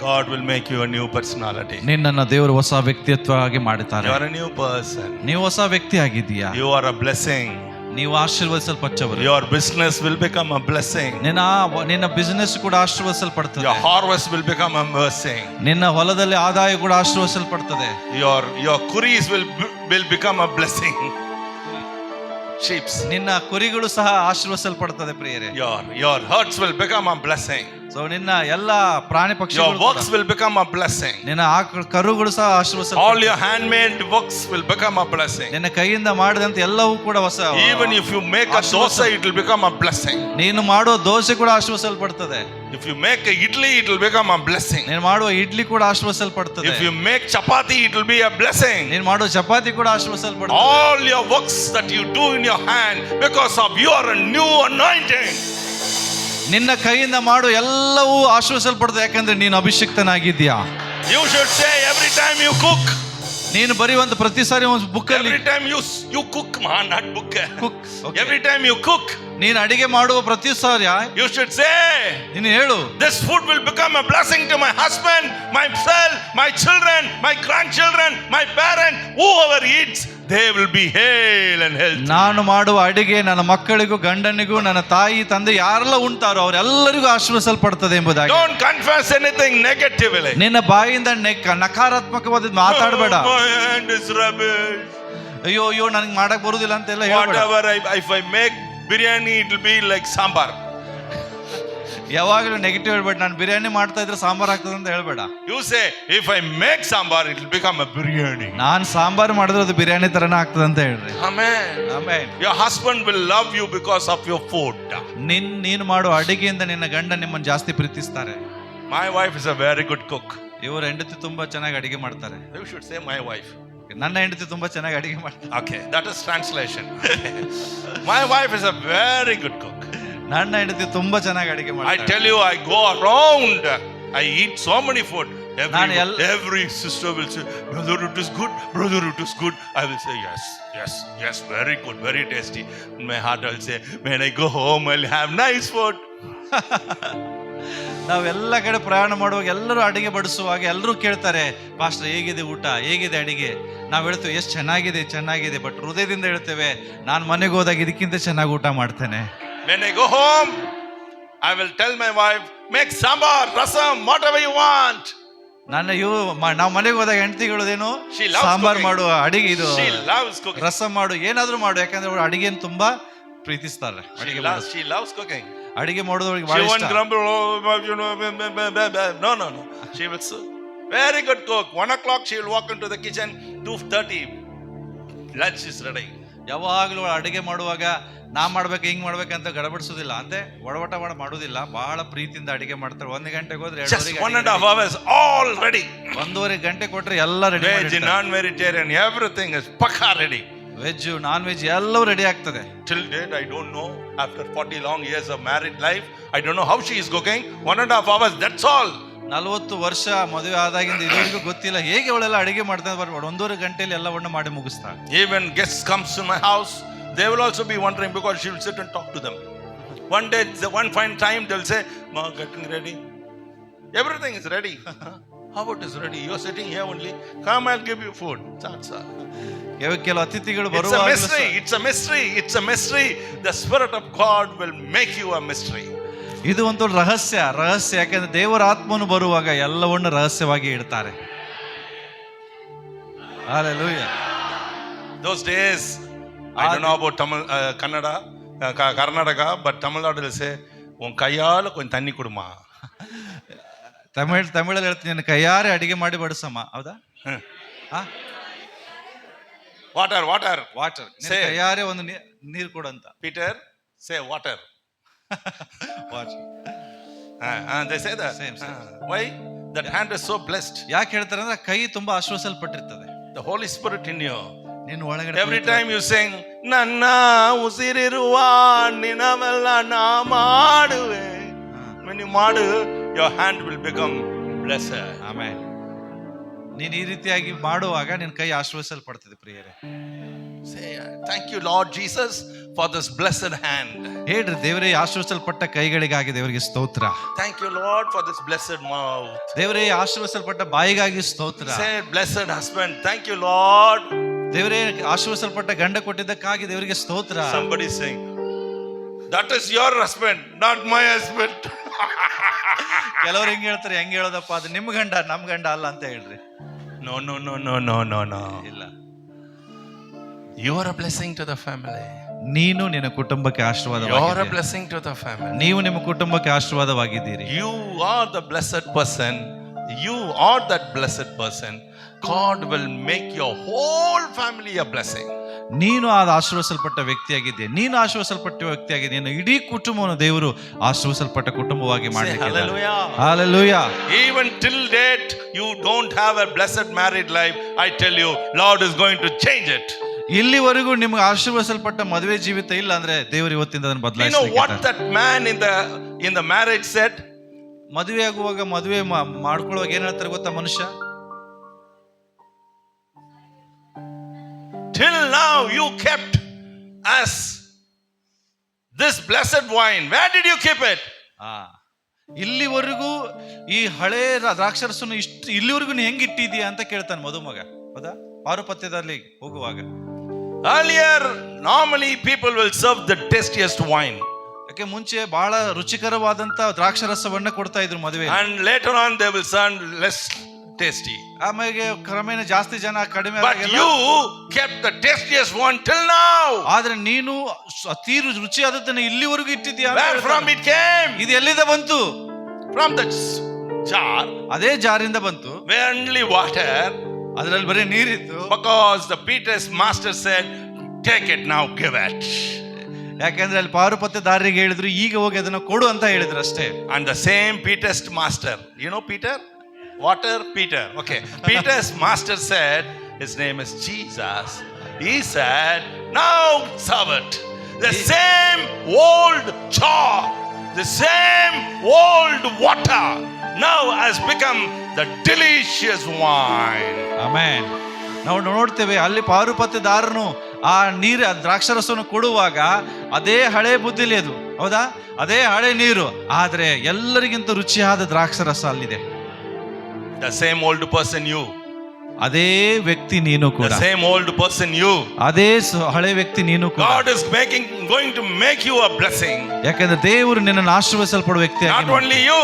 God will make you a new personality. ನಿನ್ನನ್ನು ದೇವರು ಹೊಸ ವ್ಯಕ್ತಿತ್ವವಾಗಿ ಮಾಡುತ್ತಾರೆ. You are a new person. ನೀವು ಹೊಸ ವ್ಯಕ್ತಿ ಆಗಿದ್ದೀಯಾ. You are a blessing. ನೀವು ಆಶೀರ್ವದಿಸಲ್ಪಟ್ಟವರು. Your business will become a blessing. ನಿನ್ನ ಬಿಸಿನೆಸ್ ಕೂಡ ಆಶೀರ್ವದಿಸಲ್ಪಡುತ್ತದೆ. Your harvest will become a blessing. ನಿನ್ನ ಹೊಲದಲ್ಲಿ ಆದಾಯ ಕೂಡ ಆಶೀರ್ವದಿಸಲ್ಪಡುತ್ತದೆ. Your kuris will become a blessing. Sheep. ನಿನ್ನ ಕುರಿಗಳು ಸಹ ಆಶೀರ್ವದಿಸಲ್ಪಡುತ್ತದೆ ಪ್ರಿಯರೇ. Your herds will become a blessing. So ನಿನ್ನ ಎಲ್ಲ ಪ್ರಾಣಿ Your ಪಕ್ಷಿಗಳು works will become a blessing. ನಿನ್ನ ಕರುಗಳು ಸಹ ಆಶೀರ್ವದಿಸಲ್ಪಡುತ್ತವೆ. All your handmade works will become a blessing. ನಿನ್ನ ಕೈಯಿಂದ ಮಾಡಿದಂತ ಎಲ್ಲವೂ ಕೂಡ ಹೊಸ. Even if you make a dosa, it will become a blessing. ನೀನು ಮಾಡುವ ದೋಸೆ ಕೂಡ ಆಶೀರ್ವದಿಸಲ್ಪಡುತ್ತದೆ. If you make a idli, it will become a blessing. ನೀನು ಮಾಡುವ ಇಡ್ಲಿ ಕೂಡ ಆಶೀರ್ವದಿಸಲ್ಪಡುತ್ತದೆ. If you make chapati, it will be a blessing. ನೀನು ಮಾಡುವ ಚಪಾತಿ ಕೂಡ ಆಶೀರ್ವದಿಸಲ್ಪಡುತ್ತದೆ. All your works that you do in your hand, because of your new anointing. ನಿನ್ನ ಕೈಯಿಂದ ಮಾಡು ಎಲ್ಲವೂ ಆಶೀರ್ವದಿಸಲ್ಪಡುತ್ತದೆ, ಯಾಕಂದ್ರೆ ನೀನು ಅಭಿಷಿಕ್ತನಾಗಿದ್ದೀಯಾ. You should say every time you cook. ನೀನು ಬರೆಯುವಂತ ಪ್ರತಿ ಸಾರಿ ಒಂದು ಬುಕ್ ಅಲ್ಲಿ Every time you cook, man, not book. cook. Okay. Every time you cook, ನೀನು ಅಡಿಗೆ ಮಾಡುವ ಪ್ರತಿ ಸಾರಿ you should say, ನೀನು ಹೇಳು, this food will become a blessing to my husband, myself, my children, my grandchildren, my parents, whoever eats, they will be hale and healthy. ನಾನು ಮಾಡುವ ಅಡಿಗೆ ನನ್ನ ಮಕ್ಕಳಿಗೂ ಗಂಡನಿಗೂ ನನ್ನ ತಾಯಿ ತಂದೆ ಯಾರೆಲ್ಲ ಉಂಟಾರೋ ಅವರೆಲ್ಲರಿಗೂ ಆಶೀರ್ವದಿಸಲ್ಪಡುತ್ತದೆ ಎಂಬುದಾಗಿ. Don't confess anything negatively. ನಿನ್ನ ಬಾಯಿಂದ ನಕಾರಾತ್ಮಕವಾದ ಮಾತಾಡಬೇಡ. Oh, my hand is rubbish. ಅಯ್ಯೋ ಅಯ್ಯೋ ನನಗೆ ಮಾಡಕ್ ಬರುದಿಲ್ಲ ಅಂತೆಲ್ಲ ಹೇಳ್ಬೇಡ. Whatever, if I make biryani, it will be like sambar. ಯಾವಾಗಲೂ ನೆಗೆಟಿವ್ ಹೇಳ್ಬೇಡ. ನಾನು ಬಿರಿಯಾನಿ ಮಾಡ್ತಾ ಇದ್ರೆ ಸಾಂಬಾರ್ ಆಗ್ತದೆ ಅಂತ ಹೇಳ್ಬೇಡ. You say, if I make sambar, it will become a biryani. ನಾನು ಸಾಂಬಾರ್ ಮಾಡಿದ್ರೆ ಅದು ಬಿರಿಯಾನಿ ತರನೇ ಆಗ್ತದೆ ಅಂತ ಹೇಳ್ರಿ. Amen. Amen. Your husband will love you because of your food. ನೀನು ಮಾಡುವ ಅಡಿಗೆಯಿಂದ ನಿನ್ನ ಗಂಡ ನಿಮ್ಮನ್ನು ಜಾಸ್ತಿ ಪ್ರೀತಿಸ್ತಾರೆ. My wife is a very good cook. ಇವರ ಹೆಂಡತಿ ತುಂಬಾ ಚೆನ್ನಾಗಿ ಅಡಿಗೆ ಮಾಡ್ತಾರೆ. You should say my wife. ನನ್ನ ಹೆಂಡತಿ ತುಂಬಾ ಚೆನ್ನಾಗಿ ಅಡಿಗೆ ಮಾಡ್ತಾರೆ. Okay, that is translation. My wife is a very good cook. ನನ್ನ ಹೆಂಡತಿ ತುಂಬಾ ಚೆನ್ನಾಗಿ ಅಡಿಗೆ I ಮಾಡ್ತಾರೆ. tell you, I go around, I eat so many food. Every sister will say, brother, it is good, brother, it is good. I will say, yes, yes, yes, very good, very tasty. In my heart, I will say, when I go home, I'll have nice food. ನಾವೆಲ್ಲ ಕಡೆ ಪ್ರಯಾಣ ಮಾಡುವಾಗ ಎಲ್ಲರೂ ಅಡಿಗೆ ಬಡಿಸುವಾಗ ಎಲ್ಲರೂ ಕೇಳ್ತಾರೆ, pastor ಹೇಗಿದೆ ಊಟ, ಹೇಗಿದೆ ಅಡಿಗೆ. ನಾವು ಹೇಳ್ತೇವೆ ಎಷ್ಟು ಚೆನ್ನಾಗಿದೆ ಚೆನ್ನಾಗಿದೆ, ಬಟ್ ಹೃದಯದಿಂದ ಹೇಳ್ತೇವೆ ನಾನು ಮನೆಗೆ ಹೋದಾಗ ಇದಕ್ಕಿಂತ ಚೆನ್ನಾಗಿ ಊಟ ಮಾಡ್ತೇನೆ. When I go home, I will tell my wife, make sambar, rasam, whatever you want. ನಾವು ಮನೆಗೆ ಹೋದಾಗ ಹೆಂಡತಿಗಳೇನು She loves ಸಾಂಬಾರ್ cooking. ಮಾಡು, ಅಡಿಗೆ ಇದು She loves cooking. ರಸಂ ಮಾಡು, ಏನಾದ್ರೂ ಮಾಡು, ಯಾಕಂದ್ರೆ ಅವ್ರು ಅಡಿಗೆಯನ್ನು ತುಂಬಾ ಪ್ರೀತಿಸ್ತಾರೆ. She loves cooking. ಅಡಿಗೆ ಮಾಡೋದವ್ರಿಗೆ She ಬಹಳ won't ಇಷ್ಟ. grumble. Oh, you know, no. She will say, very good cook. 1 o'clock she will walk into the kitchen. 2:30, lunch is ready. ಯಾವಾಗಲೂ ಅಡಿಗೆ ಮಾಡುವಾಗ ನಾ ಮಾಡ್ಬೇಕು ಹಿಂಗ್ ಮಾಡ್ಬೇಕಂತ ಗಡಬಡಿಸೋದಿಲ್ಲ, ಅಂತೆ ಒಡವಟ ಮಾಡೋದಿಲ್ಲ. ಬಹಳ ಪ್ರೀತಿಯಿಂದ ಅಡಿಗೆ ಮಾಡ್ತಾರೆ. 1 ಗಂಟೆಗೆ ಹೋದ್ರೆ Just 1.5 hours, all ready. 1.5 ಗಂಟೆ ಕೊಟ್ರೆ ಎಲ್ಲ ready. Veg, non-vegetarian, everything is pakka ready. Veg non veg ಎಲ್ಲವೂ ರೆಡಿ ಆಗ್ತದೆ. Till date, I don't know. After 40 long years of married life, I don't know how she is cooking. 1.5 hours, that's all. 40 ವರ್ಷ ಮದುವೆ ಆದಾಗಿಂದ ಇದುವರೆಗೂ ಗೊತ್ತಿಲ್ಲ ಹೇಗೆ ಅವಳೆಲ್ಲ ಅಡಿಗೆ ಮಾಡ್ತಾರೆ. 1.5 ಗಂಟೆಯಲ್ಲಿ ಎಲ್ಲವನ್ನ ಮಾಡಿ ಮುಗಿಸ್ತಾಳೆ. Even guests comes to my house, they will also be wondering because she will sit and talk to them. One day, one fine time, they will say, "Ma, getting ready. Everything is ready." How it is ready? You are sitting here only. Come, I'll give you food. That's all. ಕೆಲವು ಅತಿಥಿಗಳು It's a ಬರುವಾಗ mystery. It's a mystery. It's a mystery. The Spirit of God will make you a mystery. ಇದು ಒಂದು ರಹಸ್ಯ. ಯಾಕಂದ್ರೆ ದೇವರ ಆತ್ಮನು ಬರುವಾಗ ಎಲ್ಲವನ್ನು ರಹಸ್ಯವಾಗಿ ಇಡ್ತಾರೆ. Hallelujah. Those days, I don't know about Tamil, Kannada, Karnataka, but Tamil Nadu will say, "Un kaiyala konja thanni kuduma." ತಮಿಳಲ್ಲಿ ಹೇಳ್ತೀನಿ, ನನ್ನ ಕೈಯಾರೆ ಅಡಿಗೆ ಮಾಡಿ ಬಡಿಸಮ್ಮ. ಹೌದಾ? Water. Water Say. ಕೈಯಾರೆ ಒಂದು ನೀರು ಕೊಡಂತ. Peter, say water. Water. They say that. Same. Why? That hand is so blessed. ಯಾಕೆ ಹೇಳ್ತಾರೆ ಅಂದ್ರೆ ಕೈ ತುಂಬಾ ಆಶ್ವಾಸಲ್ಪಟ್ಟಿರ್ತದೆ. The Holy Spirit in you. ನೀನು ಒಳಗಡೆ Every time you sing, ನನ್ನ ಉಸಿರಿರುವ ನಿನವೆಲ್ಲ ನಾ ಮಾಡುವೆ. When you ಮಾಡು, your hand will become blessed. Amen. ನೀನು ಈ ರೀತಿಯಾಗಿ ಮಾಡುವಾಗ ನಿನ್ನ ಕೈ ಆಶ್ವಾಸಲ್ಪಡ್ತದೆ. ಪ್ರಿಯರೇ, Say, thank you Lord Jesus for this blessed hand. ಹೇಳ್ರಿ, ದೇವರೇ ಆಶ್ವಾಸಲ್ಪಟ್ಟ ಕೈಗಳಿಗಾಗಿ ದೇವರಿಗೆ ಸ್ತೋತ್ರ. Thank you Lord for this blessed mouth. ದೇವರೇ ಆಶ್ವಾಸಲ್ಪಟ್ಟ ಬಾಯಿಗಾಗಿ ಸ್ತೋತ್ರ. Say, blessed husband, thank you Lord. ದೇವರೇ ಆಶ್ವಾಸಲ್ಪಟ್ಟ ಗಂಡ ಕೊಟ್ಟಿದ್ದಕ್ಕಾಗಿ ದೇವರಿಗೆ ಸ್ತೋತ್ರ. Somebody saying, that is your husband, not my husband. ಕೆಲವರು ಹೆಂಗ್ ಹೇಳ್ತಾರೆ, ಹೆಂಗ್ ಹೇಳೋದಪ್ಪ, ಅದು ನಿಮ್ ಗಂಡ ನಮ್ ಗಂಡ ಅಲ್ಲ ಅಂತ ಹೇಳ್ರಿ. No. ಇಲ್ಲ, You are a blessing to the family. ನೀನು ನಿನ್ನ ಕುಟುಂಬಕ್ಕೆ You are a ಆಶೀರ್ವಾದವಾಗಿದ್ದೀರಿ. blessing to the family. ನೀವು ನಿಮ್ಮ ಕುಟುಂಬಕ್ಕೆ ಆಶೀರ್ವಾದವಾಗಿದ್ದೀರಿ. You are the blessed person. You are that blessed person. God will make your whole family a blessing. ನೀನು ಆದ ಆಶೀರ್ವದಿಸಲ್ಪಟ್ಟ ವ್ಯಕ್ತಿಯಾಗಿದ್ದೆ. ನೀನು ಆಶೀರ್ವದಿಸಲ್ಪಟ್ಟ ವ್ಯಕ್ತಿಯಾಗಿದೆ. ನೀನು ಇಡೀ ಕುಟುಂಬವನ್ನು ದೇವರು ಆಶೀರ್ವದಿಸಲ್ಪಟ್ಟ ಕುಟುಂಬವಾಗಿ Say ಮಾಡಲಿಕ್ಕೆ hallelujah. Hallelujah. Even till date, you don't have a blessed married life. I tell you, Lord is going to change it. ಇಲ್ಲಿವರೆಗೂ ನಿಮ್ಗೆ ಆಶೀರ್ವದಿಸಲ್ಪಟ್ಟ ಮದುವೆ ಜೀವಿತ ಇಲ್ಲ ಅಂದ್ರೆ ದೇವರು ಇವತ್ತಿಂದ ಅದನ್ನು You know what ಬದಲಾಯಿಸಲಿಕ್ಕೆ. that man in the marriage said? ಮದುವೆ ಆಗುವಾಗ ಮದುವೆ ಮಾಡ್ಕೊಳ್ಳುವಾಗ ಏನ್ ಹೇಳ್ತಾರೆ ಗೊತ್ತಾ ಮನುಷ್ಯ? Till now you kept as this blessed wine. Where did you keep it? ಇಲ್ಲಿವರೆಗೂ ಈ ಹಳೆ ದ್ರಾಕ್ಷರಸನ್ನು ಇಲ್ಲಿವರೆಗೂ ನೀ ಹೆಂಗ್ ಇಟ್ಟಿದೀಯ ಅಂತ ಕೇಳ್ತಾನೆ ಮದುಮಗ. ಹೌದಾ? ಪಾರುಪತ್ಯದಲ್ಲಿ ಹೋಗುವಾಗ Earlier, normally people will serve the tastiest wine. ಯಾಕೆ ಮುಂಚೆ ಬಹಳ ರುಚಿಕರವಾದಂತ ದ್ರಾಕ್ಷರಸವನ್ನ ಕೊಡ್ತಾ ಇದ್ರು ಮದುವೆ. And later on they will serve less tasty. ಆಮೇಲೆ ಕ್ರಮೇಣ ಜಾಸ್ತಿ ಜನ ಕಡಿಮೆ But you kept the tastiest one till now. ಆದ್ರೆ ನೀನು ಅತಿ ರುಚಿಯಾದದ್ದನ್ನ ಇಲ್ಲಿವರೆಗೂ ಇಟ್ಟಿದ್ಯಾ ಅಂತ Where from ಹೇಳ್ತಾನೆ. it came? ಇದು ಎಲ್ಲಿಂದ ಬಂತು? From the jar. ಅದೇ ಜಾರಿಂದ ಬಂತು. Where only water. ಅದ್ರಲ್ಲಿ ಬರೀ ನೀರಿತ್ತು. Because the Peter's master said, take it now, give it. ಯಾಕೆಂದ್ರೆ ಅಲ್ಲಿ ಪಾರುಪತ್ಯದಾರರಿಗೆ ಹೇಳಿದ್ರು ಈಗ ಹೋಗಿ ಅದನ್ನ ಕೊಡು ಅಂತ ಹೇಳಿದ್ರು ಅಷ್ಟೇ. And the same Peter's master, you know Peter? Water, Peter. Okay. Peter's master said, his name is Jesus. He said, now serve it. The same old jar, the same old water now has become the delicious wine. Amen. ನಾವು ನೋಡ್ತೇವೆ ಅಲ್ಲಿ ಪಾರುಪತ್ಯದಾರನು ಆ ನೀರು ದ್ರಾಕ್ಷರಸವನ್ನು ಕೊಡುವಾಗ ಅದೇ ಹಳೆ ಬುದ್ಧಿಲಿ ಅದು, ಹೌದಾ? ಅದೇ ಹಳೆ ನೀರು, ಆದ್ರೆ ಎಲ್ಲರಿಗಿಂತ ರುಚಿಯಾದ ದ್ರಾಕ್ಷರಸ ಅಲ್ಲಿದೆ. The same old person you. ಅದೇ ವ್ಯಕ್ತಿ ನೀನು ಕೂಡ. The same old person you. ಅದೇ ಹಳೆ ವ್ಯಕ್ತಿ ನೀನು ಕೂಡ. God is going to make you a blessing. ಯಾಕಂದ್ರೆ ದೇವರು ನಿನ್ನನ್ನು ಆಶೀರ್ವದಿಸಲ್ಪಡುವ ವ್ಯಕ್ತಿ. Not only you.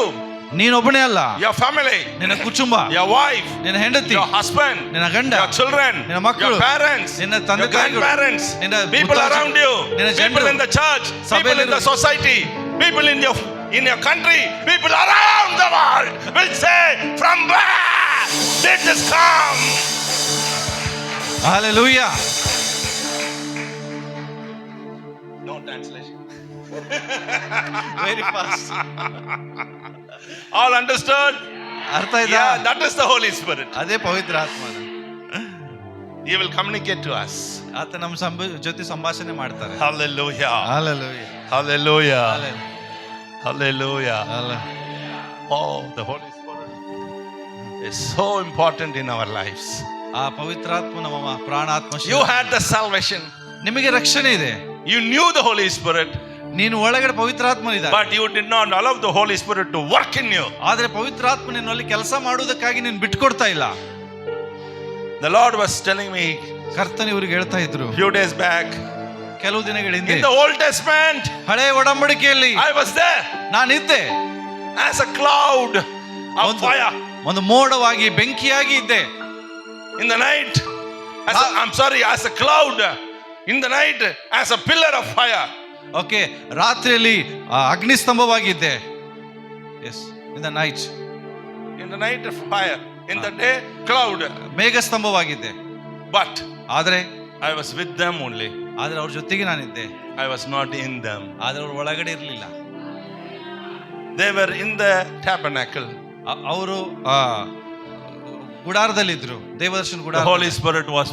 ನೀನೊಬ್ಬನೇ ಅಲ್ಲ, your family, ನಿನ್ನ ಕುಟುಂಬ, your wife, ನಿನ್ನ ಹೆಂಡತಿ, your husband, ನಿನ್ನ ಗಂಡ, your children, ನಿನ್ನ ಮಕ್ಕಳು, your parents, ನಿನ್ನ ತಂದೆ your grandparents, ನಿನ್ನ people around you, ನಿನ್ನ people in the church, people in the society, people in your country, people around the world will say, from where did this come? Hallelujah. No translation. Very fast. All understood? ಅರ್ಥ ಆಯ್ತಾ? Yeah, that is the Holy Spirit. ಅದೇ ಪವಿತ್ರ ಆತ್ಮ. He will communicate to us. ಆತ ನಮ್ಮ ಜೊತೆ ಸಂಭಾಷಣೆ ಮಾಡ್ತಾರೆ. Hallelujah. Hallelujah. Hallelujah. Hallelujah. Hallelujah. Oh, the Holy Spirit is so important in our lives. ಆ ಪವಿತ್ರಾತ್ಮ ನಮ್ಮ ಪ್ರಾಣಾತ್ಮ. You had the salvation. ನಿಮಗೆ ರಕ್ಷಣೆ ಇದೆ. You knew the Holy Spirit. ನೀನು ಒಳಗಡೆ ಪವಿತ್ರಾತ್ಮ ಇದ್ದಾನೆ. But you did not allow the Holy Spirit to work in you. ಆದ್ರೆ ಪವಿತ್ರಾತ್ಮ ನಿನ್ನಲ್ಲಿ ಕೆಲಸ ಮಾಡುವುದಕ್ಕಾಗಿ ನೀನು ಬಿಟ್ಕೊಡ್ತಾ ಇಲ್ಲ. The Lord was telling me ಕರ್ತನ ಇವರಿಗೆ ಹೇಳ್ತಾ ಇದ್ರು few days back. ಕೆಲವು ದಿನಗಳ ಹಿಂದೆ. In the Old Testament, ಹಳೆ ಒಡಂಬಡಿಕೆಯಲ್ಲಿ I was there. ನಾನಿದ್ದೆ. As a cloud of fire. ಒಂದು ಮೋಡವಾಗಿ ಬೆಂಕಿಯಾಗಿ ಇದ್ದೆ. In the night, as a cloud. In the night, as a pillar of fire. Okay, ರಾತ್ರಿಯಲ್ಲಿ ಅಗ್ನಿ ಸ್ತಂಭವಾಗಿದ್ದೆ. Yes, in the night. In the night of fire. In the day, cloud. ಮೇಘ ಸ್ತಂಭವಾಗಿದ್ದೆ. But ಆದ್ರೆ I was with them only. ಆದ್ರೆ ಅವ್ರ ಜೊತೆಗೆ ನಾನಿದ್ದೆ. I was not in them. ಆದ್ರೆ ಅವ್ರ ಒಳಗಡೆ ಇರಲಿಲ್ಲ. They were in the tabernacle. ಅವರು ಗುಡಾರದಲ್ಲಿದ್ರು, ದೇವದರ್ಶನ ಗುಡಾರ. The Holy Spirit was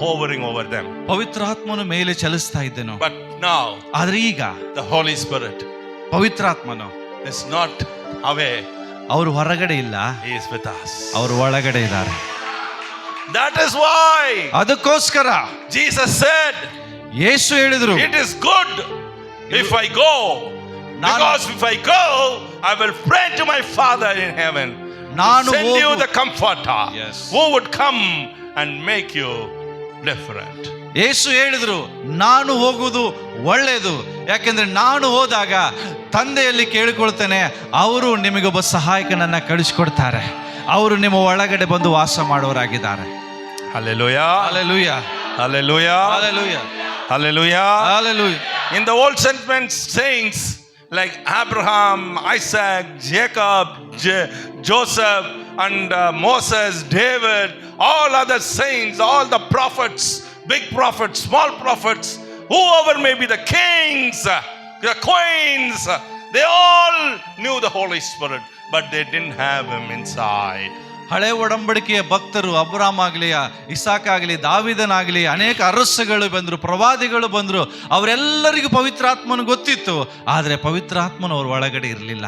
hovering over them. ಪವಿತ್ರಾತ್ಮನು ಮೇಲೆ ಚಲಿಸ್ತಾ ಇದ್ದನು. But now, ಆದ್ರೆ ಈಗ the Holy Spirit ಪವಿತ್ರಾತ್ಮನು is not away. ಅವರು ಹೊರಗಡೆ ಇಲ್ಲ, He is with us. ಅವರು ಒಳಗಡೆ ಇದ್ದಾರೆ. That is why ಅದಕ್ಕೋಸ್ಕರ Jesus said, ಯೇಸು ಹೇಳಿದ್ರು, it is good if I go. Because if I go, I will pray to my Father in heaven. Send you the comforter. Yes. Who would come and make you different. ಯೇಸು ಹೇಳಿದ್ರು, ನಾನು ಹೋಗುವುದು ಒಳ್ಳೆಯದು, ಯಾಕೆಂದ್ರೆ ನಾನು ಹೋದಾಗ ತಂದೆಯಲ್ಲಿ ಕೇಳಿಕೊಳ್ತೇನೆ, ಅವರು ನಿಮಗೊಬ್ಬ ಸಹಾಯಕನನ್ನ ಕಳಿಸಿಕೊಡ್ತಾರೆ, ಅವರು ನಿಮ್ಮ ಒಳಗಡೆ ಬಂದು ವಾಸ ಮಾಡೋರಾಗಿದ್ದಾರೆ. Hallelujah. Hallelujah. Hallelujah. Hallelujah. Hallelujah. Hallelujah. In the Old Testament saints like Abraham, Isaac, Jacob, Joseph, and Moses, David, all other saints, all the prophets, big prophets, small prophets, whoever may be the kings, the queens, they all knew the Holy Spirit, but they didn't have him inside. ಹಳೆ ಒಡಂಬಡಿಕೆಯ ಭಕ್ತರು ಅಬ್ರಾಮ್ ಆಗಲಿ, Isaac ಆಗಲಿ, ದಾವಿದನಾಗಲಿ, ಅನೇಕ ಅರಸುಗಳು ಬಂದರು, ಪ್ರವಾದಿಗಳು ಬಂದರು, ಅವರೆಲ್ಲರಿಗೂ ಪವಿತ್ರಾತ್ಮನ ಗೊತ್ತಿತ್ತು, ಆದರೆ ಪವಿತ್ರಾತ್ಮನ ಅವ್ರ ಒಳಗಡೆ ಇರಲಿಲ್ಲ.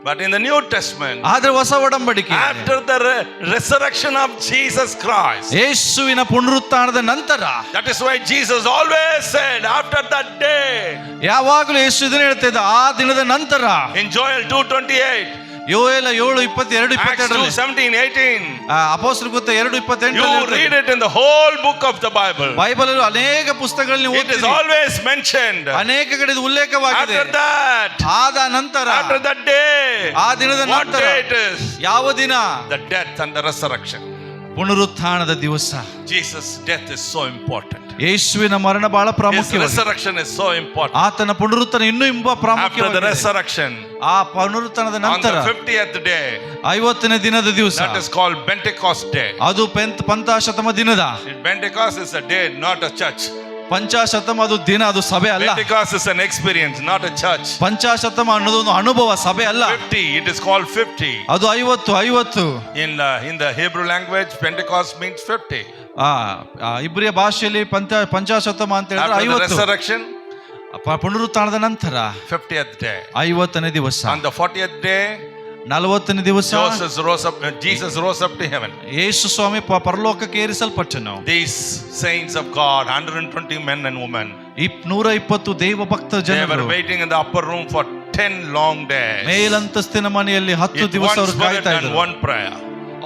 But in the New Testament, ಆದ್ರೆ ಹೊಸ ಒಡಂಬಡಿಕೆ, after the resurrection of Jesus Christ, ಯೇಸುವಿನ ಪುನರುತ್ಥಾನದ ನಂತರ, that is why Jesus always said, after that day, ಯಾವಾಗಲೂ ಯೇಸು ಇದನ್ನ ಹೇಳ್ತಾ ಇದ್ದ, ಆ ದಿನದ ನಂತರ. in Joel 2:28, ಯೋಯೇಲ 7:22, Acts 2:17-18, ಅಪೊಸ್ತಲರ ಕೃತ್ಯ 2:28. you read it in the whole book of the Bible. Bible ಅಲ್ಲಿ ಅನೇಕ ಪುಸ್ತಕಗಳಲ್ಲಿ It is always mentioned. ಅನೇಕ ಕಡೆ ಇದು ಉಲ್ಲೇಖವಾಗಿದೆ. After that, ಆದ ನಂತರ, after that day, ಆ ದಿನದ what ನಂತರ, day it is? ಯಾವ ದಿನ? The death and the resurrection. ಪುನರುತ್ಥಾನದ ದಿವಸ. Jesus' death is so important. ಯೇಸುವಿನ ಮರಣ ಬಹಳ His ಪ್ರಾಮುಖ್ಯವಾಗಿದೆ. resurrection is so important. ಆತನ ಪುನರುತ್ಥಾನ ಇನ್ನೂ After the ಪ್ರಾಮುಖ್ಯವಾಗಿದೆ. resurrection, ಆ ಪುನರುತ್ಥಾನದ on the ನಂತರ 50th day, 50ನೇ ದಿನದ ದಿವಸ, that is called Pentecost day. ಅದು ಪಂಚಾಶತಮ ದಿನದ. Pentecost is a day, not a church. ಪಂಚಾಶತಮ ಅದು ದಿನ, ಅದು ಸಭೆ ಅಲ್ಲ. Pentecost is an experience, not a church. ಪಂಚಾಶತಮ ಅನ್ನೋದು ಒಂದು ಅನುಭವ, ಸಭೆ ಅಲ್ಲ. 50, it is called 50. ಅದು 50. In the Hebrew language, Pentecost means 50. ಇಬ್ರಿಯ ಭಾಷೆಯಲ್ಲಿ ಪಂಚಾಶತಮ ಅಂತ ಹೇಳಿದ್ರೆ After the 50. resurrection, ಪುನರುತ್ಥಾನದ ನಂತರ 50th day. 50ನೇ ದಿವಸ. On the 40th day, 40ನೇ ದಿವಸ Jesus rose up to heaven. ಯೇಸು ಸ್ವಾಮಿ ಪರಲೋಕಕ್ಕೆ ಏರಿಸಲ್ಪಟ್ಟನು. These saints of God, 120 men and women, 120 ದೈವ ಭಕ್ತ they were ಜನರು waiting in the upper room for 10 long days. ಮೇಲಂತಸ್ತಿನ ಮನೆಯಲ್ಲಿ 10 With ದಿವಸ one ಅವರು spirit ಕಾಯ್ತಾ and ಇದ್ರು. one prayer.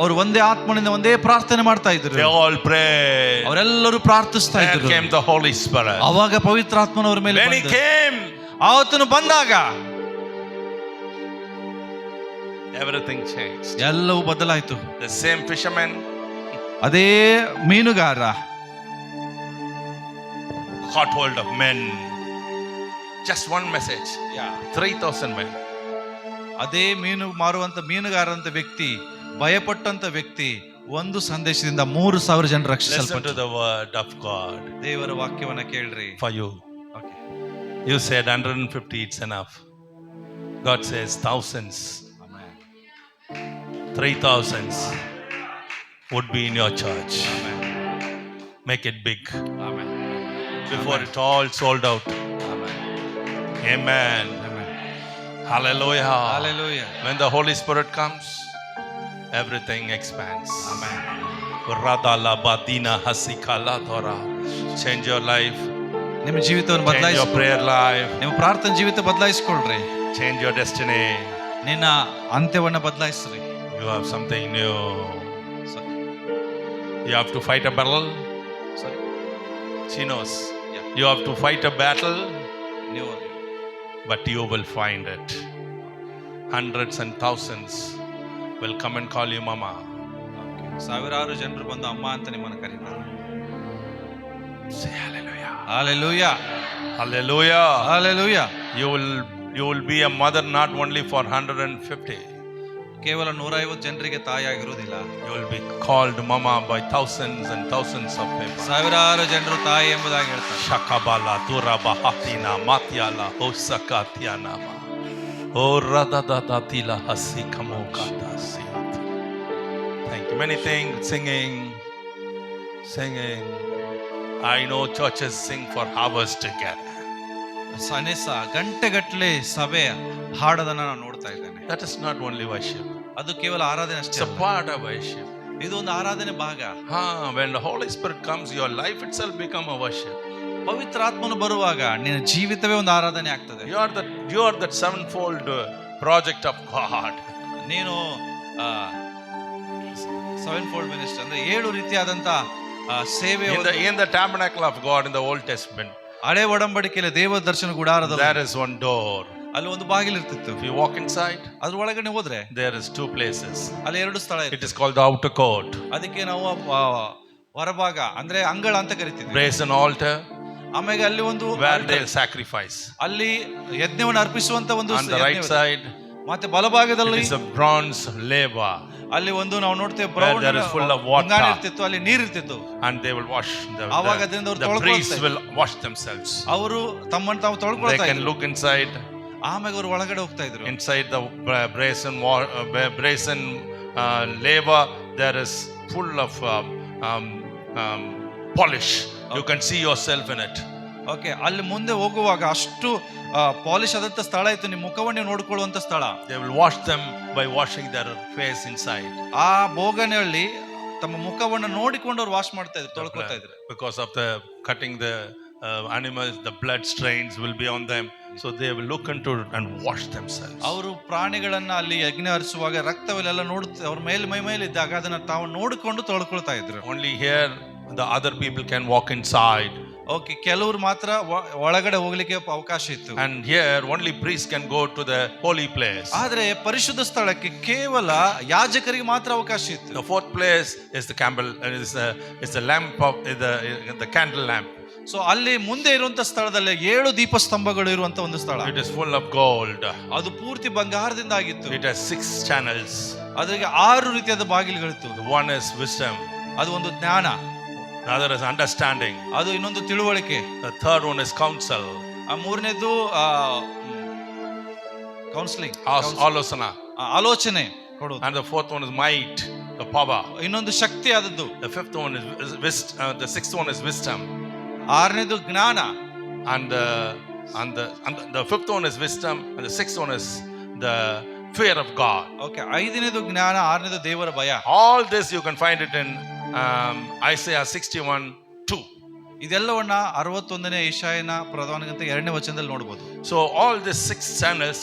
ಅವರು ಒಂದೇ ಆತ್ಮನಿಂದ ಒಂದೇ ಪ್ರಾರ್ಥನೆ ಮಾಡ್ತಾ They ಇದ್ರು. all prayed. ಅವರೆಲ್ಲರೂ ಪ್ರಾರ್ಥಿಸ್ತಾ There ಇದ್ರು. came the Holy Spirit. ಅವಾಗ ಪವಿತ್ರಾತ್ಮನವರ ಮೇಲೆ When he ಬಂದ. came, ಆತನು ಬಂದಾಗ everything changed. ಎಲ್ಲವೂ ಬದಲಾಯಿತು. The same fishermen ಅದೇ ಮೀನುಗಾರ caught hold of men. Just one message. 3,000 men. ಅದೇ ಮೀನು ಮಾರುವಂತ ಮೀನುಗಾರ ಅಂತ ವ್ಯಕ್ತಿ, ಭಯಪಟ್ಟಂತ ವ್ಯಕ್ತಿ, ಒಂದು ಸಂದೇಶದಿಂದ 3,000 ಜನರು Listen to ರಕ್ಷಿಸಲ್ಪಟ್ಟರು. the word of God ದೇವರ ವಾಕ್ಯವನ್ನ ಕೇಳ್ರಿ. for you. You said 150, it's enough. God says thousands. 3,000 would be in your church. Make it big. Before it all sold out. Amen. Hallelujah. Hallelujah. When the Holy Spirit comes, everything expands. Radala badina hasikala thora. Change your life. ನಿಮ್ಮ ಜೀವಿತವನ್ನು Change your ಬದಲಾಯಿಸಿ, prayer life. ನಿಮ್ಮ ಪ್ರಾರ್ಥನೆ ಜೀವಿತ ಬದಲಾಯಿಸಿಕೊಳ್ಳ್ರಿ. Change your destiny. ನಿನ್ನ ಅಂತ್ಯವನ್ನ ಬದಲಾಯಿಸ್ರಿ. You have something new. You have to fight a battle. She knows. You have to fight a battle, ನೀವು but you will find it. Hundreds and thousands will come and call you mama. ಸಾವಿರಾರು ಜನರು ಬಂದು ಅಮ್ಮ ಅಂತ ನಿಮ್ಮನ್ನು ಕರೀತಾರೆ. Say hallelujah. Hallelujah. Hallelujah. Hallelujah. You will be a mother not only for 150. ಕೇವಲ 150 ಜನರಿಗೆ ತಾಯಿಯಾಗಿರುವುದಿಲ್ಲ. You will be called mama by thousands and thousands of people. ಸಾವಿರಾರು ಜನರು ತಾಯಿ ಎಂಬುದಾಗಿ ಹೇಳ್ತಾರೆ. Shakabala duraba hatina matyala hosakatiana ma. O radadada tila hasikamo katasi. Thank you. Many things, singing. I know churches sing for hours together. ಸನೆಸ ಗಂಟೆಗಟ್ಟಲೆ ಸಭೆ ಹಾಡೋದನ್ನ ನಾನು ನೋಡ್ತಾ ಇದ್ದೇನೆ. That is not only worship. ಅದು ಕೇವಲ ಆರಾಧನೆ It's ಅಷ್ಟೇ a ಅಲ್ಲ. part of worship. ಇದು ಒಂದು ಆರಾಧನೆ ಭಾಗ. When the Holy Spirit comes, your life itself become a worship. ಪವಿತ್ರಾತ್ಮನು ಬರುವಾಗ ನಿನ್ನ ಜೀವಿತವೇ ಒಂದು ಆರಾಧನೆ ಆಗ್ತದೆ. You are that sevenfold project of God. ನೀನು ಸೆವೆನ್ ಫೋಲ್ಡ್ ಮಿನಿಸ್ಟರ್ ಅಂದ್ರೆ 7 ರೀತಿಯಾದಂತ ಸೇವೆ. In the tabernacle of God in the Old Testament, ಹಳೆ ಒಡಂಬಡಿಕೆಯಲ್ಲಿ ದೇವ ದರ್ಶನ ಗುಡಾರದಲ್ಲಿ there is one door. ಅಲ್ಲಿ ಒಂದು ಬಾಗಿಲು ಇರ್ತಿತ್ತು. If you walk inside, ಅದ್ರ ಒಳಗಡೆ ಹೋದ್ರೆ there is 2 places. ಅಲ್ಲಿ 2 ಸ್ಥಳ It ಇತ್ತು. is called the outer court. ಅದಕ್ಕೆ ನಾವು ಹೊರಭಾಗ ಅಂದ್ರೆ ಅಂಗಳ ಅಂತ ಕರಿತಿದ್ವಿ. Brazen altar. ಆಮೇಲೆ ಅಲ್ಲಿ ಒಂದು where they'll sacrifice. ಅಲ್ಲಿ ಯಜ್ಞವನ್ನು ಅರ್ಪಿಸುವಂತ ಒಂದು On the right ಯಜ್ಞವಿದೆ. side, ಮತ್ತೆ ಬಲಭಾಗದಲ್ಲಿ it is a bronze laver, ಅಲ್ಲಿ ಒಂದು ನಾವು ನೋಡ್ತೇವೆ where there is full of water. ಇರ್ತಿತ್ತು, ಅಲ್ಲಿ ನೀರಿರ್ತಿತ್ತು. And they will wash. ಆವಾಗ ಅದರಿಂದ ಅವರು The priests ತೊಳ್ಕೊಳ್ತಾರೆ. will wash themselves. ಅವರು ತಮ್ಮನ್ನು ತಾವು They ತೊಳ್ಕೊಳ್ತಾ can ಇದ್ರು. look inside. ಆಮೇಲೆ ಅವರು ಒಳಗಡೆ ಹೋಗ್ತಾ ಇದ್ರು. Inside the brazen laver, there is full of polish. You can see yourself in it. Okay, ಅಲ್ಲಿ ಮುಂದೆ ಹೋಗುವಾಗ ಅಷ್ಟು ಪಾಲಿಶ್ ಆದಂತ ಸ್ಥಳ ಇತ್ತು, ನಿಮ್ಮ ಮುಖವನ್ನು ನೋಡ್ಕೊಳ್ಳುವಂತ ಸ್ಥಳ. They will wash them by washing their face inside. ಆ ಬೋಗನೆಯಲ್ಲಿ ತಮ್ಮ ಮುಖವನ್ನು ನೋಡಿಕೊಂಡು ಅವ್ರು ವಾಶ್ ಮಾಡ್ತಾ ಇದ್ರು, ತೊಳ್ಕೊಳ್ತಾ ಇದ್ರು. Because of the cutting the animals, the blood stains will be on them, so they will look into it and wash themselves. ಅವರು ಪ್ರಾಣಿಗಳನ್ನ ಅಲ್ಲಿ ಯಜ್ಞ ಹರಿಸುವಾಗ ರಕ್ತವೆಲ್ಲ ನೋಡುತ್ತೆ, ಅವ್ರ ಮೈ ಮೇಲೆ ಇದ್ದಾಗ ಅದನ್ನ ತಾವು ನೋಡಿಕೊಂಡು ತೊಳ್ಕೊಳ್ತಾ ಇದ್ರು. Only here the other people can walk inside. Okay, ಕೆಲವರು ಮಾತ್ರ ಒಳಗಡೆ ಹೋಗ್ಲಿಕ್ಕೆ ಅವಕಾಶ ಇತ್ತು. And here only priests can go to the holy place. ಆದ್ರೆ ಪರಿಶುದ್ಧ ಸ್ಥಳಕ್ಕೆ ಕೇವಲ ಯಾಜಕರಿಗೆ ಮಾತ್ರ ಅವಕಾಶ ಇತ್ತು. The fourth place is the candle, is the lamp of the candle lamp. So ಅಲ್ಲಿ ಮುಂದೆ ಇರುವಂತ ಸ್ಥಳದಲ್ಲಿ 7 ದೀಪ ಸ್ತಂಭಗಳು ಇರುವಂತ ಒಂದು ಸ್ಥಳ. It is full of gold. ಅದು ಪೂರ್ತಿ ಬಂಗಾರದಿಂದ ಆಗಿತ್ತು. It has 6 channels. ಅದಕ್ಕೆ 6 ರೀತಿಯಾದ ಬಾಗಿಲುಗಳಿತ್ತು. One is wisdom. ಅದು ಒಂದು ಜ್ಞಾನ, Another is understanding. ಅದು ಇನ್ನೊಂದು ತಿಳುವಳಿಕೆ. The third one is counsel. ಆ ಮೂರನೇದು ಕೌನ್ಸಿಲಿಂಗ್, Alosana. ಆಲೋಚನೆ ಕೊಡೋದು. And the fourth one is might, the power. ಇನ್ನೊಂದು ಶಕ್ತಿ ಆದದ್ದು. The fifth one is the sixth one is wisdom. ಆರನೇದು ಜ್ಞಾನ. And the fifth one is wisdom, and the sixth one is the fear of God. Okay, ಐದನೇದು ಜ್ಞಾನ, ಆರನೇದು ದೇವರ ಭಯ. All this you can find it in Isaiah 61:2. ಇದೆಲ್ಲವನ್ನ 61ನೇ ಯೆಶಾಯನ ಪ್ರವಾದನೆಗಿಂತ 2ನೇ ವಚನದಲ್ಲಿ ನೋಡಬಹುದು. So all these 6 channels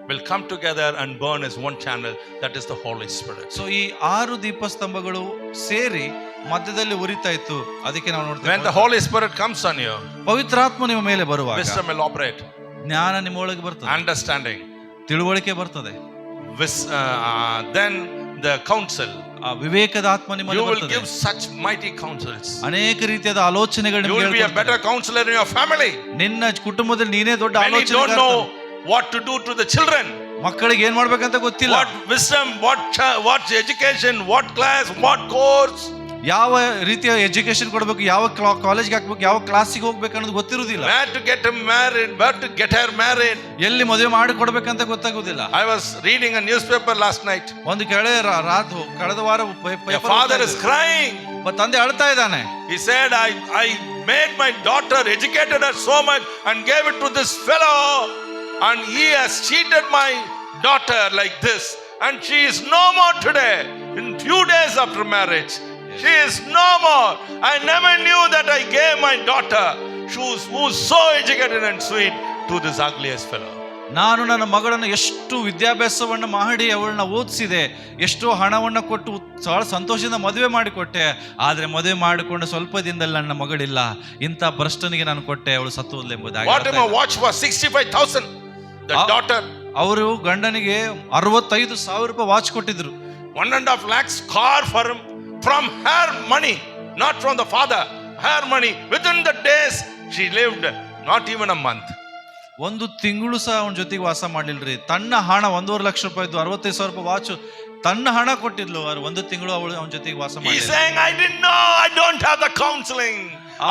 will come together and burn as one channel, that is the Holy Spirit. So ಈ 6 ದೀಪಸ್ತಂಭಗಳು ಸೇರಿ ಮಧ್ಯದಲ್ಲಿ ಉರಿತಾ ಇತ್ತು. ಅದಕ್ಕೆ ನಾವು When the ನೋಡ್ತೇವೆ, Holy Spirit comes on you, ಪವಿತ್ರಾತ್ಮ ನಿಮ್ಮ ಮೇಲೆ ಬರುವಾಗ wisdom will operate, ಜ್ಞಾನ ನಿಮ್ಮ ಒಳಗೆ ಬರ್ತದೆ, understanding, ತಿಳುವಳಿಕೆ ಬರ್ತದೆ, then the counsel. ಆ ವಿವೇಕದ ಆತ್ಮ ನಿಮ್ಮ You ಮೇಲೆ will ಬರ್ತದೆ. give such mighty counsels. ಅನೇಕ ರೀತಿಯಾದ ಆಲೋಚನೆಗಳು You will be a better counselor in your family. ನಿನ್ನ ಕುಟುಂಬದಲ್ಲಿ ನೀನೇ ದೊಡ್ಡ Many don't ಆಲೋಚನೆ. know what to do to the children. ಮಕ್ಕಳಿಗೆ ಏನ್ ಮಾಡ್ಬೇಕಂತ ಗೊತ್ತಿಲ್ಲ. What wisdom, what education, what class, what course. ಯಾವ ರೀತಿಯ ಎಜುಕೇಶನ್ ಕೊಡಬೇಕು, ಯಾವ ಕಾಲೇಜ್ಗೆ ಹಾಕ್ಬೇಕು, ಯಾವ ಕ್ಲಾಸಿಗೆ ಹೋಗ್ಬೇಕು ಅನ್ನೋದು ಗೊತ್ತಿರುವುದಿಲ್ಲ. Where to get him married, where to get her married. ಎಲ್ಲಿ ಮದುವೆ ಮಾಡಿ ಕೊಡ್ಬೇಕಂತ ಗೊತ್ತಾಗುದಿಲ್ಲ. I was reading a newspaper last night. ಒಂದು ಕಳೆದ ವಾರ A father is crying. ತಂದೆ ಅಳ್ತಾ ಇದ್ದಾನೆ. He said, I made my daughter, educated her so much and gave it to this fellow, and he has cheated my daughter like this, and she is no more today. In few days after marriage, she is no more. I never knew that I gave my daughter, who's so educated and sweet, to this ugliest fellow. ನಾನು ನನ್ನ ಮಗಳನ್ನು ಎಷ್ಟು ವಿದ್ಯಾಭ್ಯಾಸವನ್ನ ಮಾಡಿ ಅವಳನ್ನ ಓದಿಸಿದೆ, ಎಷ್ಟೋ ಹಣವನ್ನ ಕೊಟ್ಟು ಬಹಳ ಸಂತೋಷದಿಂದ ಮದುವೆ ಮಾಡಿಕೊಟ್ಟೆ. ಆದ್ರೆ ಮದುವೆ ಮಾಡಿಕೊಂಡು ಸ್ವಲ್ಪ ದಿನದಲ್ಲಿ ನನ್ನ ಮಗಳಿಲ್ಲ, ಇಂಥ ಭ್ರಷ್ಟನಿಗೆ ನಾನು ಕೊಟ್ಟೆ, ಅವಳು ಸತ್ತು ಹೋದ್ಲೆಂಬುದಾಗಿ. What a watch for 65,000. The daughter. ಅವರು ಗಂಡನಿಗೆ 65,000 ರೂಪಾಯಿ ವಾಚ್ ಕೊಟ್ಟಿದ್ರು. 1.5 lakhs car for him from her money, not from the father. Her money. Within the days she lived, not even a month. ಒಂದು ತಿಂಗಳು ಸಹ ಅವನ ಜೊತೆಗೆ ವಾಸ ಮಾಡ್ಲಿಲ್ರಿ. ತನ್ನ ಹಣ 1.5 ಲಕ್ಷ ರೂಪಾಯಿದ್ದು 65,000 ರೂಪಾಯಿ ವಾಚ್ ತನ್ನ ಹಣ ಕೊಟ್ಟಿದ್ಲು. ಅವ್ರು ಒಂದು ತಿಂಗಳು ಅವಳು ಅವನ ಜೊತೆಗೆ ವಾಸ He's ಮಾಡಿಲ್ಲ. saying, I didn't know, I don't have the counseling.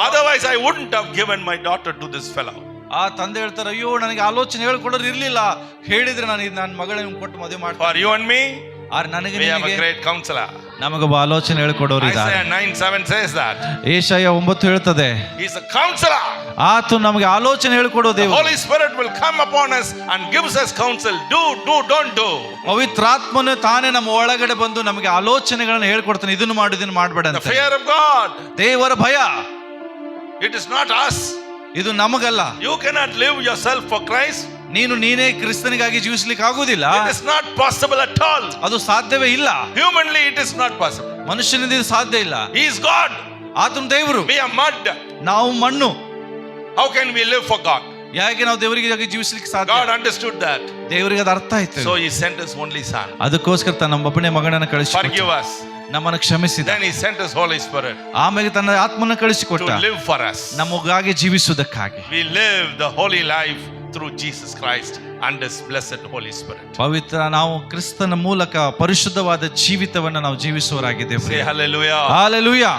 Otherwise I wouldn't have given my daughter to this fellow. ಆ ತಂದೆ ಹೇಳ್ತಾರೆ, ಅಯ್ಯೋ ನನಗೆ ಆಲೋಚನೆ ಹೇಳ್ಕೊಡೋರು ಇರ್ಲಿಲ್ಲ, ಹೇಳಿದ್ರೆ ನಾನು ನನ್ನ ಮಗಳನ್ನ ಕೊಟ್ಟು ಮದುವೆ ಮಾಡ್ತೀನಿ. For you and me, ನನಗೆ we have a great counselor. ನಮಗೊಬ್ಬ ಆಲೋಚನೆ ಹೇಳ್ಕೊಡೋರು ಇದ್ದಾರೆ. Isaiah 9:7 says that. ಯೆಶಾಯ 9 ಹೇಳ್ತದೆ, He's a counselor. ಆತ ನಮಗೆ ಆಲೋಚನೆ ಹೇಳ್ಕೊಡೋ The ದೇವರು. Holy Spirit will come upon us and gives us counsel. Do, don't do. ಪವಿತ್ರಾತ್ಮನು ತಾನೇ ನಮ್ಮ ಒಳಗಡೆ ಬಂದು ನಮಗೆ ಆಲೋಚನೆಗಳನ್ನು ಹೇಳ್ಕೊಡ್ತಾನೆ, ಇದನ್ನು ಮಾಡು, ಇದನ್ನು ಮಾಡಬೇಡ The ಅಂತ. fear of God. ದೇವರ ಭಯ, It is not us. ಇದು ನಮಗಲ್ಲ. You cannot live yourself for Christ. ನೀನೇ ಕ್ರಿಸ್ತನಿಗಾಗಿ ಜೀವಿಸ್ಲಿಕ್ಕೆ ಆಗುದಿಲ್ಲ. It is not possible at all. ಅದು ಸಾಧ್ಯವೇ ಇಲ್ಲ. Humanly it is not possible. ಮನುಷ್ಯನಿಂದ ಇದು ಸಾಧ್ಯ ಇಲ್ಲ. He is God. ಆತನು ದೇವರು, We are mud. ನಾವು ಮಣ್ಣು. How can we live for God? ಯಾಕೆ ನಾವು ದೇವರಿಗೆ ಜೀವಿಸ್ಲಿಕ್ಕೆ ಸಾಧ್ಯ? God understood that. ದೇವರಿಗೆ ಅದು ಅರ್ಥ ಆಯ್ತು. So he sent his only son. ಅದಕ್ಕೋಸ್ಕರ ತನ್ನ ಒಬ್ಬನೇ ಮಗನನ್ನು ಕಳಿಸಿ Forgive us. ನಮ್ಮನ್ನು ಕ್ಷಮಿಸಿದ. Then he sent his Holy Spirit ಆಮೇಲೆ ತನ್ನ ಆತ್ಮನ ಕಳಿಸಿಕೊಟ್ಟ to live for us. ನಮಗಾಗಿ ಜೀವಿಸುವುದಕ್ಕಾಗಿ. We live the holy life through Jesus Christ and his blessed Holy Spirit. ಪವಿತ್ರ ನಾವು ಕ್ರಿಸ್ತನ ಮೂಲಕ ಪರಿಶುದ್ಧವಾದ ಜೀವಿತವನ್ನು ನಾವು ಜೀವಿಸುವರಾಗಿದ್ದೇವೆ. Say hallelujah. Hallelujah.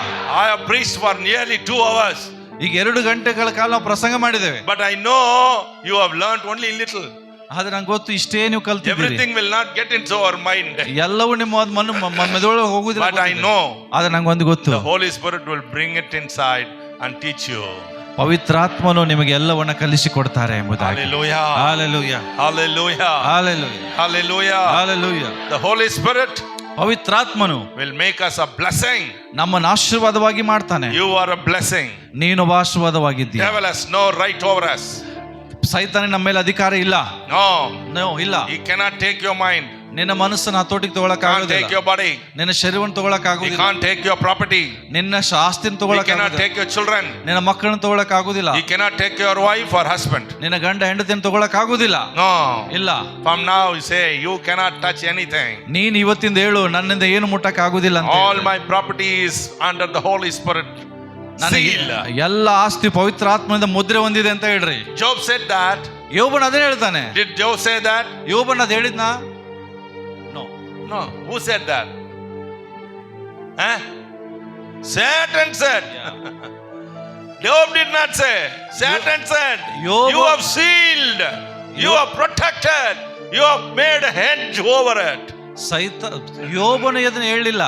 I have preached for nearly 2 hours. ಈಗ 2 ಗಂಟೆಗಳ ಕಾಲ ನಾವು ಪ್ರಸಂಗ ಮಾಡಿದ್ದೇವೆ. But I know you have learned only little. ಆದ್ರೆ ನಂಗೆ ಗೊತ್ತು ಇಷ್ಟೇ ನೀವು ಕಲ್ತಿದ್ದೀರಿ. Everything will not get into our mind. ಎಲ್ಲವೂ ನಿಮ್ಮ ಮೆದುಳೊಳಗೆ ಹೋಗುದಿಲ್ಲ. But I know ಆದ್ರೆ ನಂಗೆ ಒಂದು ಗೊತ್ತು, the Holy Spirit will bring it inside and teach you. ಪವಿತ್ರಾತ್ಮನು ನಿಮಗೆ ಎಲ್ಲವನ್ನ ಕಲಿಸಿಕೊಡ್ತಾರೆ ಎಂಬುದಾಗಿ. Hallelujah. Hallelujah. Hallelujah. Hallelujah. Hallelujah. Hallelujah. The Holy Spirit ಪವಿತ್ರಾತ್ಮನು will make us a blessing. ನಮ್ಮನ್ನು ಆಶೀರ್ವಾದವಾಗಿ ಮಾಡ್ತಾನೆ. You are a blessing. ನೀನು ಆಶೀರ್ವಾದವಾಗಿದ್ದೀಯ. Devil has no right over us. ಸೈತಾನ ನಮ್ಮ ಮೇಲೆ ಅಧಿಕಾರ ಇಲ್ಲ. No, ಇಲ್ಲ. he cannot take your mind. ನಿನ್ನ ಮನಸ್ಸನ್ನು ಹತೋಟಿಗೆ ತಗೊಳಕ್ Can't ಆಗೋದಿಲ್ಲ. take your body. ನಿನ್ನ ಶರೀರವನ್ನು ತಗೊಳಕ್ He ಆಗೋದಿಲ್ಲ. can't take your property. ನಿನ್ನ ಆಸ್ತಿನ He ತಗೊಳಕ್ cannot ಆಗೋದಿಲ್ಲ. take your children. ನಿನ್ನ ಮಕ್ಕಳನ್ನ ತಗೊಳಕ್ ಆಗೋದಿಲ್ಲ. He cannot take your wife or husband. ನಿನ್ನ ಗಂಡ ಹೆಂಡತಿಯನ್ನು ತಗೊಳಕ್ ಆಗೋದಿಲ್ಲ. No. ಇಲ್ಲ. From now you say you cannot touch anything. ನೀನ್ ಇವತ್ತಿಂದ ಹೇಳು, ನನ್ನಿಂದ ಏನು ಮುಟ್ಟಕ್ ಆಗೋದಿಲ್ಲ ಅಂತ. All my property is under the Holy Spirit seal. ಎಲ್ಲ ಆಸ್ತಿ ಪವಿತ್ರ ಆತ್ಮದಿಂದ ಮುದ್ರೆ ಹೊಂದಿದೆ ಅಂತ ಹೇಳ್ರಿ. Job said that. ಯೋಬನ್ ಅದೇ ಹೇಳ್ತಾನೆ. Did Job say that? ಯೋಬನ್ ಅದ್ ಹೇಳಿದ್ನಾ? No. Who said that? Satan said. Job did not say. Satan said. You have sealed. You have protected. You have made a hedge over it. ಯೋಬನು ಅದನ್ನ ಹೇಳಿಲ್ಲ.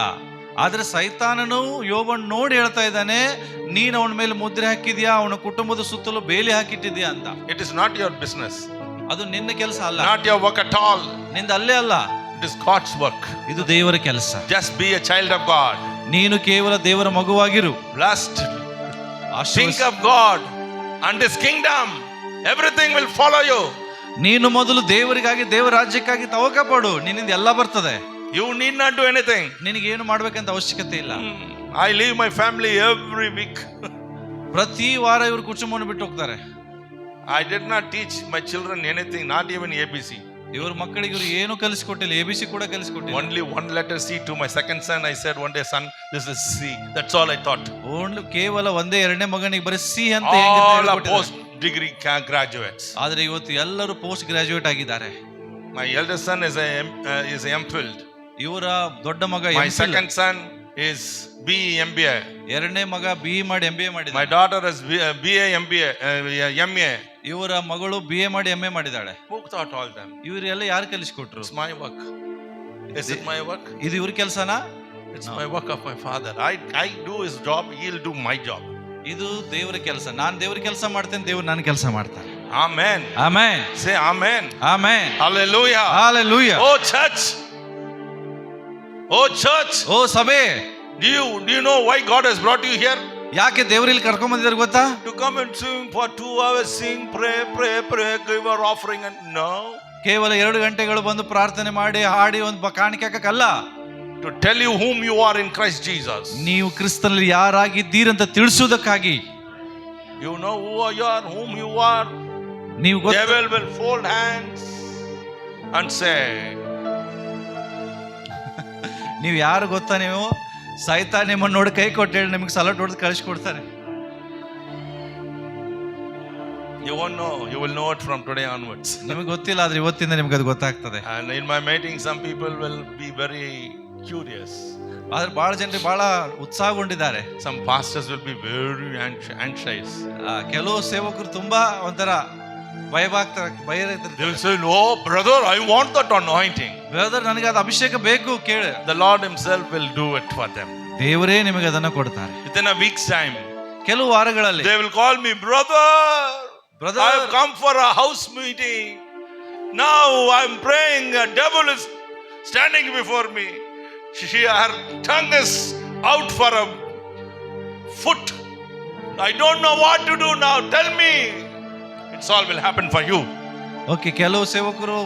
ಆದ್ರೆ ಸೈತಾನನು ಯೋಬನ್ ನೋಡಿ ಹೇಳ್ತಾ ಇದ್ದಾನೆ, ನೀನ್ ಅವನ ಮೇಲೆ ಮುದ್ರೆ ಹಾಕಿದ್ಯಾ, ಅವನ ಕುಟುಂಬದ ಸುತ್ತಲೂ ಬೇಲಿ ಹಾಕಿಟ್ಟಿದ್ಯಾ ಅಂತ. It is not your business. ಅದು ನಿನ್ನ ಕೆಲಸ ಅಲ್ಲ. Not your work at all. ನಿಂದ ಅಲ್ಲೇ ಅಲ್ಲ. It is God's work. ಇದು ದೇವರ ಕೆಲಸ. Just be a child of God. ನೀನು ಕೇವಲ ದೇವರ ಮಗುವಾಗಿರು. Blessed. Think of God and his kingdom. Everything will follow you. ನೀನು ಮೊದಲು ದೇವರಿಗಾಗಿ, ದೇವರ ರಾಜ್ಯಕ್ಕಾಗಿ ತವಕ ಪಡು, ನಿನ್ನಿಂದ ಎಲ್ಲ ಬರ್ತದೆ. You need not do anything. ನಿನಗೇನು ಮಾಡ್ಬೇಕಂತ ಅವಶ್ಯಕತೆ ಇಲ್ಲ. I leave my family every week. ಪ್ರತಿ ವಾರ ಇವರು ಕುಟುಂಬವನ್ನು ಬಿಟ್ಟು ಹೋಗ್ತಾರೆ. I did not teach my children anything, not even ABC. ಇವ್ರ ಮಕ್ಕಳಿಗೆ ಇವರು ಏನು ಕಲಿಸಿಕೊಟ್ಟಿಲ್ಲ, ABC ಕೂಡ ಕಲಿಸಿಕೊಟ್ಟಿಲ್ಲ. Only one letter C to my second son. I said one day, son, this is C. That's all I taught. Only ಕೇವಲ ಒಂದೇ ಎರಡನೇ ಮಗನಿಗೆ ಬರೀ ಸಿ ಅಂತ all are post degree graduates. ಆದ್ರೆ ಇವತ್ತು ಎಲ್ಲರೂ ಪೋಸ್ಟ್ ಗ್ರಾಜುಯೇಟ್ ಆಗಿದ್ದಾರೆ. My eldest son is a MPhil. ಇವರ ದೊಡ್ಡ ಮಗ My second son is BE MBA. ಎರಡನೇ ಮಗ BE ಮಾಡಿ MBA ಮಾಡಿದ. My daughter is BA MBA MA. ಇವರ ಮಗಳು BA ಮಾಡಿ MA ಮಾಡಿದಾಳೆ. Who taught all them? ಇವರೆಲ್ಲ ಯಾರು ಕಲಿಸಿಕೊಟ್ರು? It's my work. Is it my work? ಇದು ಇವ್ರ ಕೆಲಸನಾ? It's my work of my father. I do his job, he'll do my job. ಇದು ದೇವರ ಕೆಲಸ. ನಾನು ದೇವರ ಕೆಲಸ ಮಾಡ್ತೇನೆ, ದೇವರು ನನ್ನ ಕೆಲಸ ಮಾಡ್ತಾರೆ. Amen. Amen. Say amen. Amen. Hallelujah. Hallelujah. Oh church. Oh church. ಓ ಸಭೆ, Do you know why God has brought you here? ಯಾಕೆ ದೇವರು ಇಲ್ಲಿ ಕರ್ಕೊಂಡ್ ಬಂದಿದ್ದಾರೆ ಗೊತ್ತಾ? To come and sing for 2 hours, sing, pray, give our offering and no. ಕೇವಲ 2 ಗಂಟೆಗಳು ಬಂದು ಪ್ರಾರ್ಥನೆ ಮಾಡಿ ಹಾಡಿ ಒಂದು ಕಾಣಿಕೆ ಹಾಕಕ್ಕಲ್ಲ. To tell you whom you are in Christ Jesus. ನೀವು ಕ್ರಿಸ್ತನಲ್ಲಿ ಯಾರಾಗಿದ್ದೀರಂತ ತಿಳಿಸುವುದಕ್ಕಾಗಿ. You know whom you are. ನೀವು Devil will fold hands and say. ನೀವು ಯಾರು ಗೊತ್ತಾ? ನೀವು ಸೈತಾನ ನಿಮ್ಮನ್ನು ನೋಡಿ ಕೈ ಕೊಟ್ಟು ಹೇಳಿ ನಿಮಗೆ ಸಲಾಟ್ ಹೊಡೆದು ಕಳಿಸ್ಕೊಡ್ತಾರೆ. You won't know. You will know it from today onwards. ನಿಮಗೆ ಗೊತ್ತಿಲ್ಲ, ಆದ್ರೆ ಇವತ್ತಿಂದ ನಿಮ್ಗೆ ಅದು ಗೊತ್ತಾಗ್ತದೆ. And in my meeting, some people will be very curious. ಆದ್ರೆ ಬಹಳ ಜನರಿಗೆ ಬಹಳ ಉತ್ಸಾಹಗೊಂಡಿದ್ದಾರೆ. Some pastors will be very anxious. ಕೆಲವು ಸೇವಕರು ತುಂಬಾ ಒಂಥರ ಭಯ They will say, "No, brother, I want that anointing." Brother, ನನಗೆ ಅದು ಅಭಿಷೇಕ ಬೇಕು, ಕೇಳು. The Lord Himself will do it for them. ದೇವರೇ ನಿಮಗೆ ಅದನ್ನ ಕೊಡ್ತಾರೆ. Within a week's time, ಕೆಲವು ವಾರಗಳಲ್ಲಿ they will call me, brother. Brother, I have come for a house meeting. Now I am praying. A devil is standing before me. Her tongue is out for a foot. I don't know what to do now. Tell me. It's all will happen for you. Okay, ಕೆಲವು ಸೇವಕರು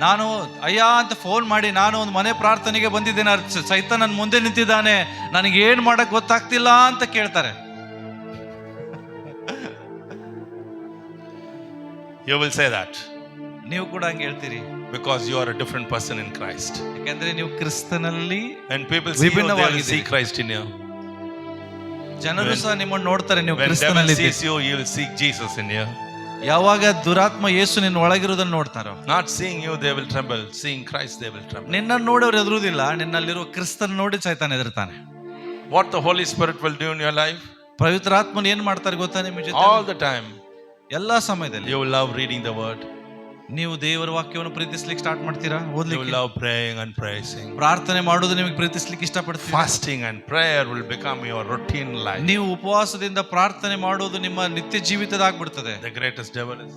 ನಾನು ಅಯ್ಯ ಅಂತ phone ಮಾಡಿ, ನಾನು ಒಂದು ಮನೆ ಪ್ರಾರ್ಥನೆಗೆ ಬಂದಿದ್ದೇನೆ, ಸೈತಾನ ನನ್ನ ಮುಂದೆ ನಿಂತಿದ್ದಾನೆ, ನನಗೆ ಏನ್ ಮಾಡಕ್ ಗೊತ್ತಾಗ್ತಿಲ್ಲ ಅಂತ ಕೇಳ್ತಾರೆ. You will say that. ನೀವು ಕೂಡ ಹಂಗೆ ಹೇಳ್ತೀರಿ. Because you are a different person in Christ. ಯಾಕಂದ್ರೆ ನೀವು ಕ್ರಿಸ್ತನಲ್ಲಿ When people see you, they will ವಿಭಿನ್ನವಾಗಿದ್ದೀರಿ. see Christ in you. ಜನರು ಸಹ ನಿಮ್ಮನ್ನು ನೋಡ್ತಾರೆ, ನೀವು When devil ಕ್ರಿಸ್ತನಲ್ಲಿ sees you, he will see Jesus in you. ಯಾವಾಗ ದುರಾತ್ಮ ಯೇಸು ನಿನ್ನ ಒಳಗಿರೋದನ್ನ ನೋಡ್ತಾರೋ, Not seeing you, they will tremble. Seeing Christ, they will tremble. ನಿನ್ನನ್ನು ನೋಡಿ ಅವ್ರು ಎದುರುದಿಲ್ಲ, ನಿನ್ನಲ್ಲಿರುವ ಕ್ರಿಸ್ತನ ನೋಡಿ ಸೈತಾನ ಎದುರ್ತಾನೆ. What the Holy Spirit will do in your life? ಪವಿತ್ರಾತ್ಮನ ಏನ್ ಮಾಡ್ತಾರೆ ಗೊತ್ತಾ ನಿಮ್ಮ ಜೊತೆ? All the time, ಎಲ್ಲಾ ಸಮಯದಲ್ಲಿ you will love reading the word. ನೀವು ದೇವರ ವಾಕ್ಯವನ್ನು ಪ್ರೀತಿಸ್ಲಿಕ್ಕೆ ಸ್ಟಾರ್ಟ್ ಮಾಡ್ತೀರಾ, You will ಓದ್ಲಿಕ್ಕೆ, love praying and praising. ಪ್ರಾರ್ಥನೆ ಮಾಡೋದು ನಿಮಗೆ ಪ್ರೀತಿಸ್ಲಿಕ್ಕೆ ಇಷ್ಟಪಡ್ತೀರಾ. Fasting and prayer will become your routine life. ನೀವು ಉಪವಾಸದಿಂದ ಪ್ರಾರ್ಥನೆ ಮಾಡೋದು ನಿಮ್ಮ ನಿತ್ಯ ಜೀವಿತದ ಆಗ್ಬಿಡ್ತದೆ. The greatest devil is.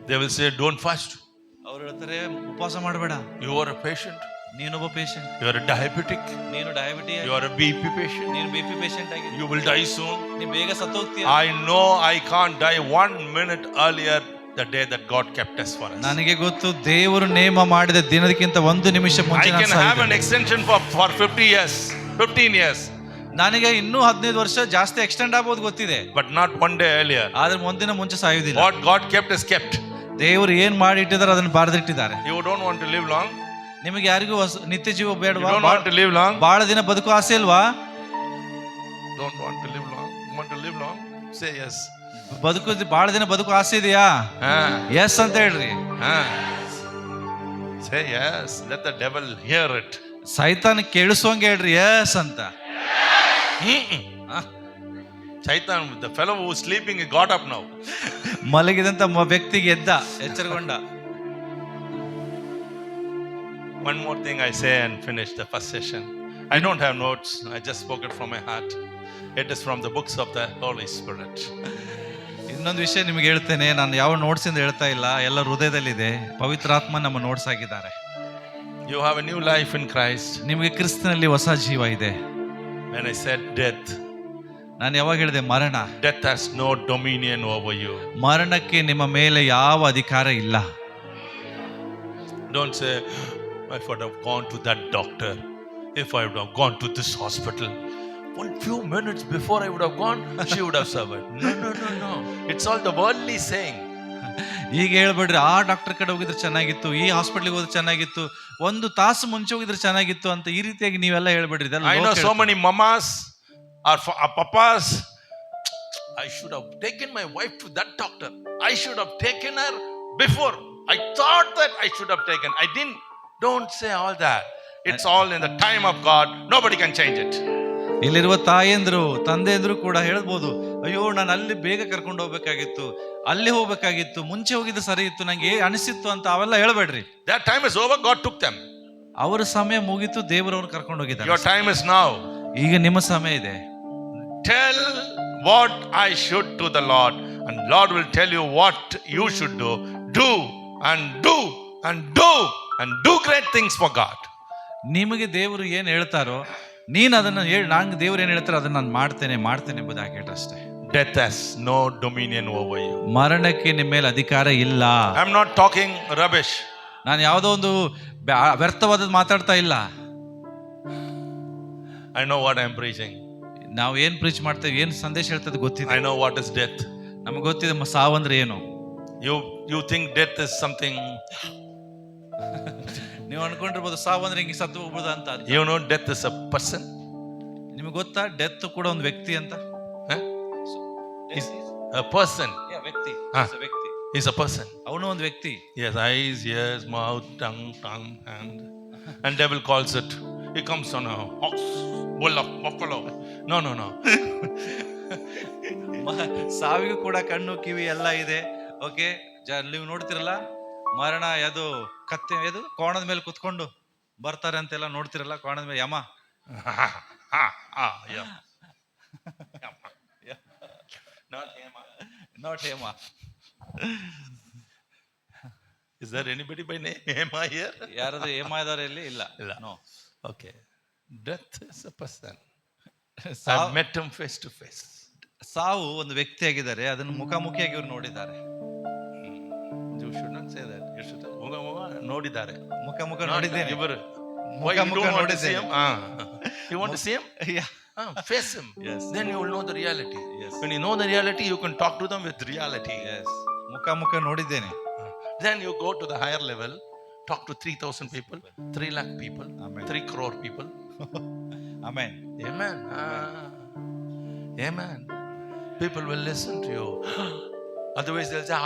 They will say, don't fast. ಅವ್ರು ಹೇಳ್ತಾರೆ ಉಪವಾಸ ಮಾಡಬೇಡ, You are a patient. ನೀನೊಬ್ಬ patient, You are a diabetic. ನೀನು diabetes, You are a BP patient. ನೀನು BP ಪೇಷಂಟ್ ಆಗಿ You will die soon. ನೀನು ಬೇಗ ಸತ್ತೋಗ್ತೀಯ. I know I can't die 1 minute earlier the day that God kept us for us. ನನಗೆ ಗೊತ್ತು ದೇವರು ನೇಮ ಮಾಡಿದ ದಿನದಕ್ಕಿಂತ ಒಂದು ನಿಮಿಷ I ಮುಂಚೆ can have an extension for 50 years, 15 years, ನನಗೆ ಇನ್ನೂ 15 ವರ್ಷ ಜಾಸ್ತಿ ಎಕ್ಸ್ಟೆಂಡ್ ಆಗ್ಬೋದು ಗೊತ್ತಿದೆ, but not one day earlier. ಆದ್ರೆ ಒಂದಿನ ಮುಂಚೆ ಸಾಯುವುದಿಲ್ಲ. What God kept is kept. ದೇವರು ಏನ್ ಮಾಡಿ ಇಟ್ಟಿದ್ದಾರೆ ಅದನ್ನು ಬರೆದಿಟ್ಟಿದ್ದಾರೆ. You don't want to live long? ನಿಮಗೆ ಯಾರಿಗೂ ನಿತ್ಯ ಜೀವ You ಬೇಡವಾ? don't want to live long? ಬಹಳ ದಿನ ಬದುಕು ಆಸೆ ಇಲ್ವಾ? Don't want to live long? Want to live long? Say yes. ಬದುಕು ಬಹಳ ದಿನ ಬದುಕು ಆಸೆ ಇದೆಯಾ? ಎಸ್ ಅಂತ ಹೇಳ್ರಿ. Say yes. Let the devil hear it. ಸೈತಾನ್ ಕೇಳಿಸೋಂಗ ಹೇಳ್ರಿ ಎಸ್ ಅಂತ. Satan, the fellow who was sleeping, he got up now. ಮಲಗಿದಂತ ವ್ಯಕ್ತಿಗೆ ಎದ್ದ, ಎಚ್ಚರಗೊಂಡ. One more thing I say and finish the first session. I don't have notes. I just spoke it from my heart. It is from the books of the Holy Spirit. ಇನ್ನೊಂದು ವಿಷಯ ನಿಮಗೆ ಹೇಳ್ತೇನೆ, ನಾನು ಯಾವ notes ಇಂದ ಹೇಳ್ತಾ ಇಲ್ಲ, ಎಲ್ಲ ಹೃದಯದಲ್ಲಿದೆ. ಪವಿತ್ರಾತ್ಮ ನಮ್ಮ ನೋಟ್ಸ್ ಆಗಿದ್ದಾರೆ. You have a new life in Christ. ನಿಮಗೆ ಕ್ರಿಸ್ತನಲ್ಲಿ ಹೊಸ ಜೀವ ಇದೆ. When I said death, ನಾನು ಯಾವಾಗ ಹೇಳಿದೆ ಮರಣ, death has no dominion over you. ಮರಣಕ್ಕೆ ನಿಮ್ಮ ಮೇಲೆ ಯಾವ ಅಧಿಕಾರ ಇಲ್ಲ. Don't say, if I would have gone to that doctor, if I would have gone to this hospital, one few minutes before I would have gone, she would have survived. No. It's all the worldly saying. ಈಗ ಹೇಳ್ಬೇಡ್ರಿ, ಆ doctor ಕಡೆ ಹೋಗಿದ್ರೆ ಚೆನ್ನಾಗಿತ್ತು, ಈ ಹಾಸ್ಪಿಟ್ಲಿಗೆ ಹೋದ್ರೆ ಚೆನ್ನಾಗಿತ್ತು, ಒಂದು ತಾಸು ಮುಂಚೆ ಹೋಗಿದ್ರೆ ಚೆನ್ನಾಗಿತ್ತು ಅಂತ ಈ ರೀತಿಯಾಗಿ ನೀವೆಲ್ಲ ಹೇಳ್ಬೇಡ್ರಿ. I know so many mamas or papas. I should have taken my wife to that doctor. I should have taken her before. I thought that I should have taken. I didn't. Don't say all that. It's all in the time of God. Nobody can change it. ಇಲ್ಲಿರುವ ತಾಯಂದ್ರು ತಂದೆಯಂದ್ರು ಕೂಡ ಹೇಳ್ಬೋದು, ಅಯ್ಯೋ ನಾನು ಅಲ್ಲಿ ಬೇಗ ಕರ್ಕೊಂಡು ಹೋಗ್ಬೇಕಾಗಿತ್ತು, ಅಲ್ಲಿ ಹೋಗ್ಬೇಕಾಗಿತ್ತು, ಮುಂಚೆ ಹೋಗಿದ್ದು ಸರಿ ಇತ್ತು, ನಂಗೆ ಅನಿಸಿತ್ತು ಅಂತ ಅವೆಲ್ಲ ಹೇಳ್ಬೇಡ್ರಿ. Their time is over. God took them. ಅವರ ಸಮಯ ಮುಗಿತು, ದೇವರವ್ರನ್ನ ಕರ್ಕೊಂಡು ಹೋಗಿದ್ದಾರೆ. Your time is now. ಈಗ ನಿಮ್ಮ ಸಮಯ ಇದೆ. Tell what I should to the Lord, and Lord will tell you what you should do. Do and do and do and do great things for God. ನಿಮಗೆ ದೇವರು ಏನ್ ಹೇಳ್ತಾರೋ ನೀನು ಅದನ್ನ ಹೇಳಿ, ನಾನು ದೇವ್ರು ಏನ್ ಹೇಳ್ತಾರೋ ಅದನ್ನ ನಾನು ಮಾಡ್ತೇನೆ ಎಂಬುದಾಗಿ ಹೇಳ್ರಷ್ಟೇ. Death has no dominion over you. ಮರಣಕ್ಕೆ ನಿಮ್ಮ ಮೇಲೆ ಅಧಿಕಾರ ಇಲ್ಲ. I'm not talking rubbish. ನಾನು ಯಾವುದೋ ಒಂದು ವ್ಯರ್ಥವಾದದ್ದು ಮಾತಾಡ್ತಾ ಇಲ್ಲ. I know what I'm preaching. ನಾವು ಏನ್ ಪ್ರೀಚ್ ಮಾಡ್ತೇವೆ, ಏನ್ ಸಂದೇಶ ಹೇಳ್ತದೆ ಗೊತ್ತಿದೆ. I know what is death. ನಮಗೆ ಗೊತ್ತಿದೆ ಸಾವಂದ್ರೆ ಏನು. You think death is something. ನೀವು ಅನ್ಕೊಂಡಿರ್ಬೋದು ಸಾವಂದ್ರೆ ಹಿಂಗೆ ಸತ್ತು ಹೋಗ್ಬೋದು ಅಂತ. You know death is a person. ನಿಮಗೆ ಗೊತ್ತಾ ಡೆತ್ ಕೂಡ ಒಂದು ವ್ಯಕ್ತಿ ಅಂತ? He's a person. ವ್ಯಕ್ತಿ, ವ್ಯಕ್ತಿ. He's a person. ಅವನು ಒಂದು ವ್ಯಕ್ತಿ. Yes, eyes, ears, mouth, tongue, hand. And devil calls it. He comes on a ox, bull of buffalo. No. ಸಾವಿಗೂ ಕೂಡ ಕಣ್ಣು ಕಿವಿ ಎಲ್ಲ ಇದೆ. ಓಕೆ, ನೀವು ನೋಡ್ತಿರಲ್ಲ ಮರಣ, ಅದು ಕತ್ತೆ, ಅದು ಕೋಣದ ಮೇಲೆ ಕುತ್ಕೊಂಡು ಬರ್ತಾರೆ ಅಂತೆಲ್ಲ ನೋಡ್ತಿರಲ್ಲ, ಕೋಣದ ಮೇಲೆ ಯಮ. Not Hema. Is there anybody by name Hema here? ಯಾರಾದ್ರೂ ಹೇಮ ಇದಾರೆ ಇಲ್ಲಿ? ಇಲ್ಲ. No. Okay. Death is a person. I've met him face to face. ಸಾವು ಒಂದು ವ್ಯಕ್ತಿ ಆಗಿದ್ದಾರೆ, ಅದನ್ನು ಮುಖಾಮುಖಿಯಾಗಿ ಇವ್ರು ನೋಡಿದ್ದಾರೆ. You should not say that. You should ನೋಡಿದ್ದಾರೆ. ಮುಖ ನೋಡಿದ್ದೇನೆ. ಇವರು. Why you don't want to see him? You want to see him? Face him. Yes. Then you will know the reality. Yes. When you know the reality, you can talk to them with reality. Yes ಮುಖ ನೋಡಿದ್ದೇನೆ. Then you go to the higher level, talk to 3,000 people, 3 lakh people, Amen. 3 crore people. Amen. Amen. Amen. People will listen to you. Otherwise, they'll say,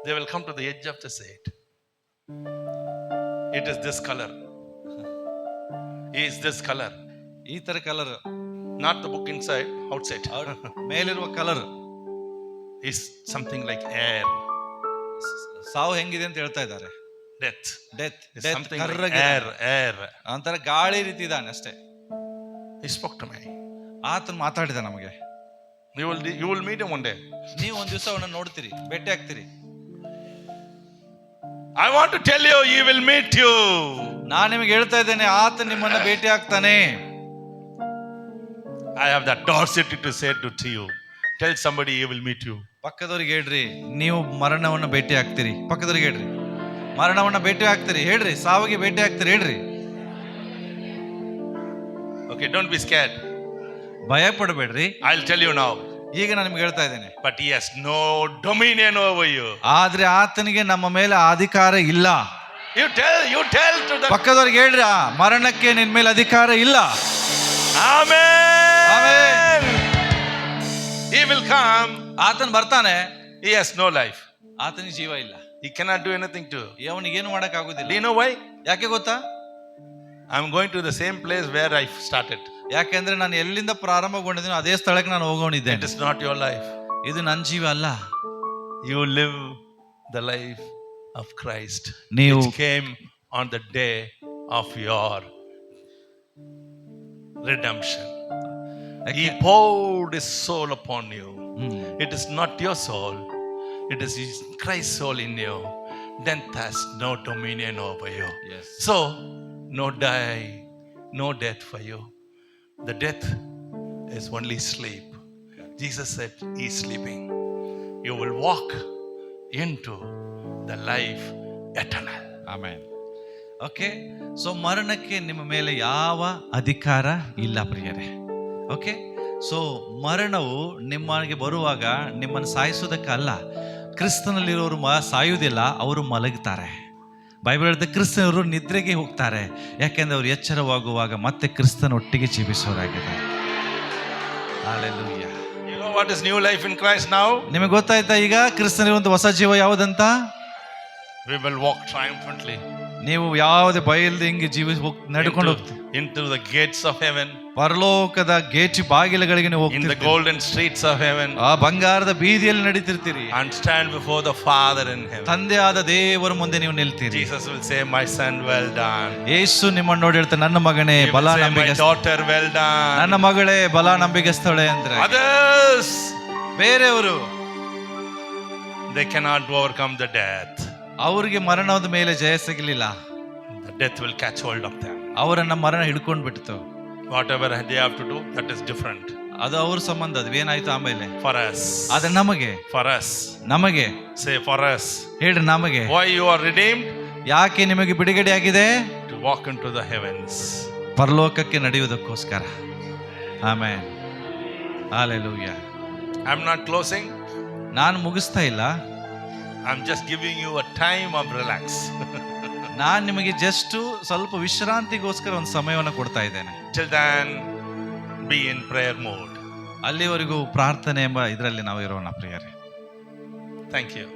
they will come to the edge of the seat. It is this color. He is this color. ಈ ತರ colour, Not the book inside, outside. ಮೇಲಿರುವ colour. Is something like air. ಸಾವು ಹೆಂಗಿದೆ ಅಂತ ಹೇಳ್ತಾ ಇದ್ದಾರೆ. Death. Death Is something like air. ಒಂಥರ ಗಾಳಿ ರೀತಿ ಇದ್ದಾನೆ ಅಷ್ಟೇ. He spoke to me. ಆತನು ಮಾತಾಡಿದ ನಮಗೆ. You will meet him one day. ನೀವು ಒಂದ್ ದಿವಸ ಅವನ್ನ ನೋಡ್ತೀರಿ, ಭೇಟಿ ಆಗ್ತೀರಿ. I want to tell you, he will meet you. ನಾನು ನಿಮಗೆ ಹೇಳ್ತಾ ಇದ್ದೇನೆ, ಆತ ನಿಮ್ಮನ್ನ ಭೇಟಿ ಆಗ್ತಾನೆ. I have the audacity to say to you. Tell somebody he will meet you. ಪಕ್ಕದವ್ರಿಗೆ ಹೇಳ್ರಿ, ನೀವು ಮರಣವನ್ನ ಭೇಟಿ ಆಗ್ತೀರಿ. ಪಕ್ಕದವ್ರಿಗೆ ಹೇಳ್ರಿ, ಮರಣವನ್ನ ಭೇಟಿ ಆಗ್ತೀರಿ. ಹೇಳ್ರಿ, ಸಾವಿಗೆ ಭೇಟಿ ಆಗ್ತೀರಿ. ಹೇಳ್ರಿ. Okay, don't be scared. ಭಯ ಪಡಬೇಡ್ರಿ. I'll tell you now. ಈಗ ನಾನು ನಿಮ್ಗೆ ಹೇಳ್ತಾ ಇದ್ದೇನೆ. But he has no dominion over you. ಆದ್ರೆ ಆತನಿಗೆ ನಮ್ಮ ಮೇಲೆ ಅಧಿಕಾರ ಇಲ್ಲ. You tell to the ಪಕ್ಕದವ್ರಿಗೆ ಹೇಳ್ರಿ, ಮರಣಕ್ಕೆ ನಿನ್ ಮೇಲೆ ಅಧಿಕಾರ ಇಲ್ಲ. Amen. Amen. He will come. ಆತನ್ ಬರ್ತಾನೆ. He has no life. ಆತನಿಗೆ ಜೀವ ಇಲ್ಲ. He cannot do anything to. ಅವನಿಗೇನು ಮಾಡಕ್ Do ಆಗುದಿಲ್ಲ. you know why? ಯಾಕೆ ಗೊತ್ತಾ? I'm going to the same place where I started. ಯಾಕೆಂದ್ರೆ ನಾನು ಎಲ್ಲಿಂದ ಪ್ರಾರಂಭಗೊಂಡಿದ್ದೀನೋ ಅದೇ ಸ್ಥಳಕ್ಕೆ ನಾನು It ಹೋಗೋಣಿದ್ದೇನೆ. is not your life. ಇದು ನನ್ನ ಜೀವ ಅಲ್ಲ. You live the life of Christ, ನೀವು which came on the day of your redemption. He poured his soul upon you. It is not your soul, it is Christ's soul in you. Death has no dominion over you. Yes. So, no die, no death for you. The death is only sleep. Jesus said, he is sleeping. You will walk into the life eternal. Amen. Okay, so ಮರಣಕ್ಕೆ ನಿಮ್ಮ ಮೇಲೆ ಯಾವ ಅಧಿಕಾರ ಇಲ್ಲ ಪ್ರಿಯರೇ. Okay, so ಮರಣವು ನಿಮಗೆ ಬರುವಾಗ ನಿಮ್ಮನ್ನು ಸಾಯಿಸೋದಕ್ಕಲ್ಲ. ಕ್ರಿಸ್ತನಲ್ಲಿರೋರು ಸಾಯುವುದಿಲ್ಲ, ಅವರು ಮಲಗ್ತಾರೆ. ಬೈಬಲ್ ಹೇಳಿದ ಕ್ರಿಸ್ತನವರು ನಿದ್ರೆಗೆ ಹೋಗ್ತಾರೆ. ಯಾಕೆಂದ್ರೆ ಅವರು ಎಚ್ಚರವಾಗುವಾಗ ಮತ್ತೆ ಕ್ರಿಸ್ತನೊಟ್ಟಿಗೆ ಜೀವಿಸೋರಾಗಿದ್ದಾರೆ. Hallelujah. You know what is new life in Christ now? ನಿಮಗೆ ಗೊತ್ತಾಯ್ತಾ ಈಗ ಕ್ರಿಸ್ತನಿರುವಂತ ಹೊಸ ಜೀವ ಯಾವುದಂತ? We will walk triumphantly. ನೀವು ಯಾವುದೇ ಬಯಲ್ದೆ ಹಿಂಗೆ ನಡ್ಕೊಂಡು ಹೋಗ್ತೀವಿ into the gates of heaven, ಪರಲೋಕದ ಗೇಟ್ ಬಾಗಿಲುಗಳಿಗೆ ನೀವು in the ಹೋಗ್ತೀರಿ. golden streets of heaven, ಆ ಬಂಗಾರದ ಬೀದಿಯಲ್ಲಿ ನಡೀತಿರ್ತೀರಿ. and stand before the Father in heaven. ತಂದೆಯಾದ ದೇವರ ಮುಂದೆ ನೀವು ನಿಲ್ತೀರಿ. Jesus will say, my son, well done. ಯೇಸು ನಿಮ್ಮನ್ನು ನೋಡಿ ಹೇಳ್ತಾರೆ, ನನ್ನ ಮಗನೇ He will ಬಲ say, my ನಂಬಿಕೆ, daughter, well done. ನನ್ನ ಮಗಳೇ ಬಲ ನಂಬಿಕೆಸ್ತಳೆ ಅಂದ್ರೆ. Others, ಬೇರೆಯವರು they cannot overcome the death. ಅವರಿಗೆ ಮರಣದ ಮೇಲೆ ಜಯ ಸಿಗಲಿಲ್ಲ. The death will catch hold of them. ಅವರನ್ನ ಮರಣ ಹಿಡ್ಕೊಂಡು ಬಿಡ್ತು. Whatever they have to do, that is different. ಅದು ಅವ್ರ ಸಂಬಂಧ. ಅದು ಏನಾಯ್ತು ಆಮೇಲೆ For us. ಆದ್ರೆ ನಮಗೆ ನಮಗೆ Say for us. ಹೇಳ್ರಿ, ನಮಗೆ Why you are redeemed? ಯಾಕೆ ನಿಮಗೆ ಬಿಡುಗಡೆ ಆಗಿದೆ? To walk into the heavens. ಪರಲೋಕಕ್ಕೆ ನಡೆಯುವುದಕ್ಕೋಸ್ಕರ. Amen. Hallelujah. I'm not closing. ನಾನು ಮುಗಿಸ್ತಾ ಇಲ್ಲ. I'm just giving you a time of relax. ನಾನು ನಿಮಗೆ ಜಸ್ಟ್ ಸ್ವಲ್ಪ ವಿಶ್ರಾಂತಿಗೋಸ್ಕರ ಒಂದು ಸಮಯವನ್ನು ಕೊಡ್ತಾ ಇದ್ದೇನೆ. Till then, be in prayer mode. ಅಲ್ಲಿವರೆಗೂ ಪ್ರಾರ್ಥನೆ ಎಂಬ ಇದರಲ್ಲಿ ನಾವು ಇರೋಣ ಪ್ರಿಯರೇ. Thank you.